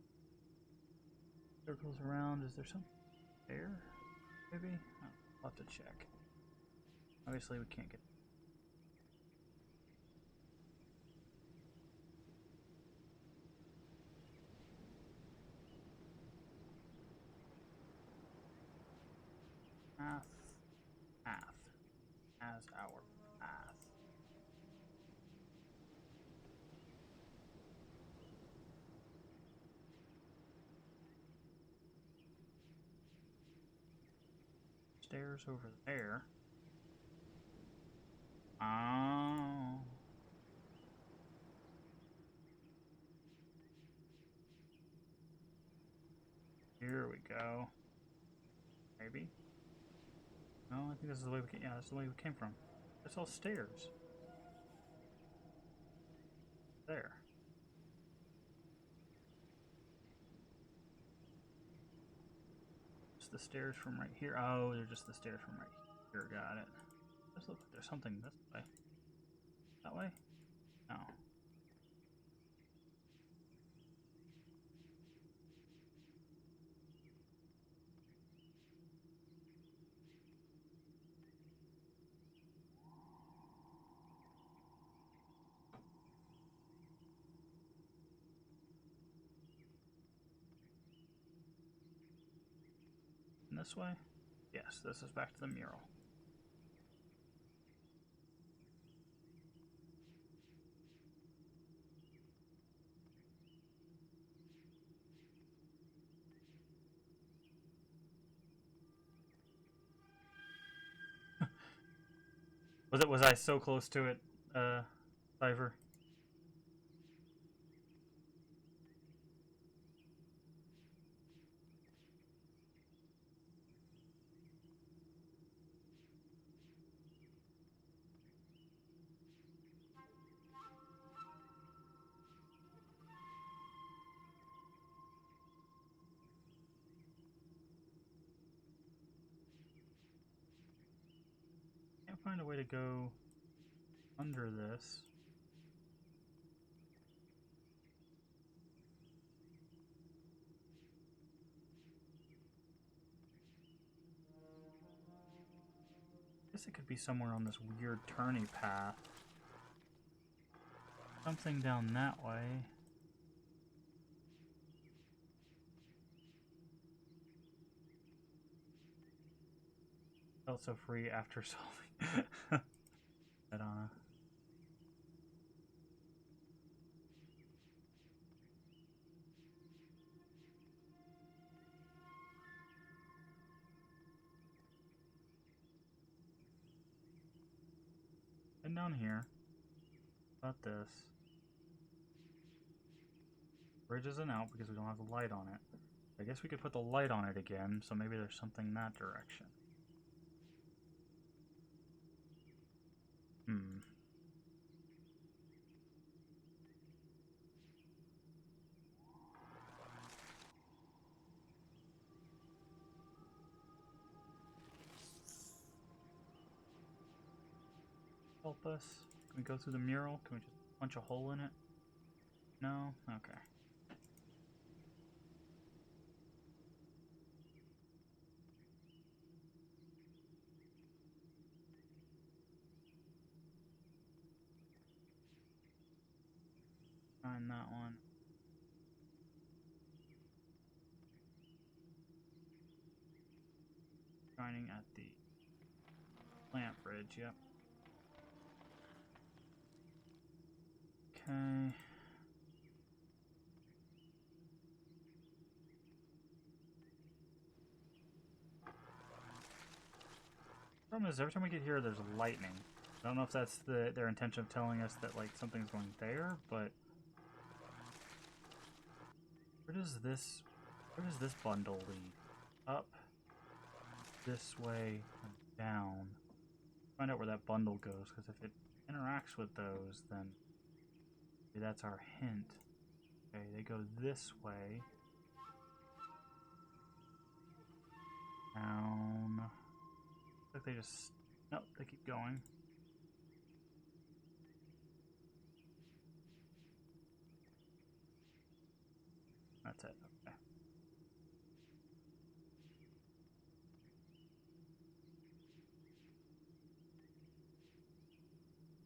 Circles around. Is there something there? Maybe? Oh, I'll have to check. Obviously, we can't get. Path. Path. As our path. Stairs over there. Oh. Here we go. Maybe. No, I think this is the way we came. Yeah, this is the way we came from. It's all stairs. There. It's the stairs from right here. Oh, they're just the stairs from right here. Got it. Let's look. There's something this way. That way? No. And this way? Yes, this is back to the mural. Was I so close to it, Cypher? Can't find a way to go under this. I guess it could be somewhere on this weird turny path. Something down that way. Felt so free after solving that on. And down here, about this. Bridge isn't out because we don't have the light on it. I guess we could put the light on it again, so maybe there's something in that direction. Hmm. Help us? Can we go through the mural? Can we just punch a hole in it? No? Okay. Find that one. Shining at the plant bridge, yep. Okay. Problem is, every time we get here, there's lightning. I don't know if that's their intention of telling us that like something's going there, but where does this bundle lead? Up, this way, and down. Find out where that bundle goes, because if it interacts with those, then maybe that's our hint. Okay, they go this way. Down. Looks like they just... Nope, they keep going. That's it, okay.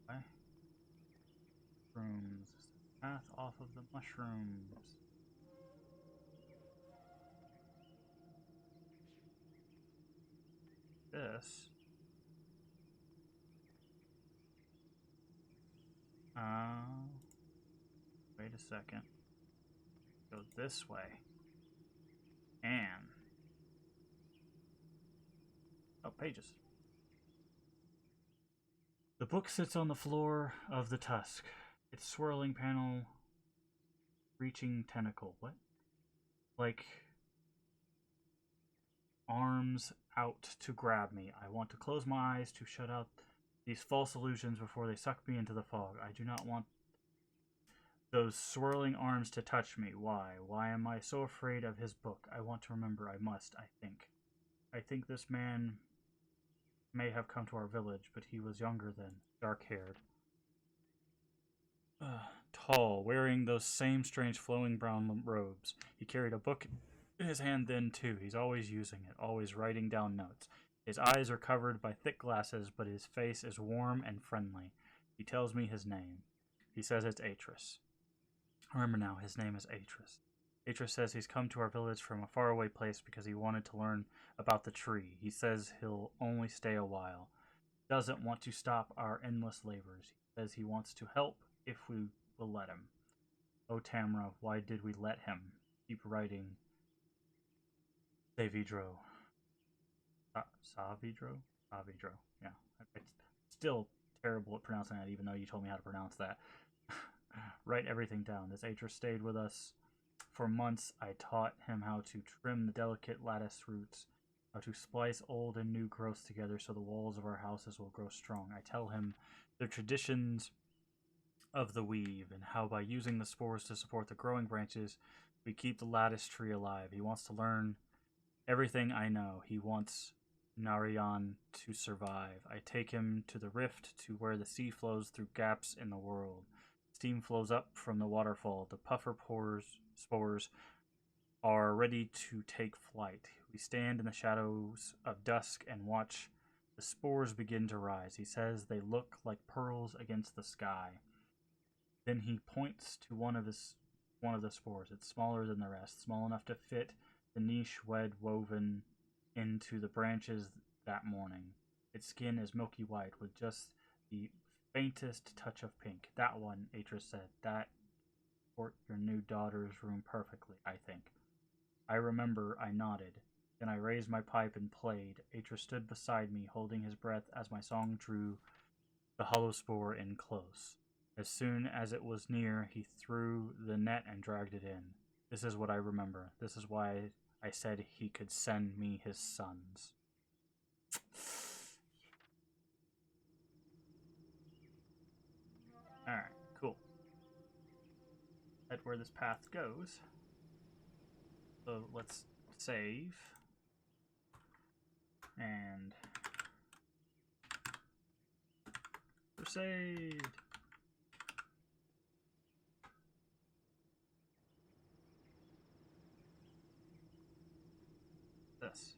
Okay. Mushrooms. Path off of the mushrooms. This. Wait a second. Go this way. And. Oh, pages. The book sits on the floor of the tusk. Its swirling panel reaching tentacle. What? Like arms out to grab me. I want to close my eyes to shut out these false illusions before they suck me into the fog. I do not want those swirling arms to touch me. Why? Why am I so afraid of his book? I want to remember. I must, I think. I think this man may have come to our village, but he was younger then, dark-haired. Tall, wearing those same strange flowing brown robes. He carried a book in his hand then, too. He's always using it, always writing down notes. His eyes are covered by thick glasses, but his face is warm and friendly. He tells me his name. He says it's Atris. Remember now, his name is Atris. Atris says he's come to our village from a faraway place because he wanted to learn about the tree. He says he'll only stay a while. Doesn't want to stop our endless labors. He says he wants to help if we will let him. Oh, Tamra, why did we let him? Keep writing. Savidro. Savidro? Savidro, yeah. It's still terrible at pronouncing that, even though you told me how to pronounce that. Write everything down. This Atris stayed with us for months. I taught him how to trim the delicate lattice roots, how to splice old and new growths together so the walls of our houses will grow strong. I tell him the traditions of the weave and how by using the spores to support the growing branches, we keep the lattice tree alive. He wants to learn everything I know. He wants Narayan to survive. I take him to the rift, to where the sea flows through gaps in the world. Steam flows up from the waterfall. The puffer spores are ready to take flight. We stand in the shadows of dusk and watch the spores begin to rise. He says they look like pearls against the sky. Then he points to one of the spores. It's smaller than the rest, small enough to fit the niche web woven into the branches that morning. Its skin is milky white with just the faintest touch of pink. That one, Atris said. That support your new daughter's room perfectly, I think. I remember I nodded. Then I raised my pipe and played. Atris stood beside me, holding his breath as my song drew the hollow spore in close. As soon as it was near, he threw the net and dragged it in. This is what I remember. This is why I said he could send me his sons. Alright, cool. That's where this path goes. So let's save. And we're saved. This.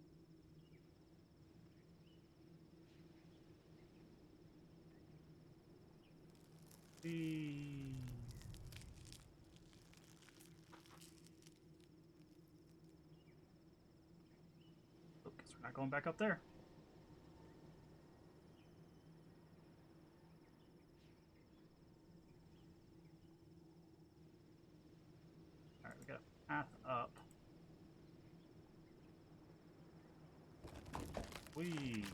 Oh, guess we're not going back up there. Alright, we got a path up. Whee!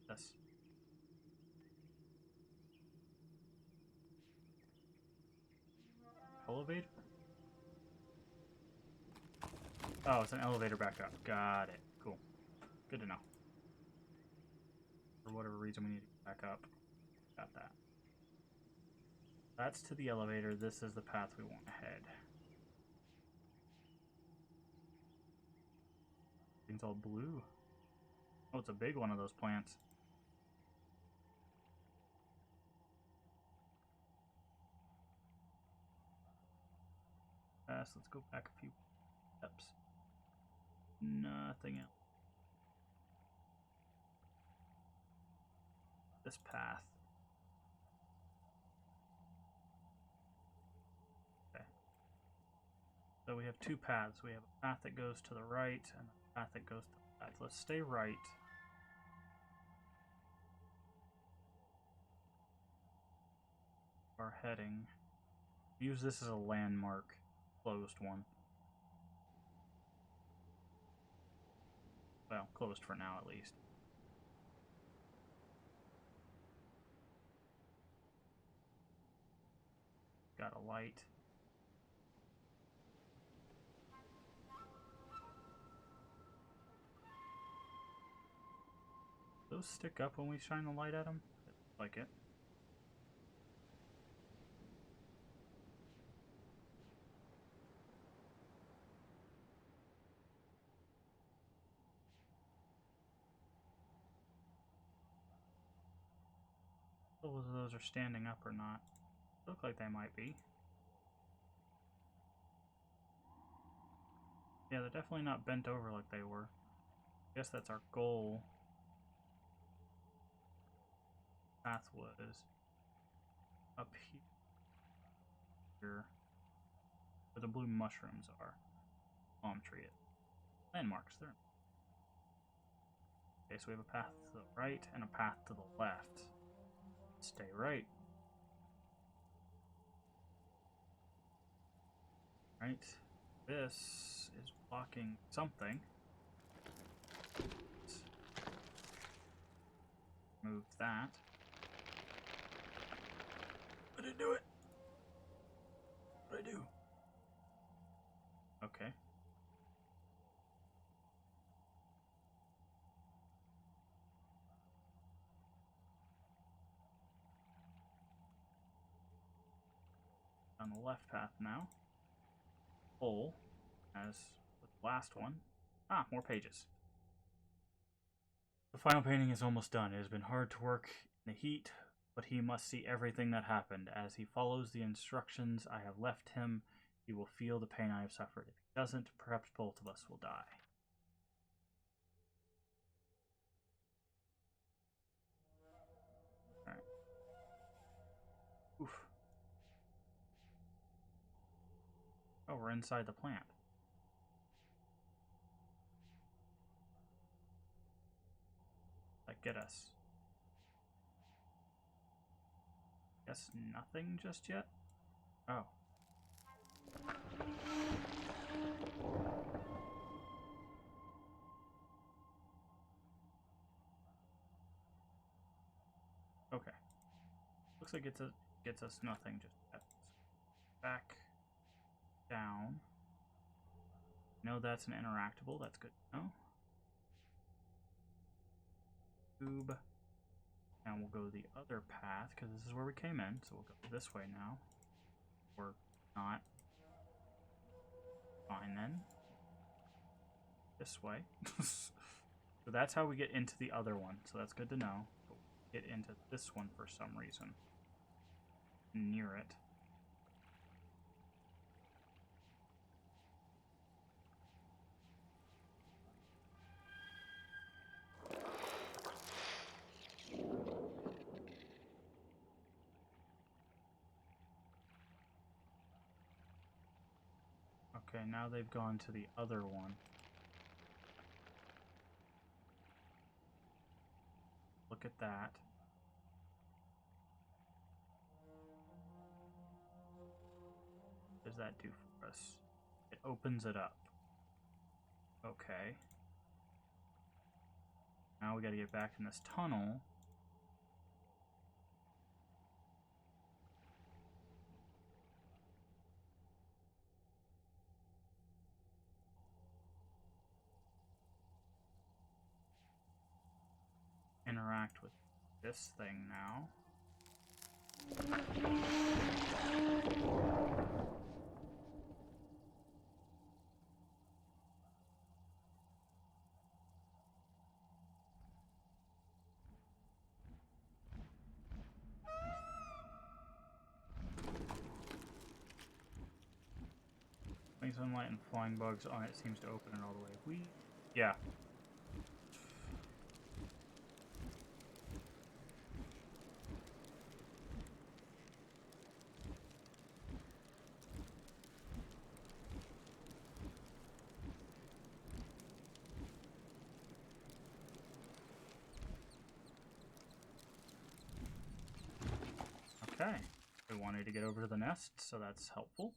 This. Elevator? Oh, it's an elevator back up. Got it. Cool. Good to know. For whatever reason, we need to get back up. Got that. That's to the elevator. This is the path we want ahead. Thing's all blue. Oh, it's a big one of those plants. Let's go back a few steps. Nothing else. This path. Okay. So we have two paths. We have a path that goes to the right and a path that goes to the left. Let's stay right. Our heading. Use this as a landmark. Closed one. Well, closed for now at least. Got a light. Those stick up when we shine the light at them? Like it. Whether those are standing up or not. Look like they might be. Yeah, they're definitely not bent over like they were. I guess that's our goal. Path was up here. Where the blue mushrooms are. Palm tree it. Landmarks there. Okay, so we have a path to the right and a path to the left. Stay right. Right. This is blocking something. Let's move that. I didn't do it. What did I do? Okay. On the left path now. Hole, as with the last one. Ah, more pages. The final painting is almost done. It has been hard to work in the heat, but he must see everything that happened. As he follows the instructions I have left him, he will feel the pain I have suffered. If he doesn't, perhaps both of us will die. Alright. Oof. we're inside the plant. That get us? Guess nothing just yet? Oh. Okay. Looks like it gets us nothing just yet. Back down. No, that's an interactable. That's good to know. Tube. And we'll go the other path, because this is where we came in. So we'll go this way now. Or not. Fine then. This way. So that's how we get into the other one. So that's good to know. But we'll get into this one for some reason. Near it. Okay, now they've gone to the other one. Look at that. What does that do for us? It opens it up. Okay. Now we gotta get back in this tunnel. Interact with this thing now. Sunlight and flying bugs on it seems to open it all the way. Yeah. Okay. We wanted to get over to the nest, so that's helpful.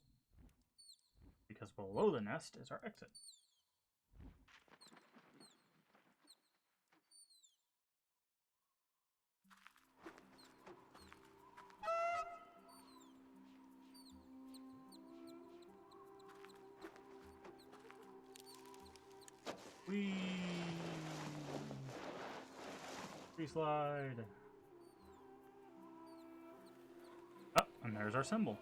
Because below the nest is our exit. Whee! Free slide! Oh, and there's our symbol.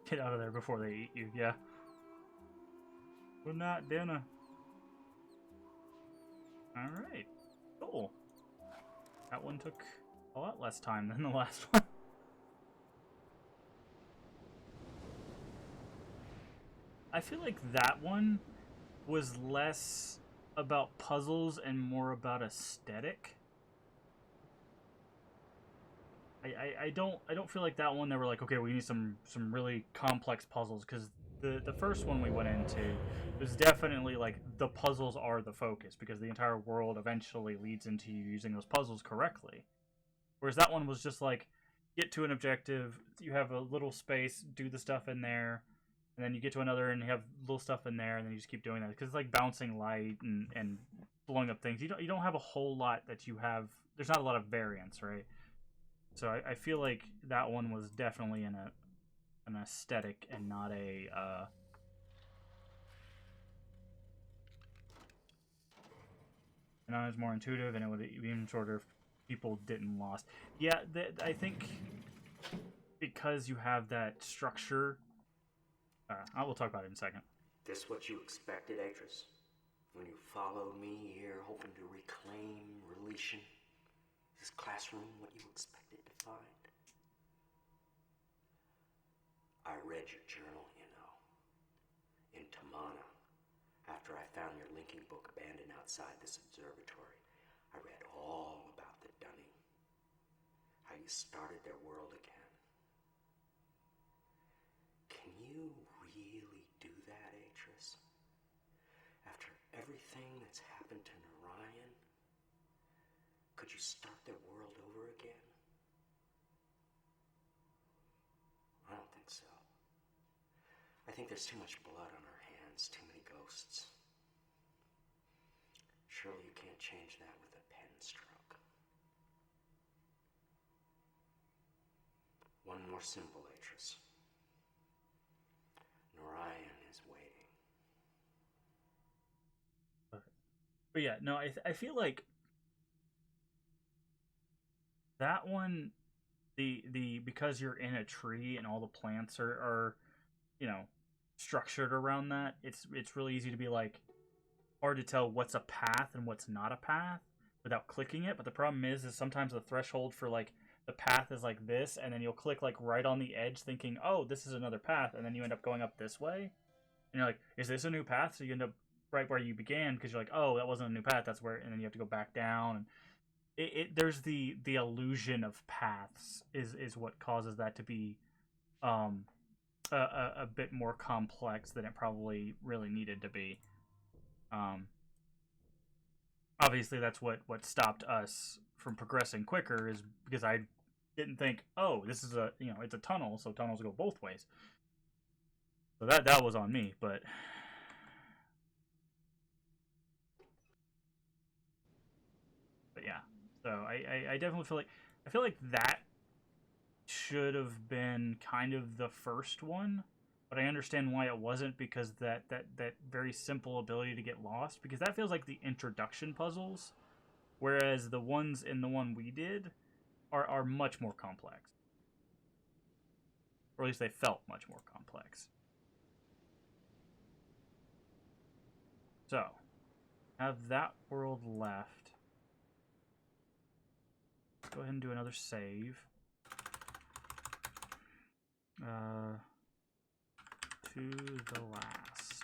Get out of there before they eat you, yeah. We're not dinner. Alright, cool. That one took a lot less time than the last one. I feel like that one was less about puzzles and more about aesthetic. I don't feel like that one they were like, okay, we need some really complex puzzles, because the first one we went into was definitely like the puzzles are the focus, because the entire world eventually leads into you using those puzzles correctly. Whereas that one was just like, get to an objective, you have a little space, do the stuff in there, and then you get to another and you have little stuff in there, and then you just keep doing that, because it's like bouncing light and blowing up things. You don't have a whole lot that you have. There's not a lot of variance, right? So I feel like that one was definitely an aesthetic and not a and it was more intuitive, and it would even shorter if people didn't lost. Yeah, I think because you have that structure. I will talk about it in a second. This what you expected, Atris? When you followed me here, hoping to reclaim relation? This classroom, what you expected to find? I read your journal, you know. In Tamana, After I found your linking book abandoned outside this observatory, I read all about the Dunning. How you started their world again. Can you really do that, Atris? After everything that's happened to Narayan, could you start their world over again? I don't think so. I think there's too much blood on our hands, too many ghosts. Surely you can't change that with a pen stroke. One more symbol, Atris. Narayan is waiting. Okay. But yeah, no, I feel like that one, the because you're in a tree and all the plants are you know structured around that, it's really easy to be like hard to tell what's a path and what's not a path without clicking it. But the problem is sometimes the threshold for like the path is like this, and then you'll click like right on the edge thinking, oh, this is another path, and then you end up going up this way, and you're like, is this a new path? So you end up right where you began because you're like, oh, that wasn't a new path, that's where, and then you have to go back down, and there's the illusion of paths is what causes that to be um a bit more complex than it probably really needed to be. um Obviously that's what stopped us from progressing quicker, is because I didn't think, oh, this is a, it's a tunnel, so tunnels go both ways. So that was on me. But yeah, so I definitely feel like, that should have been kind of the first one, but I understand why it wasn't, because that very simple ability to get lost, because that feels like the introduction puzzles, whereas the ones in the one we did are much more complex, or at least they felt much more complex. So, have that world left. Let's go ahead and do another save. To the last.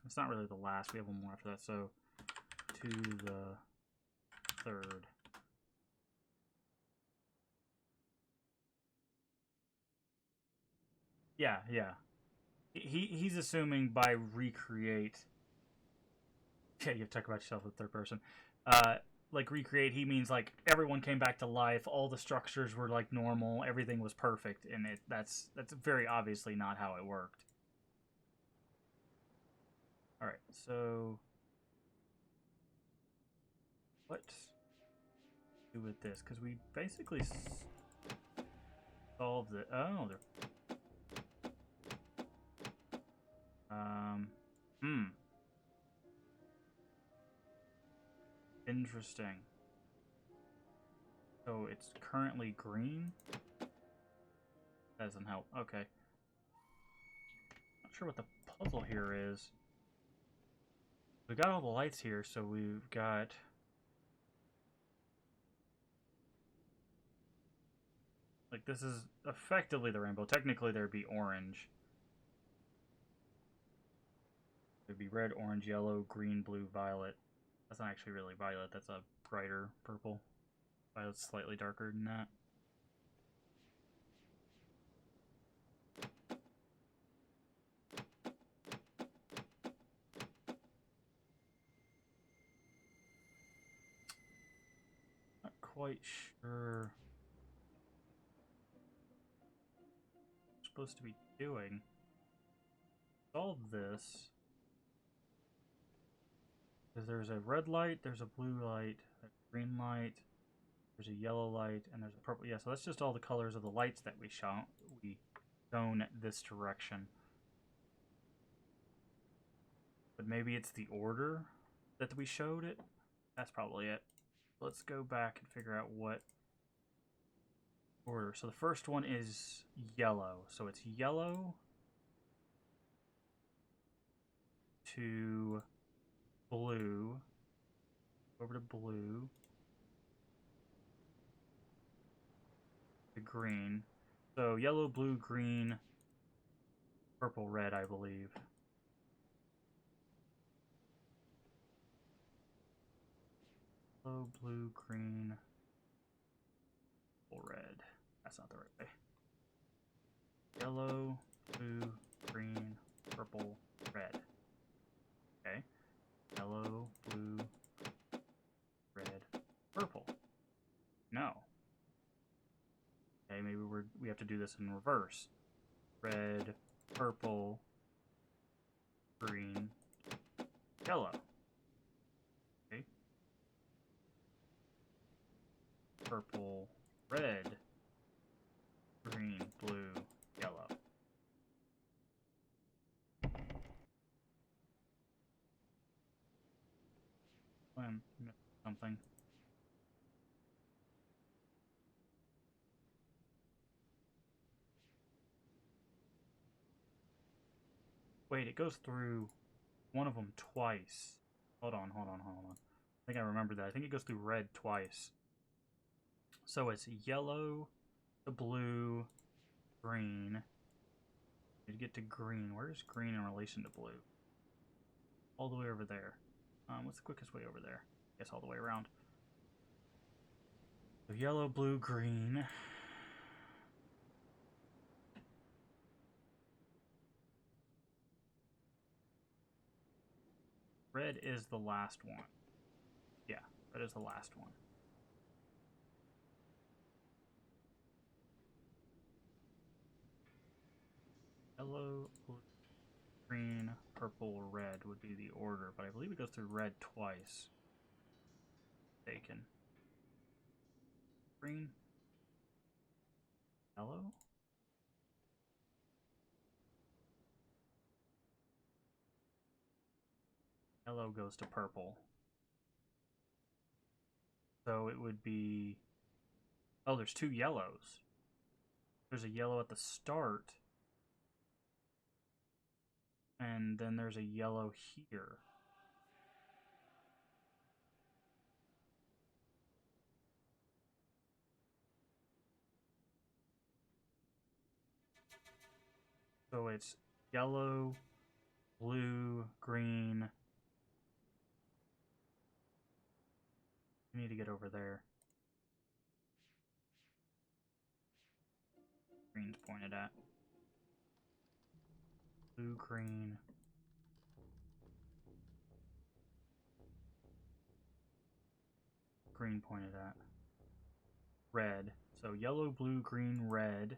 It's not really the last. We have one more after that. So, to the third. Yeah. He's assuming by recreate. Yeah, you have to talk about yourself in third person. Like recreate, he means like everyone came back to life, all the structures were like normal, everything was perfect, and that's very obviously not how it worked. All right, so what do with this? Because we basically solved it. Oh, they're interesting. So it's currently green. Doesn't help. Okay. Not sure what the puzzle here is. We got all the lights here, so we've got. Like, this is effectively the rainbow. Technically, there'd be orange. There'd be red, orange, yellow, green, blue, violet. That's not actually really violet. That's a brighter purple. Violet's slightly darker than that. Not quite sure what I'm supposed to be doing. Solve this. Because there's a red light, there's a blue light, a green light, there's a yellow light, and there's a purple. Yeah, so that's just all the colors of the lights that we shown this direction. But maybe it's the order that we showed it. That's probably it. Let's go back and figure out what order. So the first one is yellow. So it's yellow to blue. Over to blue. To green. So yellow, blue, green, purple, red, I believe. Yellow, blue, green, purple, red. That's not the right way. Yellow, blue, green, purple, red. Okay. Yellow, blue, red, purple. No. Okay, maybe we have to do this in reverse. Red, purple, green, yellow. Okay. Purple, red, green, blue, yellow. I'm missing something. Wait, it goes through one of them twice. Hold on. I think I remember that. I think it goes through red twice. So it's yellow to blue, green. You get to green. Where's green in relation to blue? All the way over there. What's the quickest way over there? I guess all the way around. So yellow, blue, green. Red is the last one. Yeah, red is the last one. Yellow, blue, green, purple, red would be the order, but I believe it goes through red twice. Taken. Green. Yellow? Yellow goes to purple. So it would be... Oh, there's two yellows. There's a yellow at the start. And then there's a yellow here. So it's yellow, blue, green. I need to get over there. Green's pointed at. Blue, green. Green pointed at. Red. So yellow, blue, green, red.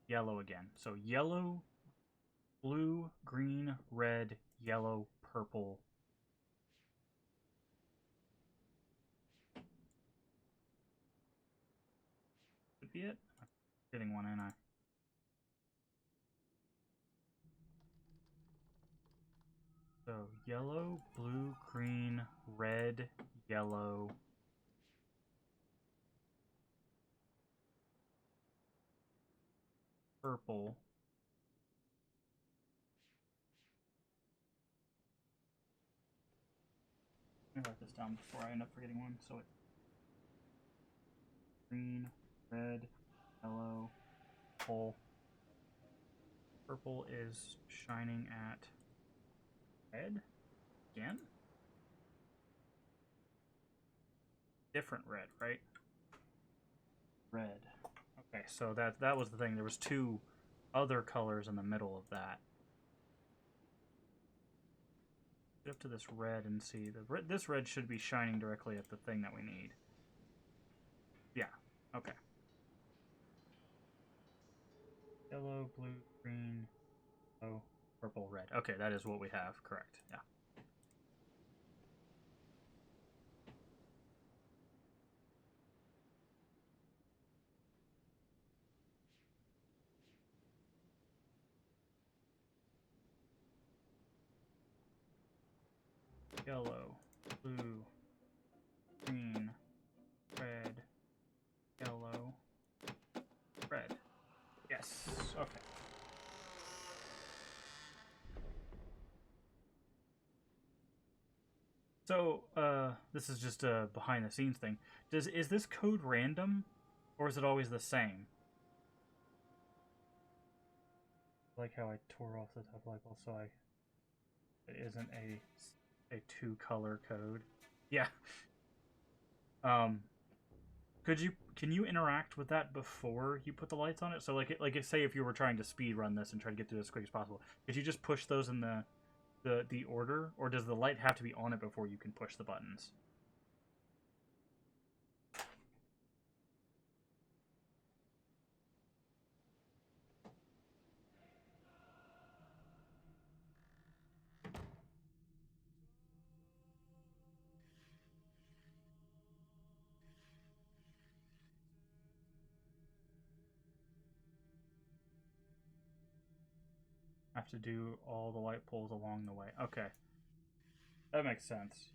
Yellow again. So yellow, blue, green, red, yellow, purple. Could be it. I'm getting one in. So yellow, blue, green, red, yellow. Purple. Let me write this down before I end up forgetting one. So it's green, red, yellow, purple. Purple is shining at red again? Different red, right? Red. Okay, so that was the thing. There was two other colors in the middle of that. Get up to this red and see. This red should be shining directly at the thing that we need. Yeah, okay. Yellow, blue, green, yellow, purple, red. Okay, that is what we have. Correct, yeah. Yellow, blue, green, red, yellow, red. Yes, okay. So, this is just a behind the scenes thing. Is this code random, or is it always the same? I like how I tore off the top light bulb, so it isn't a two color code. Yeah. Um, can you interact with that before you put the lights on it? So say if you were trying to speed run this and try to get through as quick as possible, could you just push those in the order, or does the light have to be on it before you can push the buttons? Have to do all the light poles along the way. Okay, that makes sense.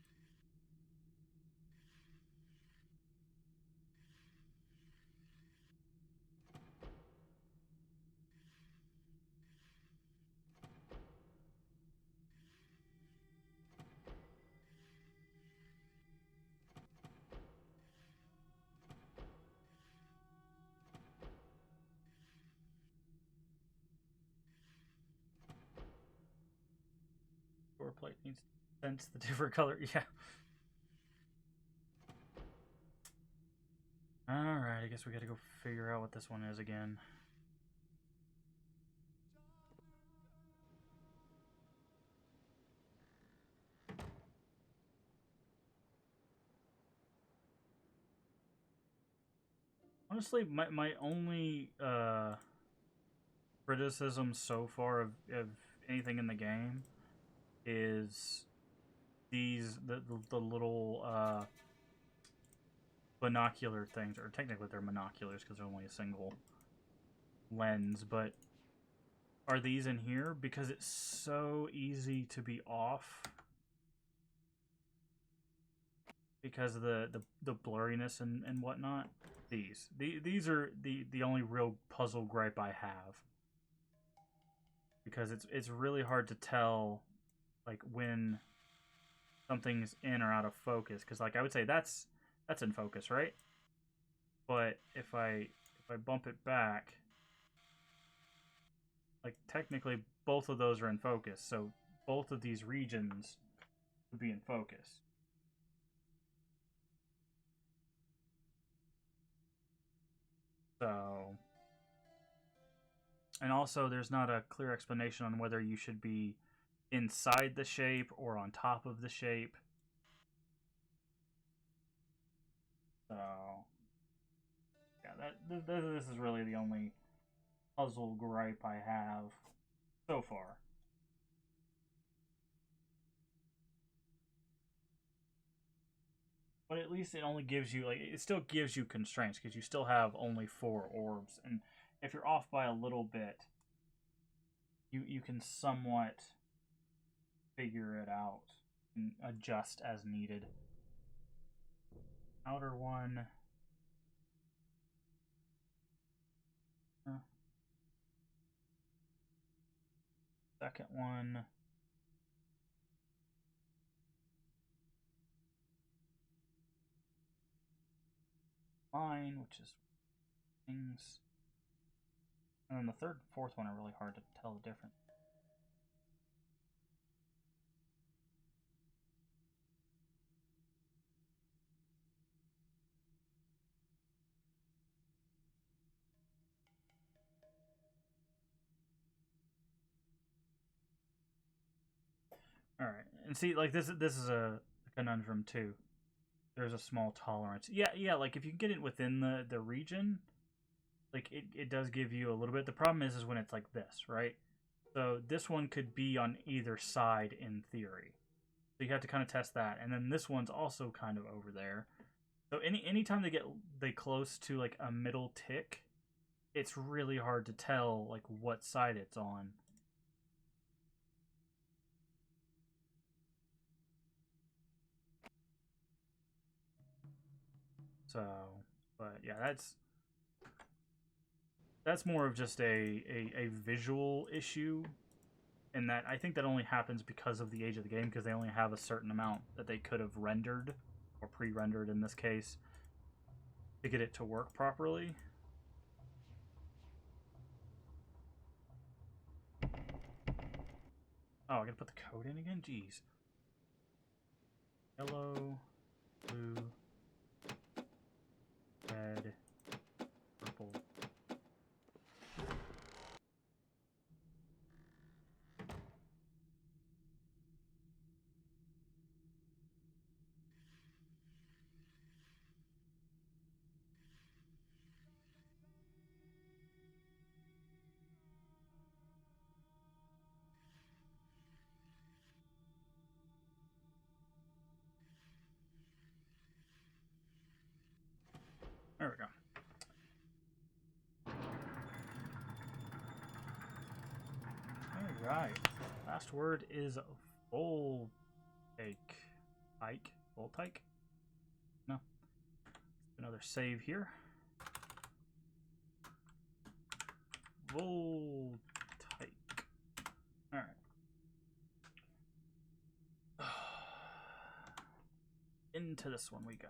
Door plate needs to sense the different color. Yeah. Alright, I guess we gotta go figure out what this one is again. Honestly, my only criticism so far of anything in the game is the little binocular things, or technically they're monoculars because they're only a single lens, but are these in here because it's so easy to be off because of the blurriness and whatnot. These are the only real puzzle gripe I have, because it's really hard to tell like when something's in or out of focus, because like I would say that's in focus, right? But if I bump it back, like technically both of those are in focus, so both of these regions would be in focus. So, and also there's not a clear explanation on whether you should be inside the shape or on top of the shape. So, yeah, this is really the only puzzle gripe I have so far. But at least it only gives you, like, it still gives you constraints because you still have only 4 orbs, and if you're off by a little bit, you can somewhat figure it out and adjust as needed. Outer one. Second one. Mine, which is things. And then the third and fourth one are really hard to tell the difference. All right, and see, like this is a conundrum too. There's a small tolerance. Yeah. Like if you get it within the region, like it does give you a little bit. The problem is when it's like this, right? So this one could be on either side in theory. So you have to kind of test that, and then this one's also kind of over there. So anytime they close to like a middle tick, it's really hard to tell like what side it's on. So, but yeah, that's more of just a visual issue And that I think that only happens because of the age of the game, because they only have a certain amount that they could have rendered, or pre-rendered in this case, to get it to work properly. Oh, I gotta put the code in again? Jeez. Yellow, blue, red, purple. There we go. Alright. Last word is Voltaic. Voltaic? No. Another save here. Voltaic. Alright. Into this one we go.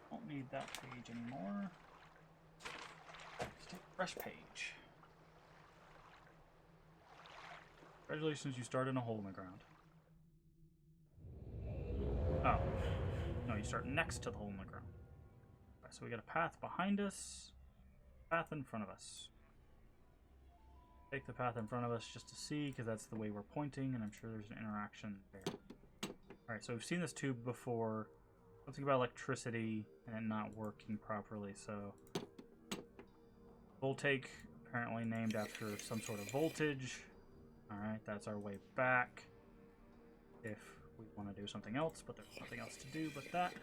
Don't need that page anymore. Let's take a fresh page. Congratulations, you started in a hole in the ground. Oh. No, you start next to the hole in the ground. Right, so we got a path behind us, path in front of us. Take the path in front of us just to see, because that's the way we're pointing, and I'm sure there's an interaction there. Alright, so we've seen this tube before. Something about electricity and it not working properly, so... Voltaic, apparently named after some sort of voltage. Alright, that's our way back. If we want to do something else, but there's nothing else to do but that.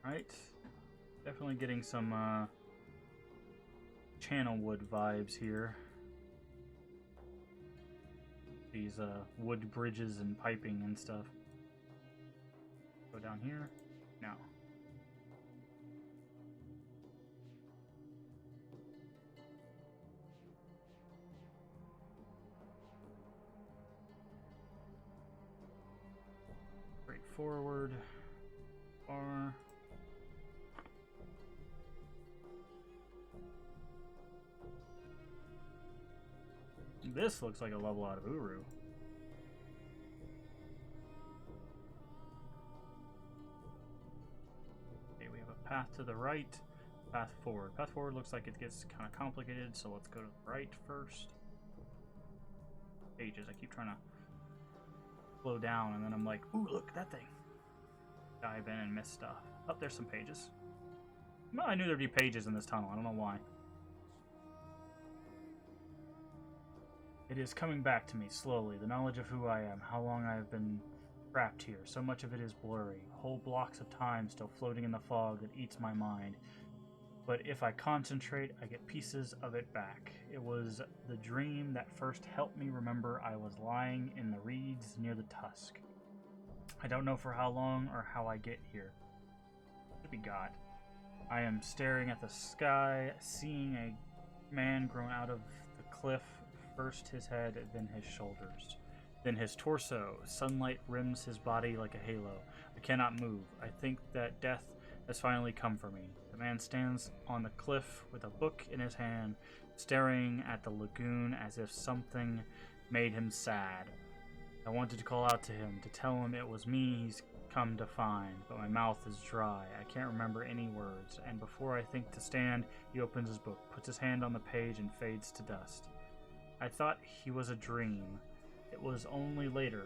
Alright. Definitely getting some, channel wood vibes here. These, wood bridges and piping and stuff. Go down here? No. Straightforward. Bar. This looks like a level out of Uru. Okay, we have a path to the right, path forward. Path forward looks like it gets kind of complicated, so let's go to the right first. Pages, I keep trying to slow down, and then I'm like, ooh, look, that thing. Dive in and miss stuff. Oh, there's some pages. Well, I knew there'd be pages in this tunnel, I don't know why. It is coming back to me slowly, the knowledge of who I am, how long I have been trapped here. So much of it is blurry, whole blocks of time still floating in the fog that eats my mind. But if I concentrate, I get pieces of it back. It was the dream that first helped me remember I was lying in the reeds near the tusk. I don't know for how long or how I get here. Could be God. I am staring at the sky, seeing a man grown out of the cliff. First his head, then his shoulders, then his torso. Sunlight rims his body like a halo. I cannot move. I think that death has finally come for me. The man stands on the cliff with a book in his hand, staring at the lagoon as if something made him sad. I wanted to call out to him, to tell him it was me he's come to find, but my mouth is dry. I can't remember any words, and before I think to stand, he opens his book, puts his hand on the page, and fades to dust. I thought he was a dream. It was only later,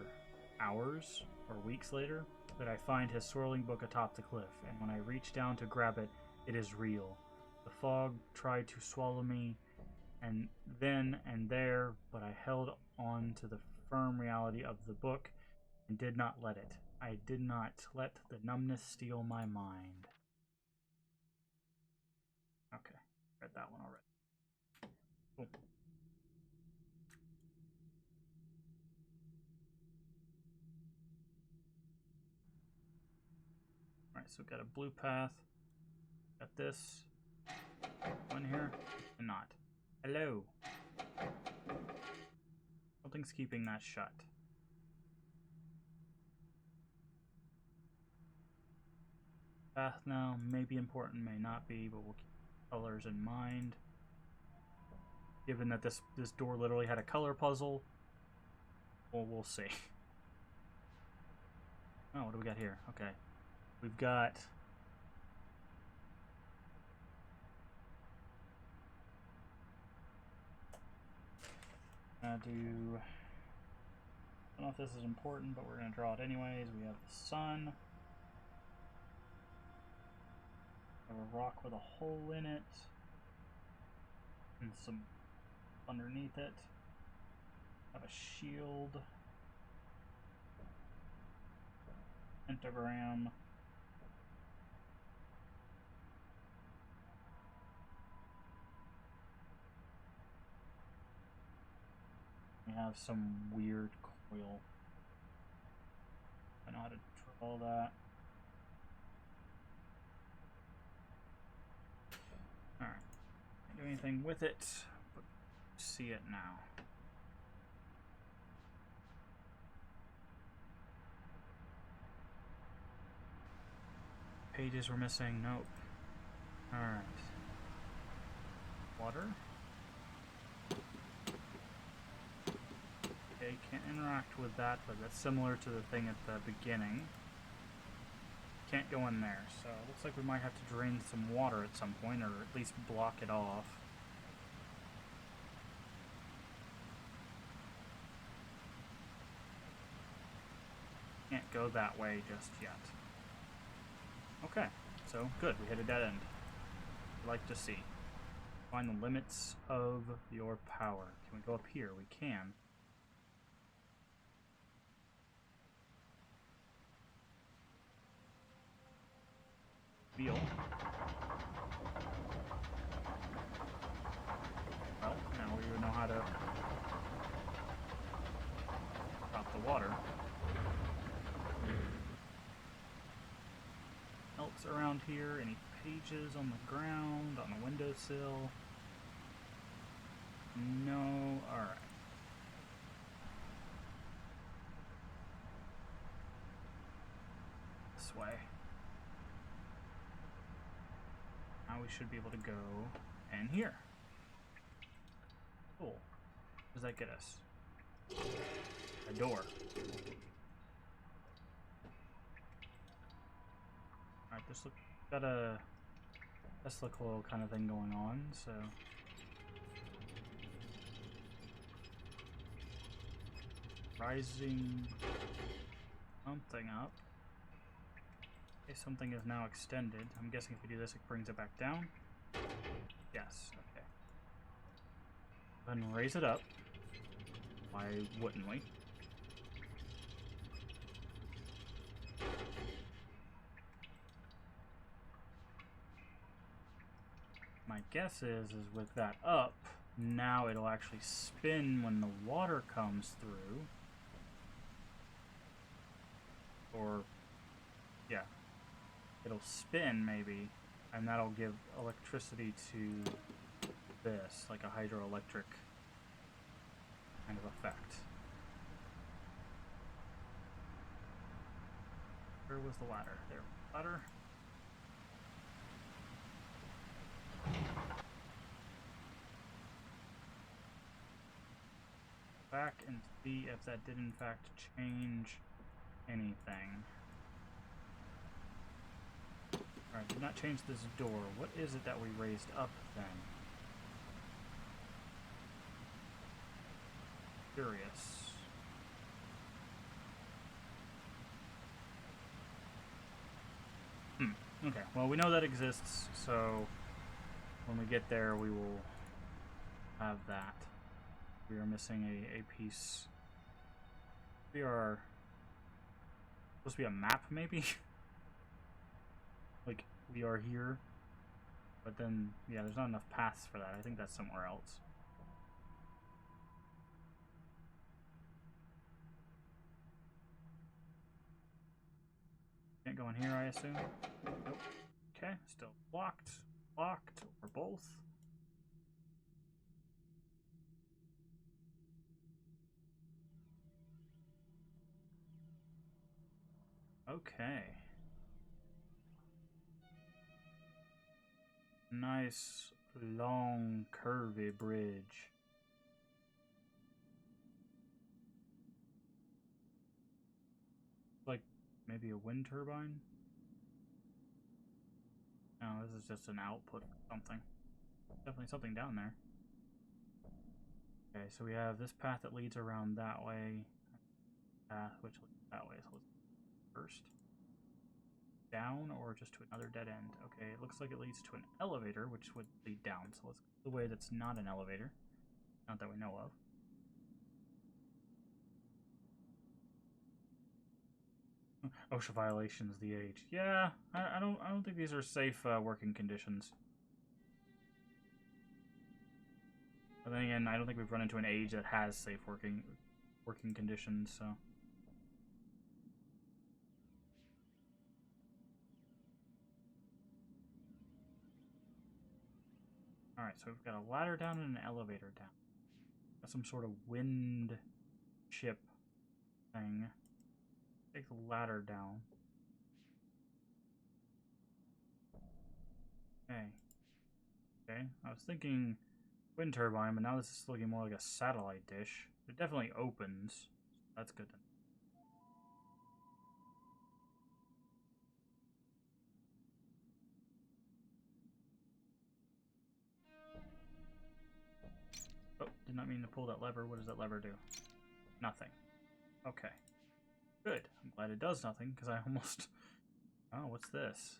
hours or weeks later, that I find his swirling book atop the cliff, and when I reach down to grab it, it is real. The fog tried to swallow me, and then and there, but I held on to the firm reality of the book and did not let it. I did not let the numbness steal my mind. Okay, read that one already. Cool. Alright, so we've got a blue path. Got this. One here. And not. Hello. Something's keeping that shut. Path now may be important, may not be, but we'll keep colors in mind. Given that this door literally had a color puzzle, well, we'll see. Oh, what do we got here? Okay. We've got... I don't know if this is important, but we're going to draw it anyways. We have the sun. We have a rock with a hole in it. And some underneath it. Have a shield. Pentagram. We have some weird coil. I know how to draw that. Alright. Can't do anything with it, but see it now. Pages we're missing. Nope. Alright. Water. Okay, can't interact with that, but that's similar to the thing at the beginning. Can't go in there, so it looks like we might have to drain some water at some point, or at least block it off. Can't go that way just yet. Okay, so good, we hit a dead end. I'd like to see. Find the limits of your power. Can we go up here? We can. Feel. Well, now we know how to drop the water. Else around here? Any pages on the ground, on the windowsill? No. Alright. This way. Now we should be able to go in here. Cool. What does that get us? A door. Alright, this look got a Tesla coil kind of thing going on, so rising something up. Okay, something is now extended. I'm guessing if we do this, it brings it back down. Yes, okay. Then raise it up. Why wouldn't we? My guess is with that up, now it'll actually spin when the water comes through. Or, yeah. It'll spin, maybe, and that'll give electricity to this, like a hydroelectric kind of effect. Where was the ladder? There. Ladder. Back and see if that did in fact change anything. Alright, did not change this door. What is it that we raised up then? Curious. Okay, well we know that exists, so when we get there we will have that. We are missing a piece. We are supposed to be a map, maybe? Like, we are here, but then, yeah, there's not enough paths for that. I think that's somewhere else. Can't go in here, I assume. Nope. Okay, still blocked. Blocked, or both. Okay. Nice, long, curvy bridge. Like, maybe a wind turbine? No, this is just an output of something. Definitely something down there. Okay, so we have this path that leads around that way. Path which leads that way. So let's first. Down or just to another dead end? Okay, it looks like it leads to an elevator, which would lead down. So let's go the way that's not an elevator. Not that we know of. OSHA violations, the age. Yeah, I don't think these are safe working conditions. But then again, I don't think we've run into an age that has safe working conditions. So. All right, so we've got a ladder down and an elevator down. Got some sort of wind ship thing. Take the ladder down. Okay. Okay, I was thinking wind turbine, but now this is looking more like a satellite dish. It definitely opens. That's good. Oh, did not mean to pull that lever. What does that lever do? Nothing. Okay. Good. I'm glad it does nothing, because I almost... Oh, what's this?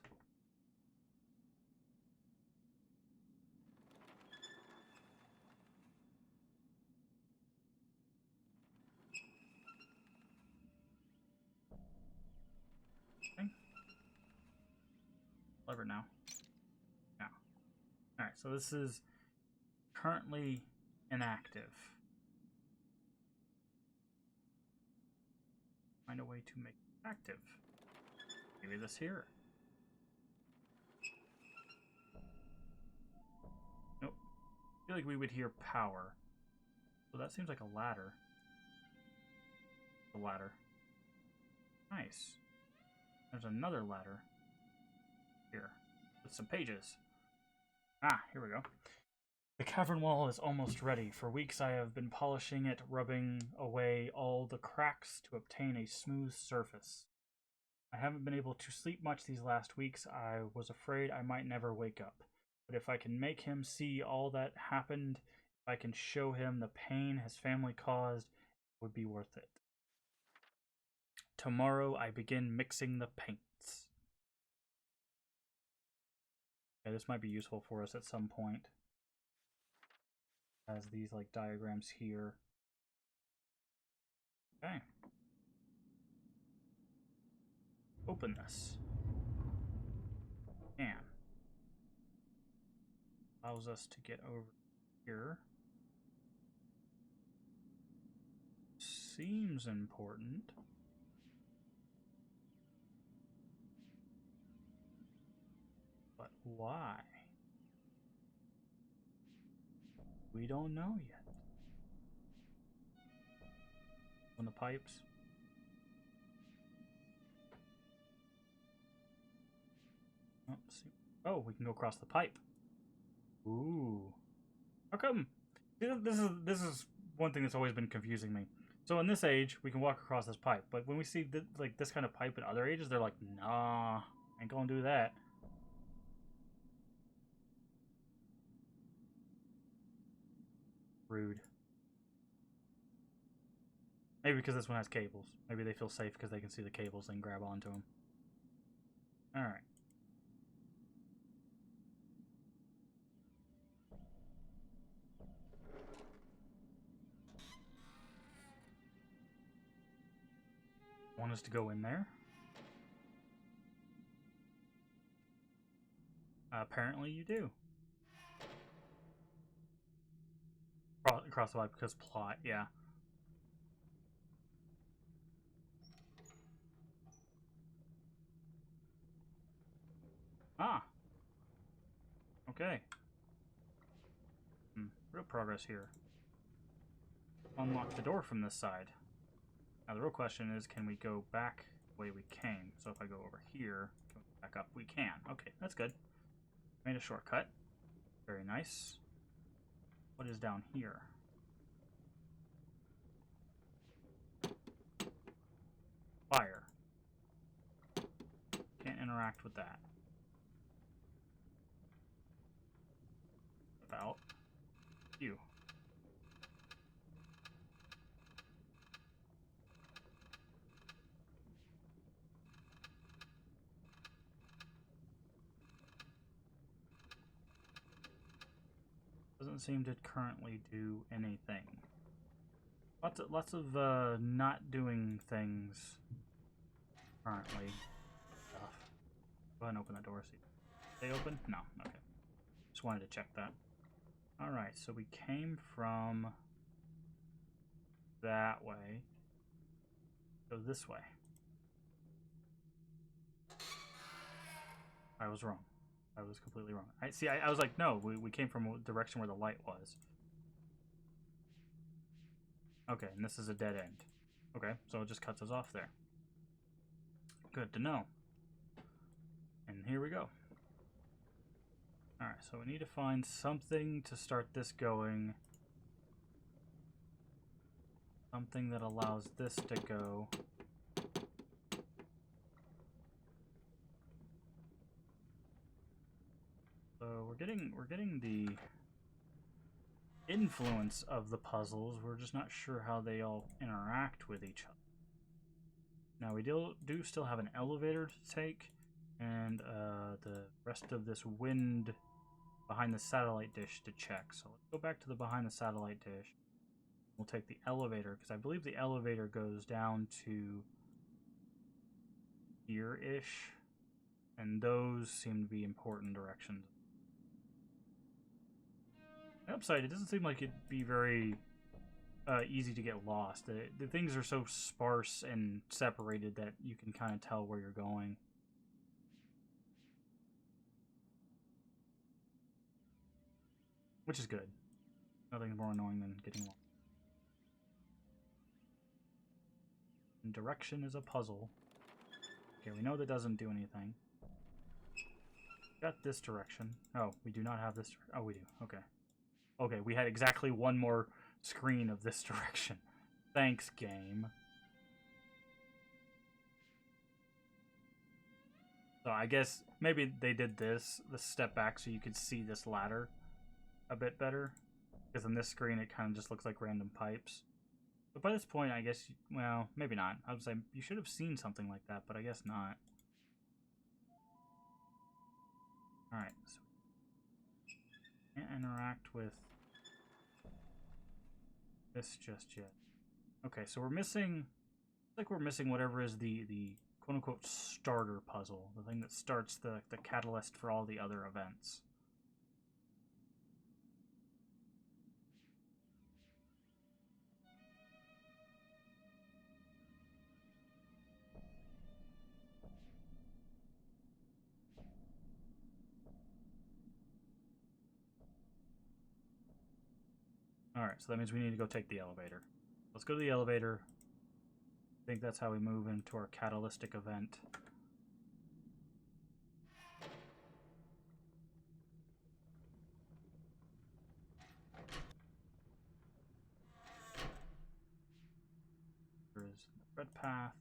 Okay. Lever now. Now. Alright, so this is currently inactive. Find a way to make it active. Maybe this here. Nope. I feel like we would hear power. So that seems like a ladder. A ladder. Nice. There's another ladder. Here. With some pages. Ah, here we go. The cavern wall is almost ready. For weeks I have been polishing it, rubbing away all the cracks to obtain a smooth surface. I haven't been able to sleep much these last weeks. I was afraid I might never wake up. But if I can make him see all that happened, if I can show him the pain his family caused, it would be worth it. Tomorrow I begin mixing the paints. Okay, this might be useful for us at some point. Has these like diagrams here. Okay. Open this. And allows us to get over here. Seems important. But why? We don't know yet. On the pipes. Oh, see. Oh, we can go across the pipe. Ooh. How come? This is one thing that's always been confusing me. So in this age, we can walk across this pipe, but when we see like this kind of pipe in other ages, they're like, nah, ain't gonna do that. Rude. Maybe because this one has cables. Maybe they feel safe because they can see the cables and grab onto them. Alright. Want us to go in there? Apparently you do. Across the pipe because plot, yeah. Ah, okay. Real progress here. Unlock the door from this side. Now the real question is, can we go back the way we came? So if I go over here, can we go back up? We can. Okay, that's good. Made a shortcut. Very nice. What is down here? Fire. Can't interact with that. About you. Doesn't seem to currently do anything. Lots of not doing things currently. Stuff. Go ahead and open that door. See, they open? No. Okay. Just wanted to check that. All right. So we came from that way. Go this way. I was wrong. I was completely wrong. I was like, no, we came from a direction where the light was. Okay, and this is a dead end. Okay, so it just cuts us off there. Good to know. And here we go. Alright, so we need to find something to start this going. Something that allows this to go. So we're getting the influence of the puzzles. We're just not sure how they all interact with each other. Now we do still have an elevator to take, and the rest of this wind behind the satellite dish to check. So let's go back to the behind the satellite dish. We'll take the elevator, because I believe the elevator goes down to here-ish, and those seem to be important directions. The upside, it doesn't seem like it'd be very easy to get lost. The things are so sparse and separated that you can kind of tell where you're going. Which is good. Nothing's more annoying than getting lost. And direction is a puzzle. Okay, we know that doesn't do anything. Got this direction. Oh, we do not have this. Oh, we do. Okay. Okay, we had exactly one more screen of this direction. Thanks, game. So I guess maybe they did this step back so you could see this ladder a bit better. Because on this screen it kind of just looks like random pipes. But by this point, I guess, well, maybe not. I would say you should have seen something like that, but I guess not. Alright, so can't interact with this just yet. Okay, so we're missing, like we're missing whatever is the quote-unquote starter puzzle, the thing that starts the catalyst for all the other events. Alright, so that means we need to go take the elevator. Let's go to the elevator. I think that's how we move into our catalytic event. There is the red path.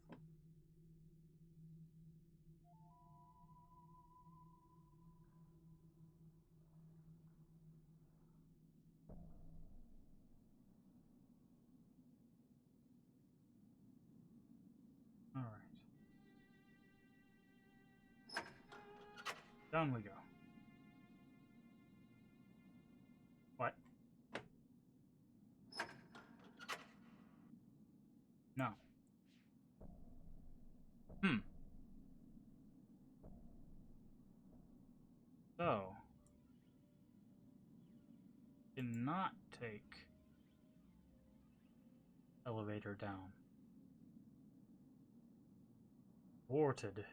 Alright. Down we go. What? No. So, cannot take elevator down. Thwarted.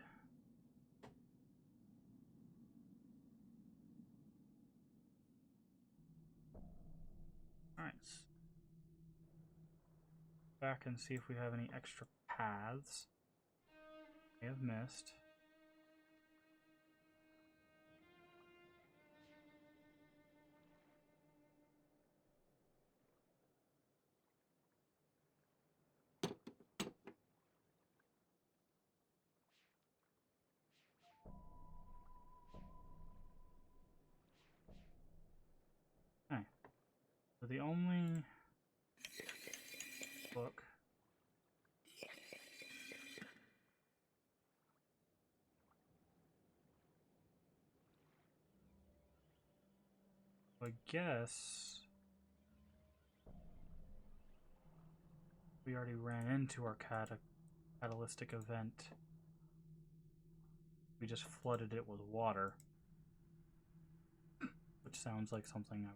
back and see if we have any extra paths. We have Myst. Okay. So the only book I guess we already ran into our catalytic event. We just flooded it with water, which sounds like something I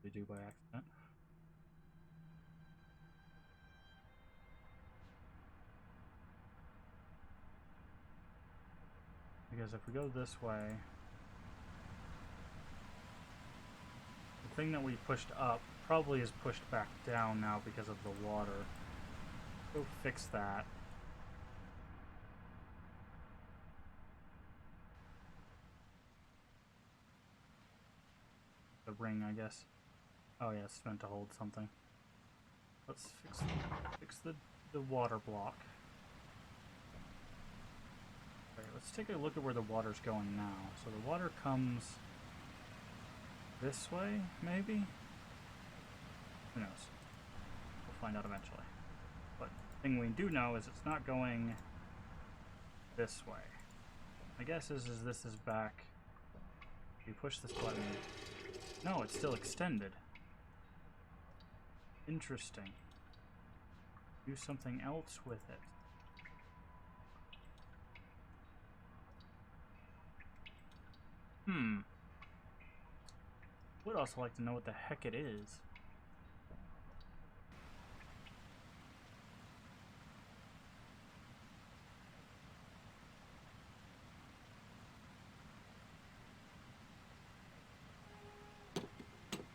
would do by accident. Because if we go this way, the thing that we pushed up probably is pushed back down now because of the water. Go fix that. The ring, I guess. Oh yeah, it's meant to hold something. Let's fix the water block. Okay, let's take a look at where the water's going now. So the water comes this way, maybe? Who knows? We'll find out eventually. But the thing we do know is it's not going this way. My guess is this is back. If you push this button. No, it's still extended. Interesting. Do something else with it. Would also like to know what the heck it is.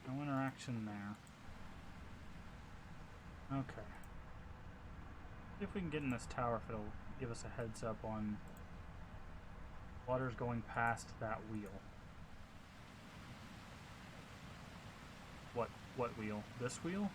No interaction there. Okay. See if we can get in this tower, if it'll give us a heads up on water's going past that wheel. What wheel? This wheel?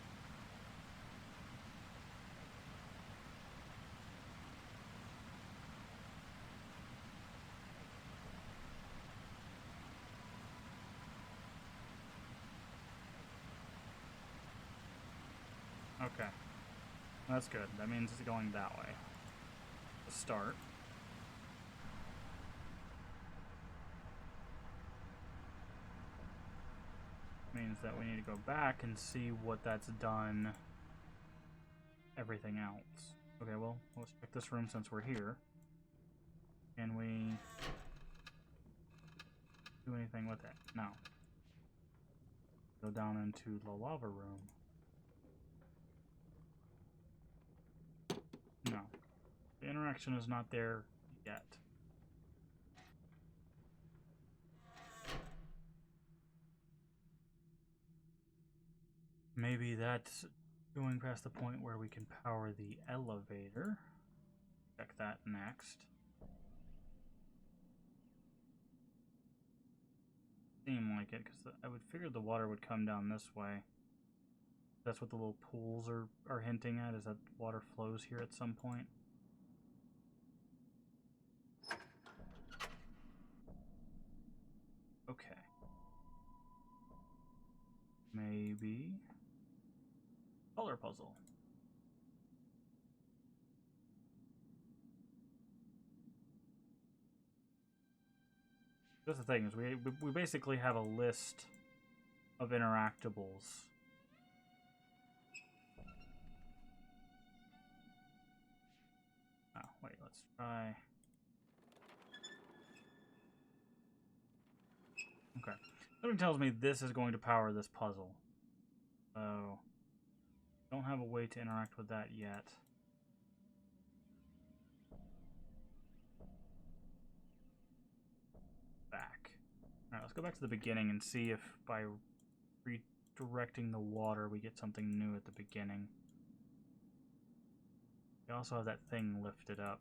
Okay. That's good. That means it's going that way. To start. Means that we need to go back and see what that's done everything else. Okay, well, let's check this room since we're here. Can we do anything with it? No. Go down into the lava room. No. The interaction is not there yet. Maybe that's going past the point where we can power the elevator. Check that next. Seem like it, because I would figure the water would come down this way. That's what the little pools are hinting at, is that water flows here at some point. Okay. Maybe color puzzle. That's the thing, is we basically have a list of interactables. Oh, wait, let's try. Okay. Something tells me this is going to power this puzzle. So, don't have a way to interact with that yet. Back. Alright, let's go back to the beginning and see if by redirecting the water we get something new at the beginning. We also have that thing lifted up.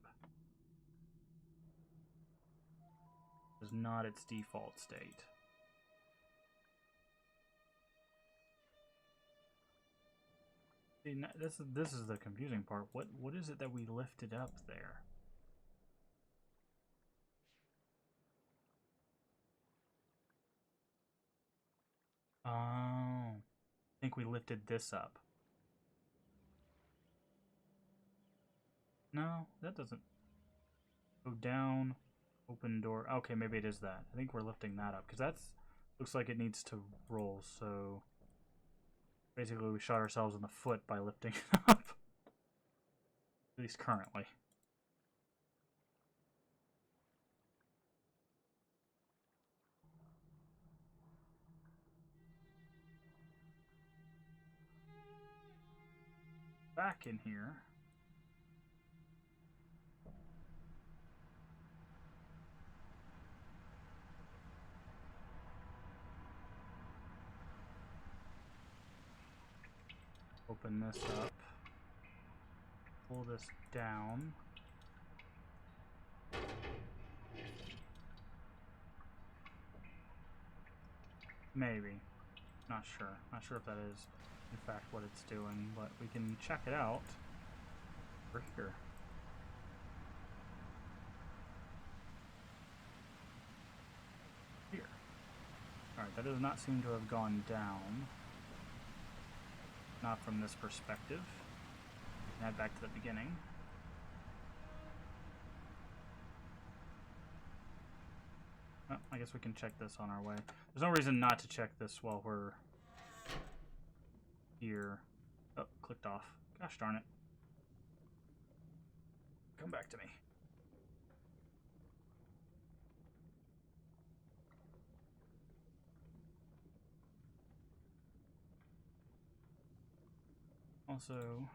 It's not its default state. See, this is the confusing part. What is it that we lifted up there? Oh, I think we lifted this up. No, that doesn't. Go down, open door. Okay, maybe it is that. I think we're lifting that up because that's looks like it needs to roll. So basically, we shot ourselves in the foot by lifting it up. At least currently. Back in here. Open this up. Pull this down. Maybe. Not sure. Not sure if that is, in fact, what it's doing, but we can check it out. Over here. Here. Alright, that does not seem to have gone down. Not from this perspective. Head back to the beginning. Oh, I guess we can check this on our way. There's no reason not to check this while we're here. Oh, clicked off. Gosh darn it. Come back to me. Also,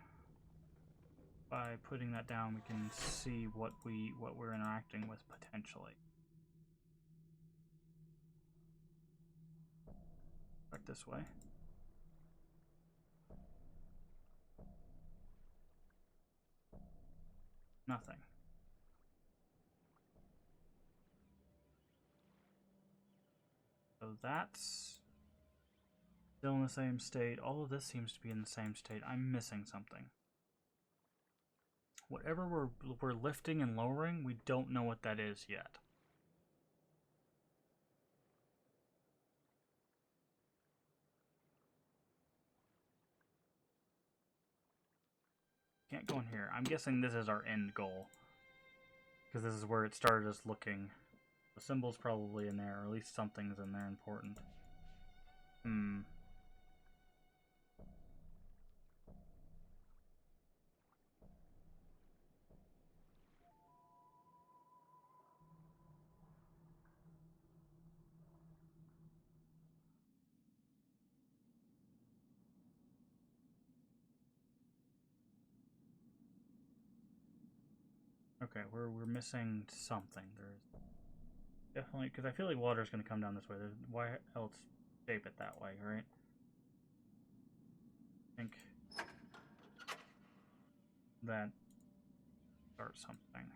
by putting that down, we can see what we're interacting with potentially. Back this way. Nothing. So that's still in the same state. All of this seems to be in the same state. I'm missing something. Whatever we're lifting and lowering, we don't know what that is yet. Can't go in here. I'm guessing this is our end goal. Because this is where it started us looking. The symbol's probably in there, or at least something's in there important. Okay, we're missing something. There's definitely, because I feel like water's going to come down this way. Why else shape it that way, right? I think that starts something.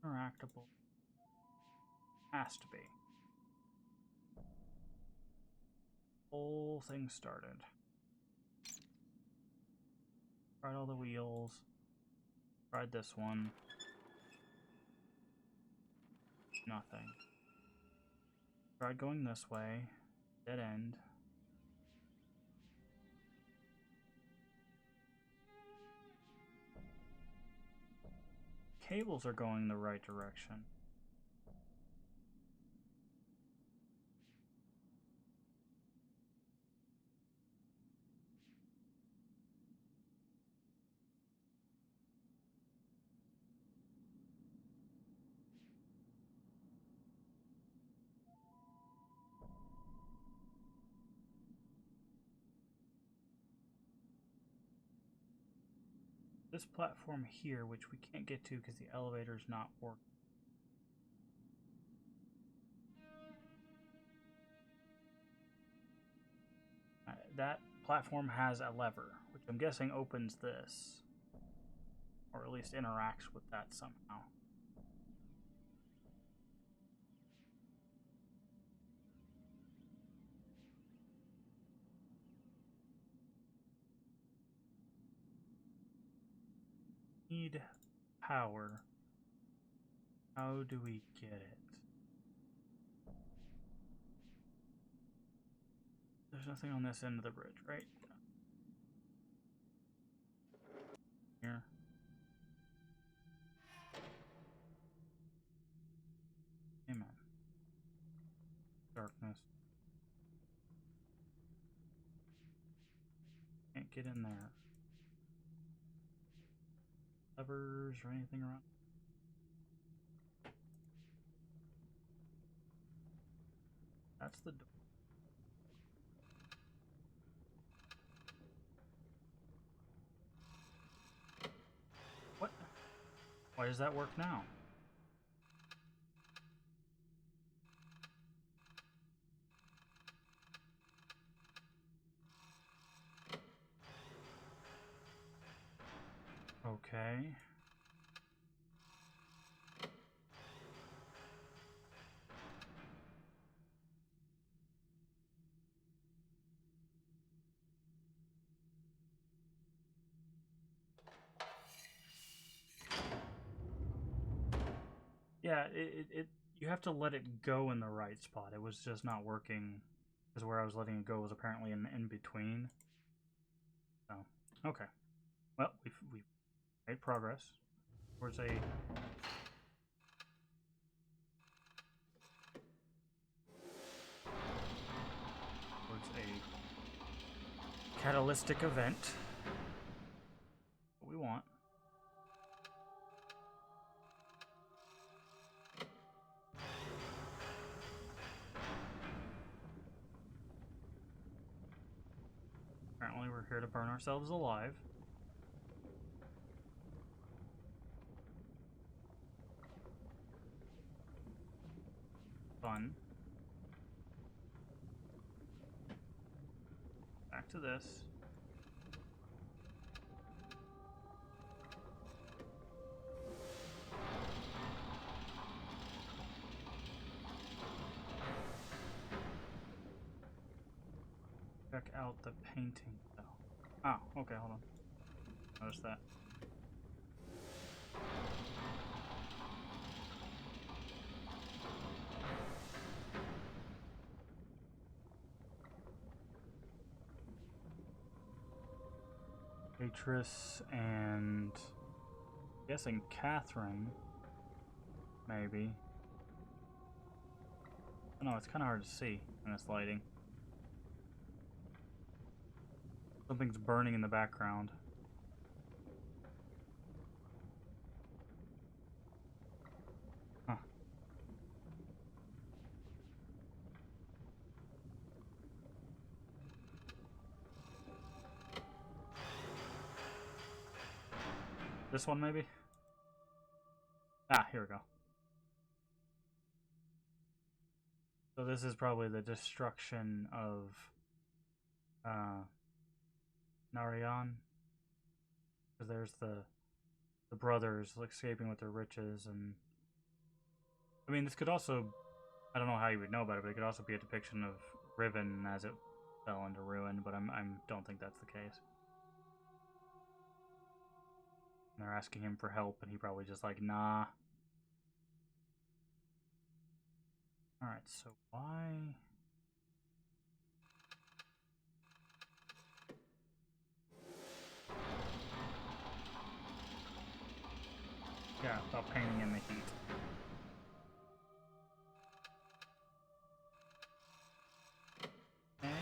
Interactable. Has to be. Whole thing started. Tried all the wheels. Tried this one. Nothing. Tried going this way. Dead end. Cables are going the right direction. this platform here, which we can't get to because the elevator's not working. That platform has a lever, which I'm guessing opens this, or at least interacts with that somehow. Need power. How do we get it? There's nothing on this end of the bridge, right? Here. Amen. Darkness. Can't get in there. Levers or anything around? That's the door. What? Why does that work now? Okay. Yeah, you have to let it go in the right spot. It was just not working because where I was letting it go was apparently in between. So, okay. Well, we've made progress towards a catalytic event. What we want. Apparently we're here to burn ourselves alive. Fun. Back to this. Check out the painting though. Oh, okay, hold on. Notice that. Beatrice and I'm guessing Catherine, maybe. Oh, no, it's kind of hard to see in this lighting. Something's burning in the background. Huh. This one, maybe? Ah, here we go. So this is probably the destruction of Narayan. Because there's the brothers escaping with their riches, and I mean this could also, I don't know how you would know about it, but it could also be a depiction of Riven as it fell into ruin, but I don't think that's the case. And they're asking him for help, and he probably just like, nah. Alright, so why... Yeah, about painting in the heat. Okay.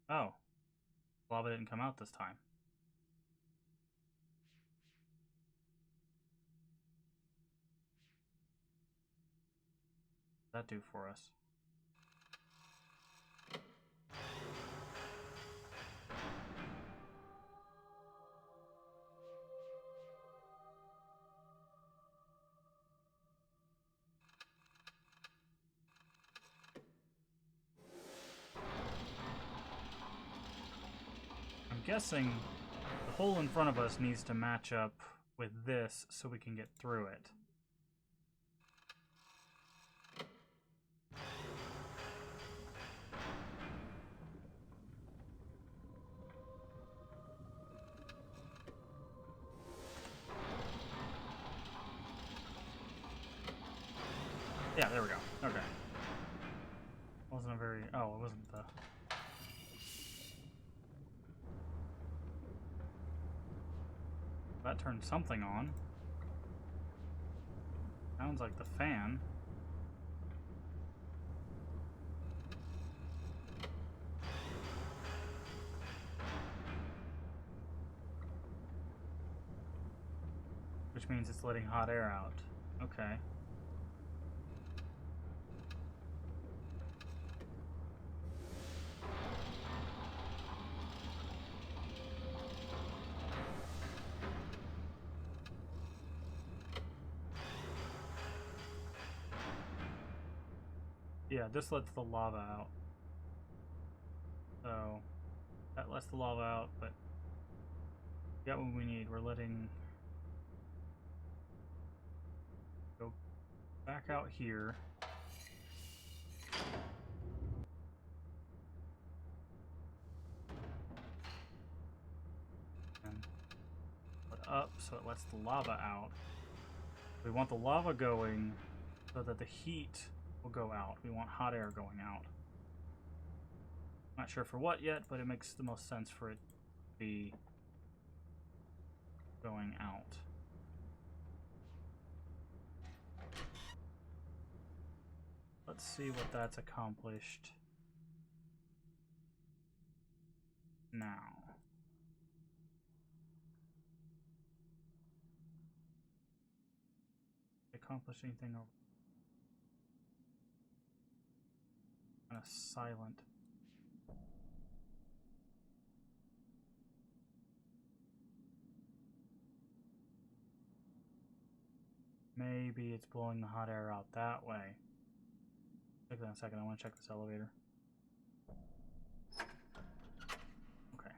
Oh. Lava didn't come out this time. What does that do for us? guessing the hole in front of us needs to match up with this so we can get through it. Yeah, there we go. Okay. Wasn't a very... Oh, it wasn't the... That turned something on. Sounds like the fan. Which means it's letting hot air out. Okay. Yeah, this lets the lava out. So, that lets the lava out, but we got what we need. We're letting... Go back out here. And put up so it lets the lava out. We want the lava going so that the heat will go out. We want hot air going out. Not sure for what yet, but it makes the most sense for it to be going out. Let's see what that's accomplished now. Accomplish anything over kind of silent. Maybe it's blowing the hot air out that way. Check that in a second. I want to check this elevator. Okay.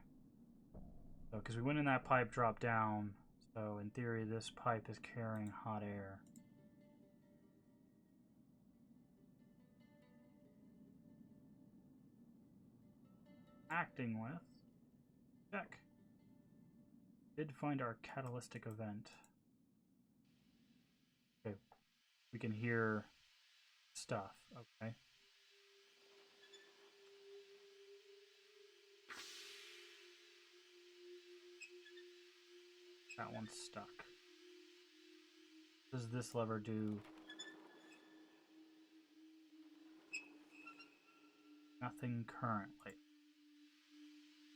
So, because we went in that pipe, dropped down. So, in theory, this pipe is carrying hot air. Acting with. Check. Did find our catalytic event. Okay. We can hear stuff. Okay. That one's stuck. What does this lever do? Nothing currently.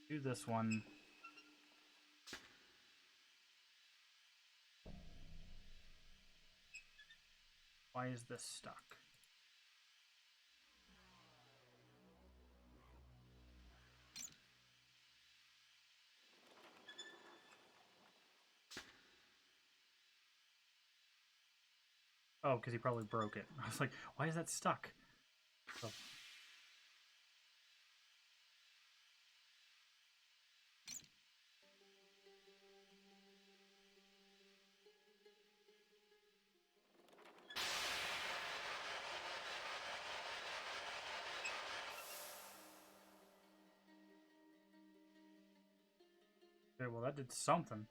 Do this one. Why is this stuck? Oh, because he probably broke it. I was like, why is that stuck? Oh. Okay, well that did something.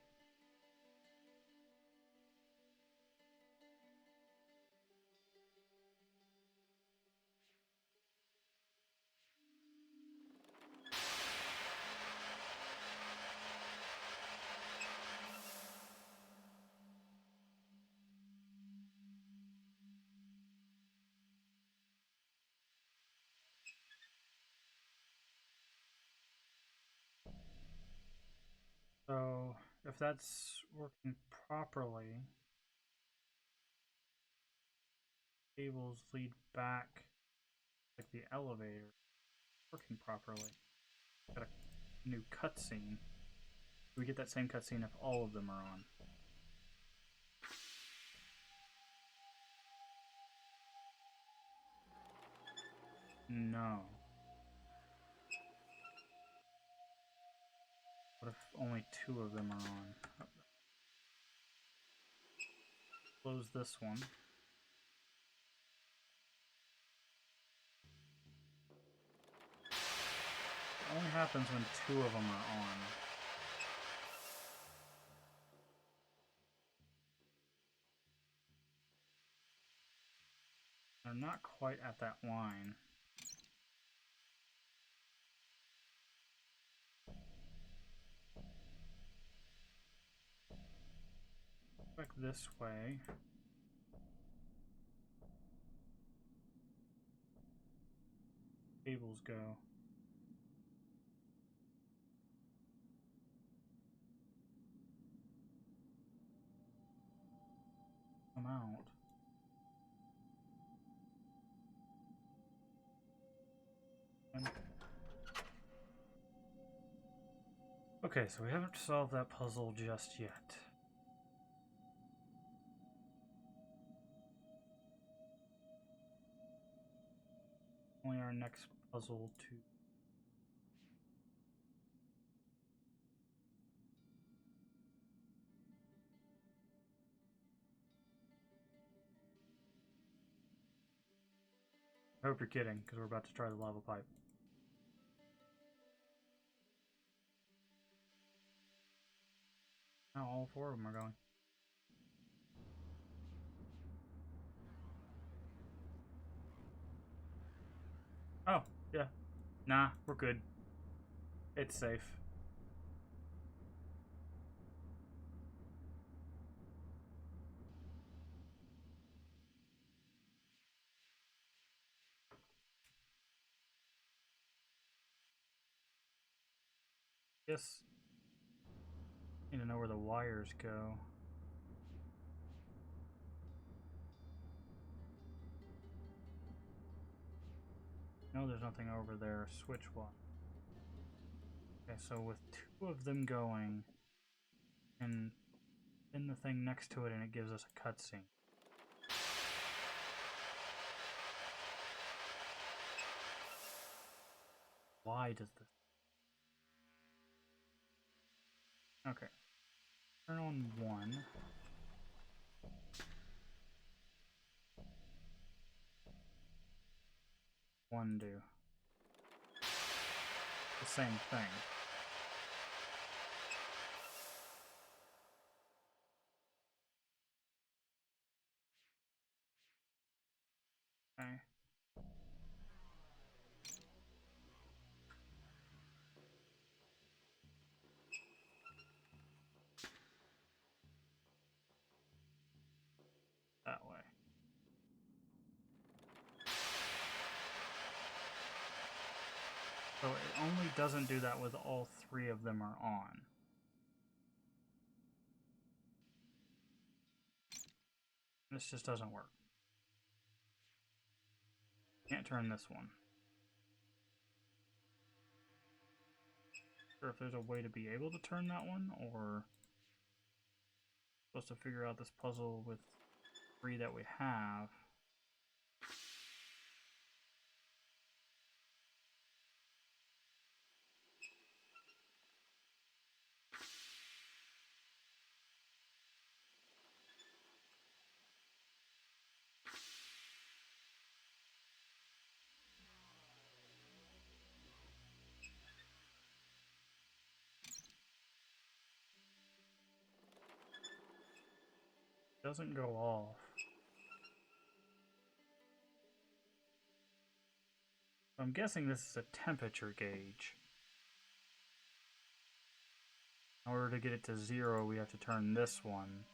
So, if that's working properly, cables lead back like the elevator working properly. Got a new cutscene. We get that same cutscene if all of them are on. No. What if only 2 of them are on? Close this one. It only happens when 2 of them are on. They're not quite at that line. Back this way. Cables go. Come out. Okay, so we haven't solved that puzzle just yet. Only our next puzzle to... I hope you're kidding, because we're about to try the lava pipe. Now all 4 of them are going. Oh, yeah. Nah, we're good. It's safe. Yes. Need to know where the wires go. No, there's nothing over there. Switch one. Okay, so with 2 of them going, and then the thing next to it, and it gives us a cutscene. Why does this? Okay. Turn on 1. 1 do. The same thing. Okay. That way. So it only doesn't do that with all 3 of them are on. This just doesn't work. Can't turn this one. Sure if there's a way to be able to turn that one, or supposed to figure out this puzzle with 3 that we have. Doesn't go off. I'm guessing this is a temperature gauge. In order to get it to 0, we have to turn this one.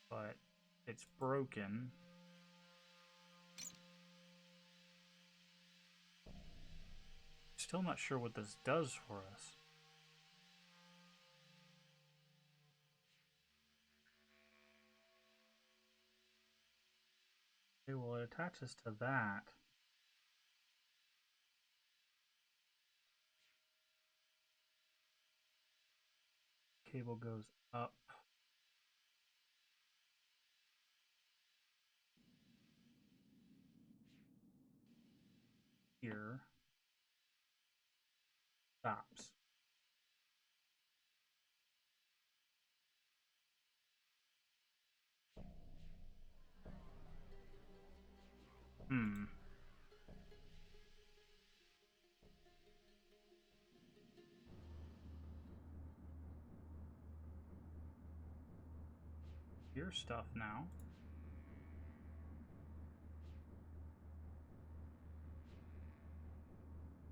But it's broken. Still not sure what this does for us. Okay, well, it attaches to that. Cable goes up. Here. Stops. Hmm. Your stuff now.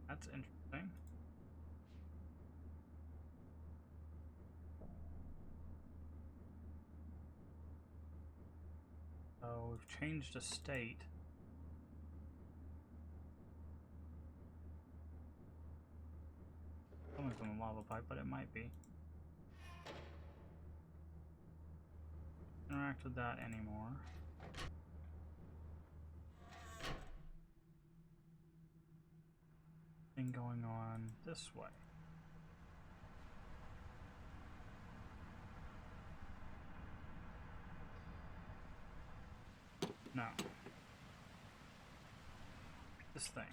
That's interesting. So we've changed a state. Coming from a lava pipe, but it might be. Interact with that anymore. Thing going on this way. No. This thing.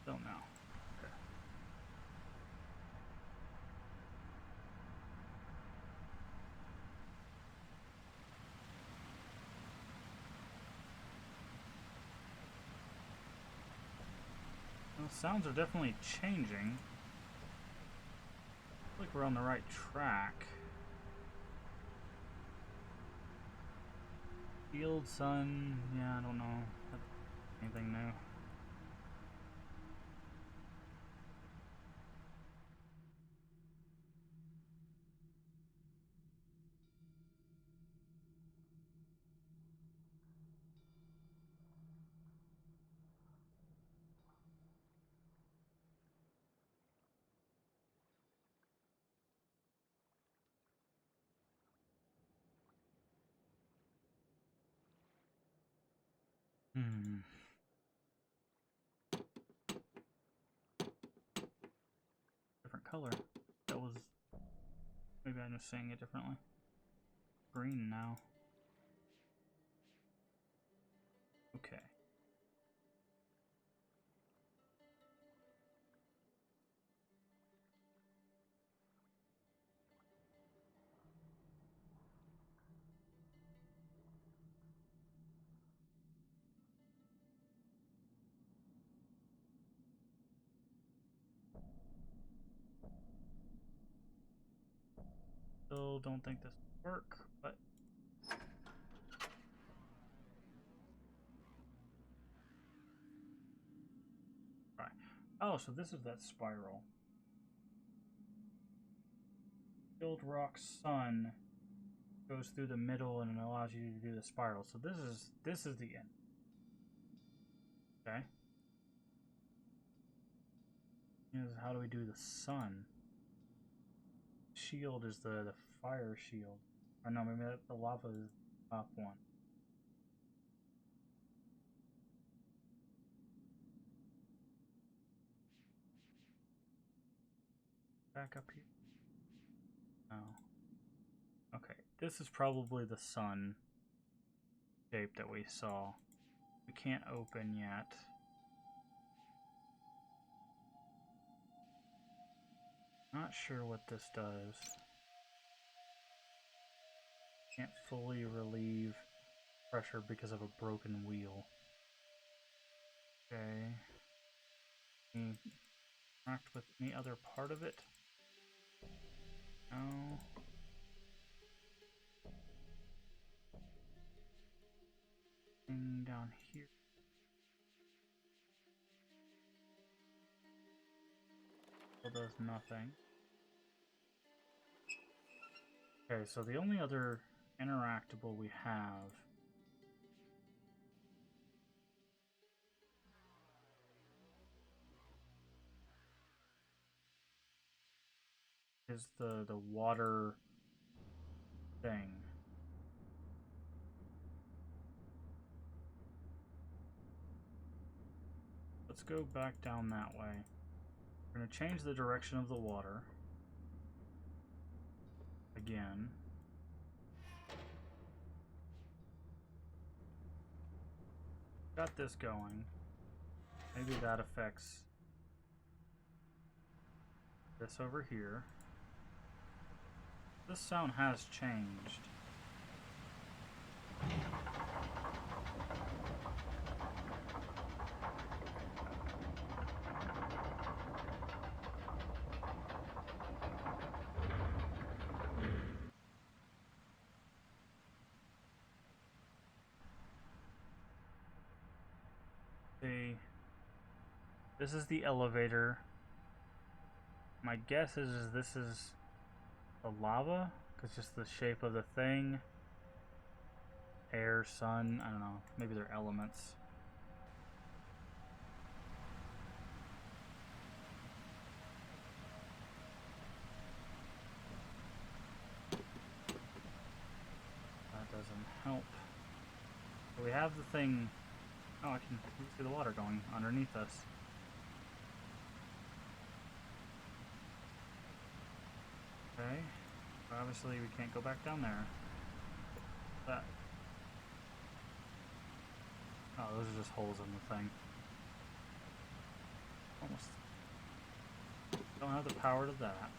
Don't know. Okay. Well, sounds are definitely changing. I feel like we're on the right track. Field, sun, yeah, I don't know. Anything new? Hmm. Different color. That was... Maybe I'm just saying it differently. Green now. Okay. Still don't think this will work, but... Right. Oh, so this is that spiral. Filled rock sun goes through the middle and it allows you to do the spiral. So this is the end. Okay. How do we do the sun? Shield is the fire shield. Or no, maybe the lava is the top one. Back up here. Oh. Okay. This is probably the sun shape that we saw. We can't open yet. Not sure what this does. Can't fully relieve pressure because of a broken wheel. Okay. Interact with any other part of it? No. Thing down here. Still does nothing. Okay, so the only other interactable we have is the water thing. Let's go back down that way. We're going to change the direction of the water. Again. Got this going. Maybe that affects... this over here. This sound has changed. See, this is the elevator. My guess is this is the lava, because just the shape of the thing. Air, sun, I don't know. Maybe they're elements. That doesn't help. So we have the thing. Oh, I can see the water going underneath us. Okay. But obviously we can't go back down there. That. Oh, those are just holes in the thing. Almost. Don't have the power to that.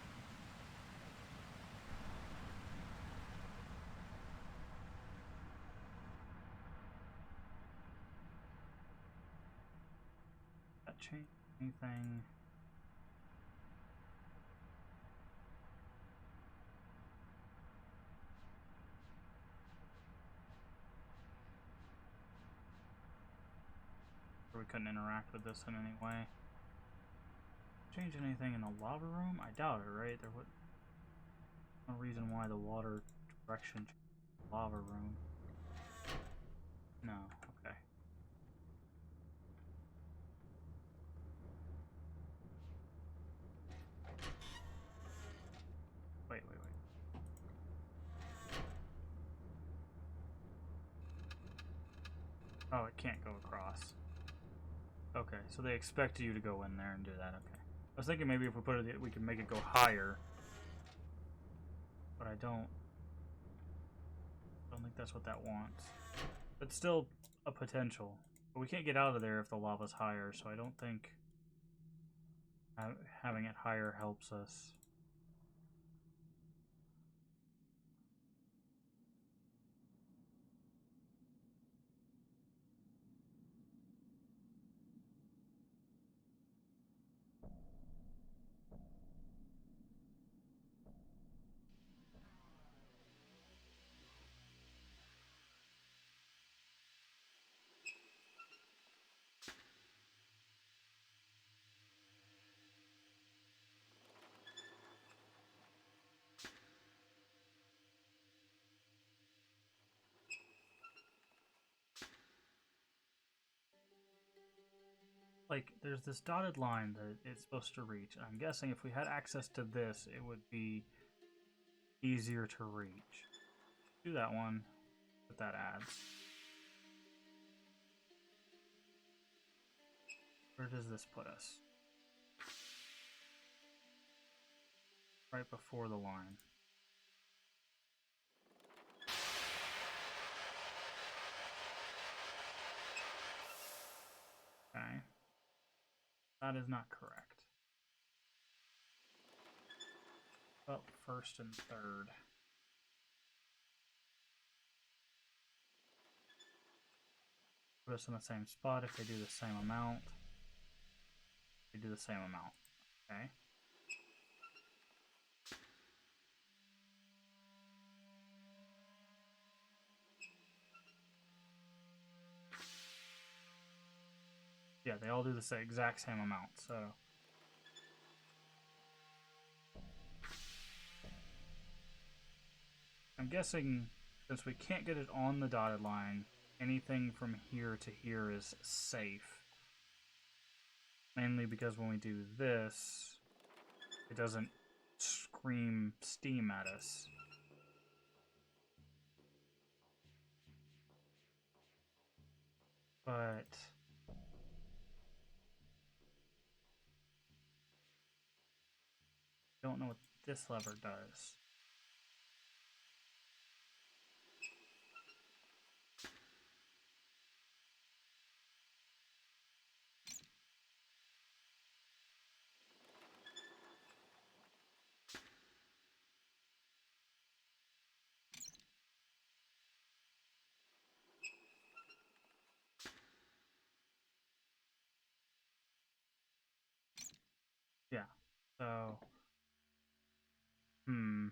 That change anything? Or we couldn't interact with this in any way. Change anything in the lava room? I doubt it, right? There would no reason why the water direction changed the lava room. No, okay. Wait. Oh, it can't go across. Okay, so they expect you to go in there and do that, okay. I was thinking maybe if we put it, we can make it go higher. But I don't think that's what that wants. It's still a potential. But we can't get out of there if the lava's higher, so I don't think having it higher helps us. Like, there's this dotted line that it's supposed to reach. I'm guessing if we had access to this, it would be easier to reach. Do that one, what that adds. Where does this put us? Right before the line. Okay. That is not correct. Well, first and third. Put us in the same spot if they do the same amount. They do the same amount. Okay. Yeah, they all do the exact same amount, so. I'm guessing since we can't get it on the dotted line, anything from here to here is safe. Mainly because when we do this, it doesn't scream steam at us. But I don't know what this lever does. Yeah. So, hmm.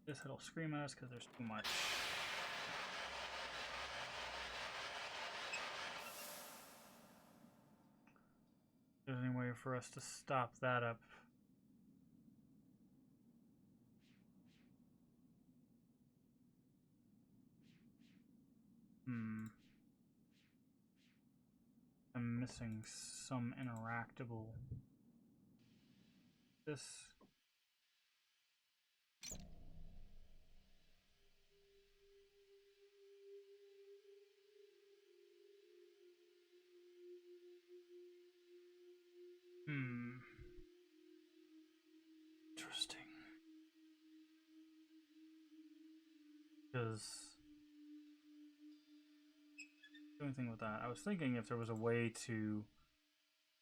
This it'll scream at us because there's too much. There's any way for us to stop that up? Hmm. I'm missing some interactable. This. Hmm. Interesting. Because do anything with that. I was thinking if there was a way to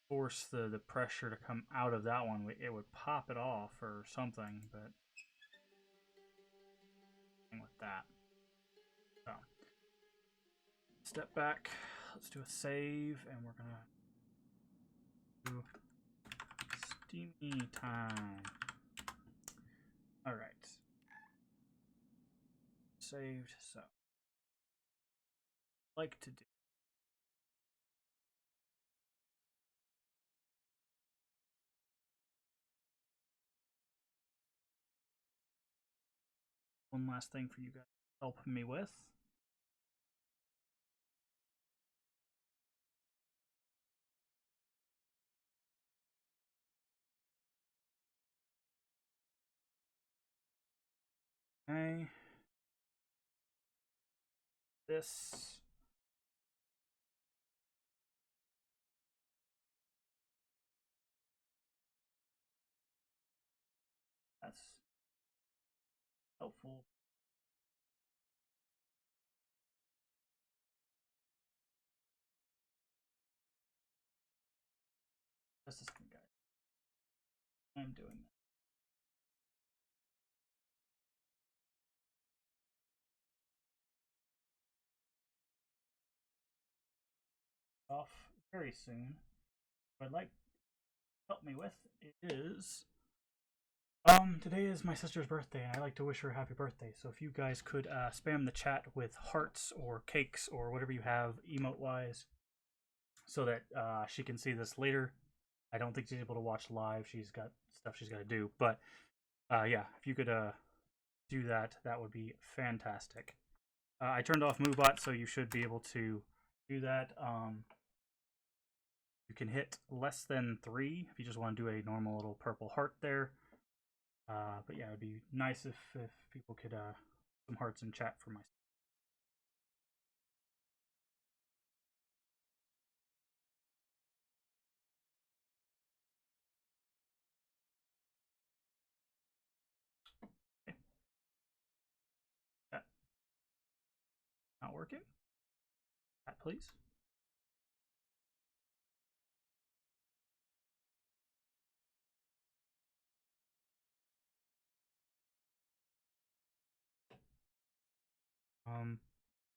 force the pressure to come out of that one, it would pop it off or something, but with that. So, step back. Let's do a save, and we're gonna do steamy time. All right. Saved. So, like to do. One last thing for you guys to help me with. Okay. This. That's helpful. Just a second, guys. I'm doing that off very soon. What I'd like to help me with is today is my sister's birthday, and I like to wish her a happy birthday. So if you guys could spam the chat with hearts or cakes or whatever you have emote wise, so that she can see this later. I don't think she's able to watch live. She's got stuff she's got to do. But yeah, if you could do that, that would be fantastic. I turned off MoveBot, so you should be able to do that. You can hit less than 3 if you just want to do a normal little purple heart there. But yeah, it'd be nice if people could some hearts in chat for myself. Okay. Chat not working. Chat, please.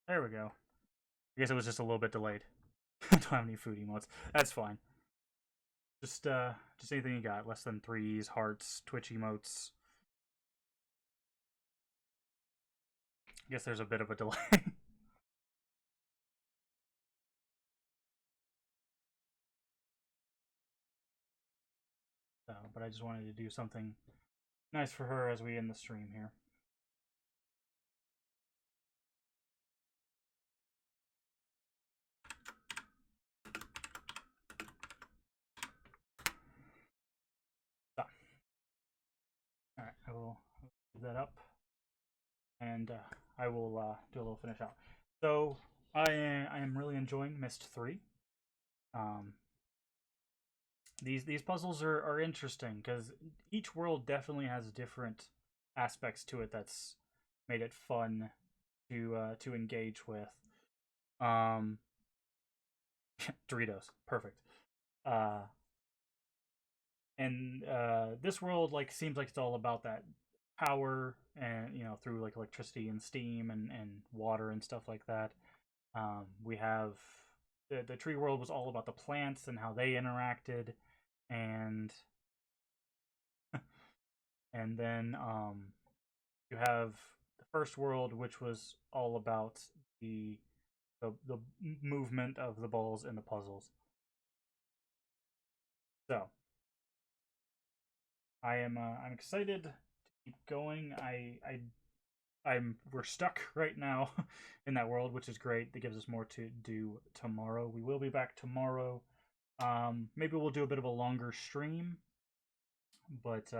There we go. I guess it was just a little bit delayed. Don't have any food emotes. That's fine. Just anything you got. Less than 3s, hearts, Twitch emotes. I guess there's a bit of a delay. So, but I just wanted to do something nice for her as we end the stream here. So, all right, I will give that up, and I will do a little finish out. So I am really enjoying Myst 3. These puzzles are interesting because each world definitely has different aspects to it that's made it fun to engage with. Um, Doritos, perfect. Uh, and this world like seems like it's all about that power, and through like electricity and steam and water and stuff like that. We have the tree world was all about the plants and how they interacted, and then you have the first world, which was all about the movement of the balls in the puzzles. So I'm excited to keep going. We're stuck right now in that world, which is great. That gives us more to do tomorrow. We will be back tomorrow. Maybe we'll do a bit of a longer stream, but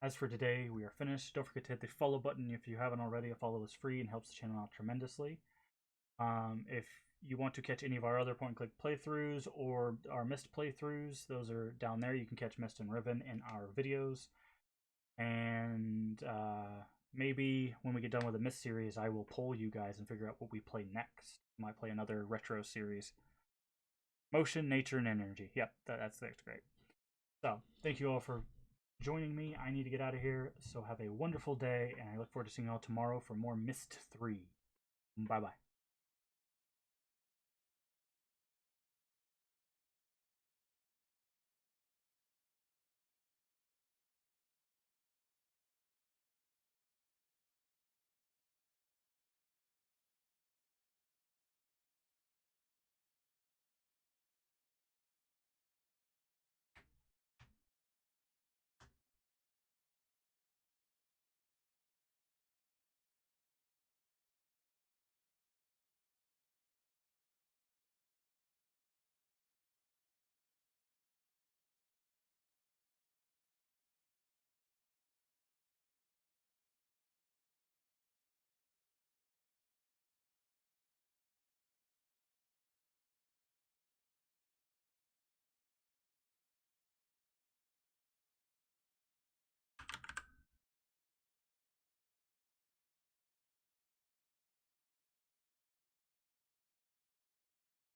as for today, we are finished. Don't forget to hit the follow button if you haven't already. A follow is free and helps the channel out tremendously. If you want to catch any of our other point-and-click playthroughs or our Myst playthroughs, those are down there. You can catch Myst and Riven in our videos. And maybe when we get done with the Myst series, I will poll you guys and figure out what we play next. We might play another retro series. Motion, nature, and energy. Yep, that's great. So, thank you all for joining me. I need to get out of here, so have a wonderful day, and I look forward to seeing you all tomorrow for more Myst 3. Bye-bye.